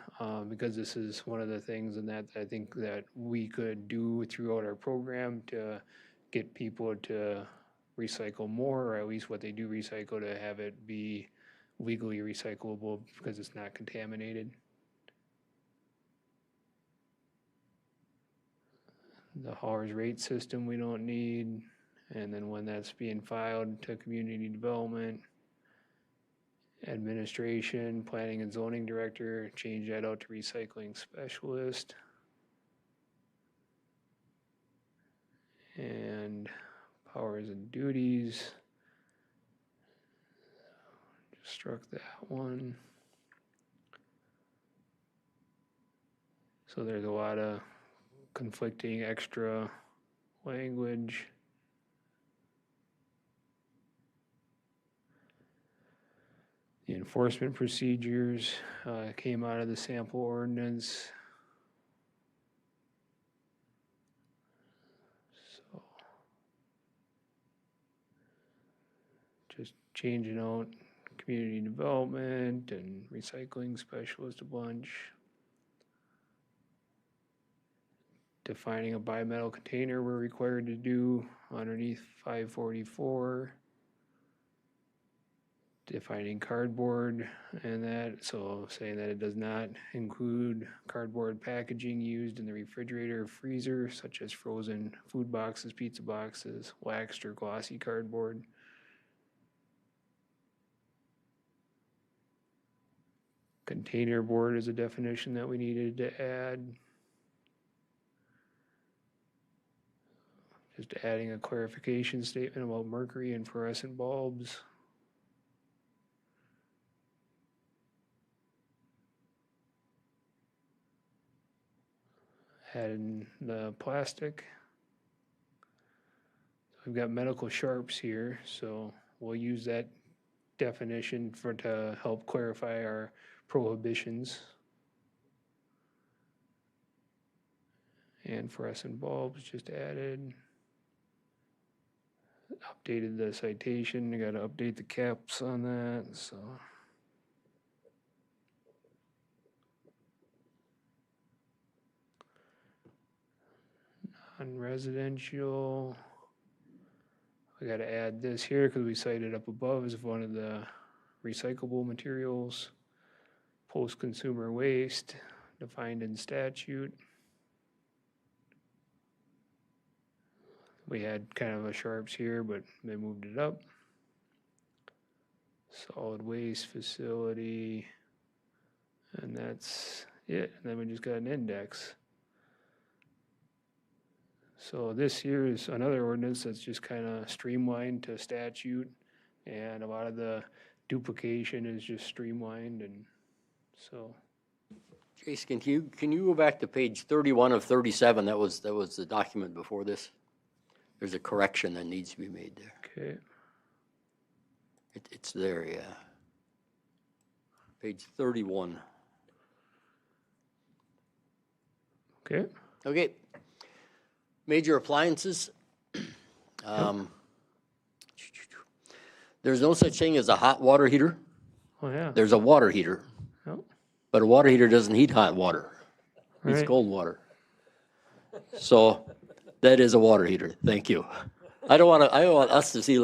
because this is one of the things and that I think that we could do throughout our program to get people to recycle more, or at least what they do recycle to have it be legally recyclable because it's not contaminated. The haulers rate system we don't need, and then when that's being filed to community development, administration, planning and zoning director, change that out to recycling specialist. And powers and duties, just struck that one. So there's a lot of conflicting extra language. The enforcement procedures came out of the sample ordinance. So just changing out community development and recycling specialist a bunch. Defining a bimetal container we're required to do underneath 544. Defining cardboard and that, so saying that it does not include cardboard packaging used in the refrigerator or freezer, such as frozen food boxes, pizza boxes, waxed or glossy cardboard. Container board is a definition that we needed to add. Just adding a clarification statement about mercury and fluorescent bulbs. Adding the plastic. We've got medical sharps here, so we'll use that definition to help clarify our prohibitions. And fluorescent bulbs just added. Updated the citation. You got to update the caps on that. So. Non-residential. We got to add this here because we cited up above as one of the recyclable materials. Post-consumer waste defined in statute. We had kind of a sharps here, but they moved it up. Solid waste facility. And that's it. And then we just got an index. So this here is another ordinance that's just kind of streamlined to statute, and a lot of the duplication is just streamlined, and so. Jason, can you go back to page 31 of 37? That was the document before this. There's a correction that needs to be made there. Okay. It's there, yeah. Page 31. Okay. Okay. Major appliances. There's no such thing as a hot water heater. Oh, yeah. There's a water heater. Yep. But a water heater doesn't heat hot water. It's Right. cold water. So that is a water heater. Thank you. I don't want us to seem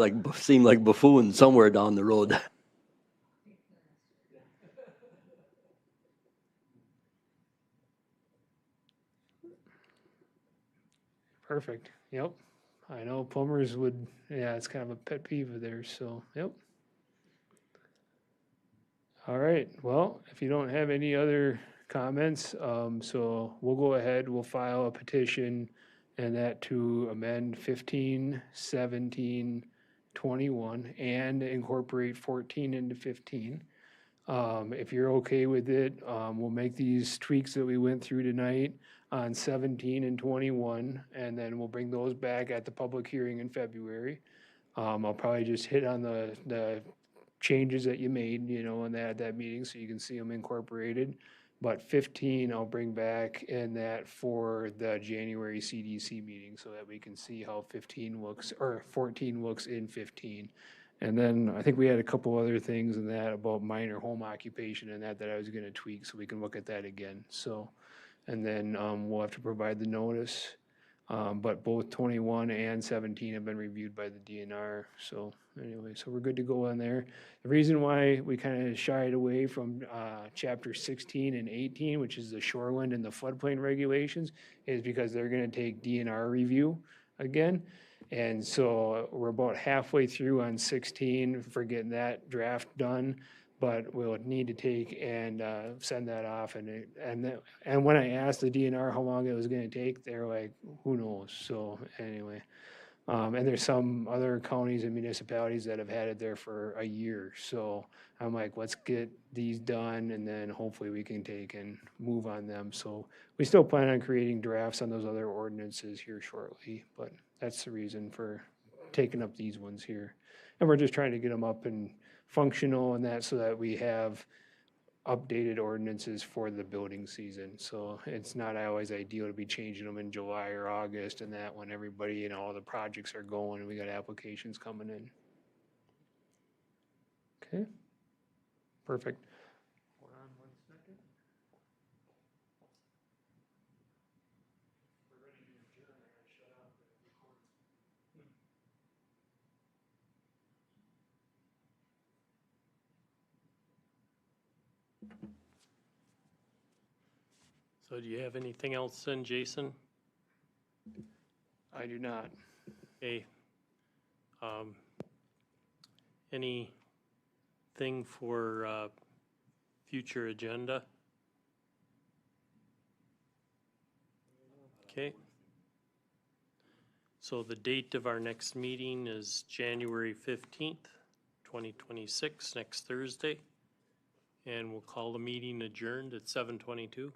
like buffoons somewhere down the road. Perfect. Yep. I know plumbers would, yeah, it's kind of a pet peeve of theirs, so, yep. All right, well, if you don't have any other comments, so we'll go ahead, we'll file a petition and that to amend 15, 17, 21, and incorporate 14 into 15. If you're okay with it, we'll make these tweaks that we went through tonight on 17 and 21, and then we'll bring those back at the public hearing in February. I'll probably just hit on the changes that you made, you know, in that meeting, so you can see them incorporated. But 15, I'll bring back in that for the January CDC meeting, so that we can see how 15 looks, or 14 looks in 15. And then I think we had a couple other things in that about minor home occupation and that I was gonna tweak, so we can look at that again, so. And then, we'll have to provide the notice. But both 21 and 17 have been reviewed by the DNR, so anyway, so we're good to go on there. The reason why we kind of shied away from, chapter 16 and 18, which is the shoreline and the floodplain regulations, is because they're gonna take DNR review again. And so we're about halfway through on 16 for getting that draft done, but we'll need to take and send that off. And when I asked the DNR how long it was gonna take, they're like, who knows? So anyway, and there's some other counties and municipalities that have had it there for a year. So I'm like, let's get these done and then hopefully we can take and move on them. So we still plan on creating drafts on those other ordinances here shortly, but that's the reason for taking up these ones here. And we're just trying to get them up and functional and that so that we have updated ordinances for the building season. So it's not always ideal to be changing them in July or August and that when everybody, you know, all the projects are going and we got applications coming in. Okay, perfect. Hold on 1 second. We're ready to adjourn. I gotta shut off the recording. So do you have anything else then, Jason? I do not. Okay. Anything for future agenda? Okay. So the date of our next meeting is January 15th, 2026, next Thursday. And we'll call the meeting adjourned at 7:22.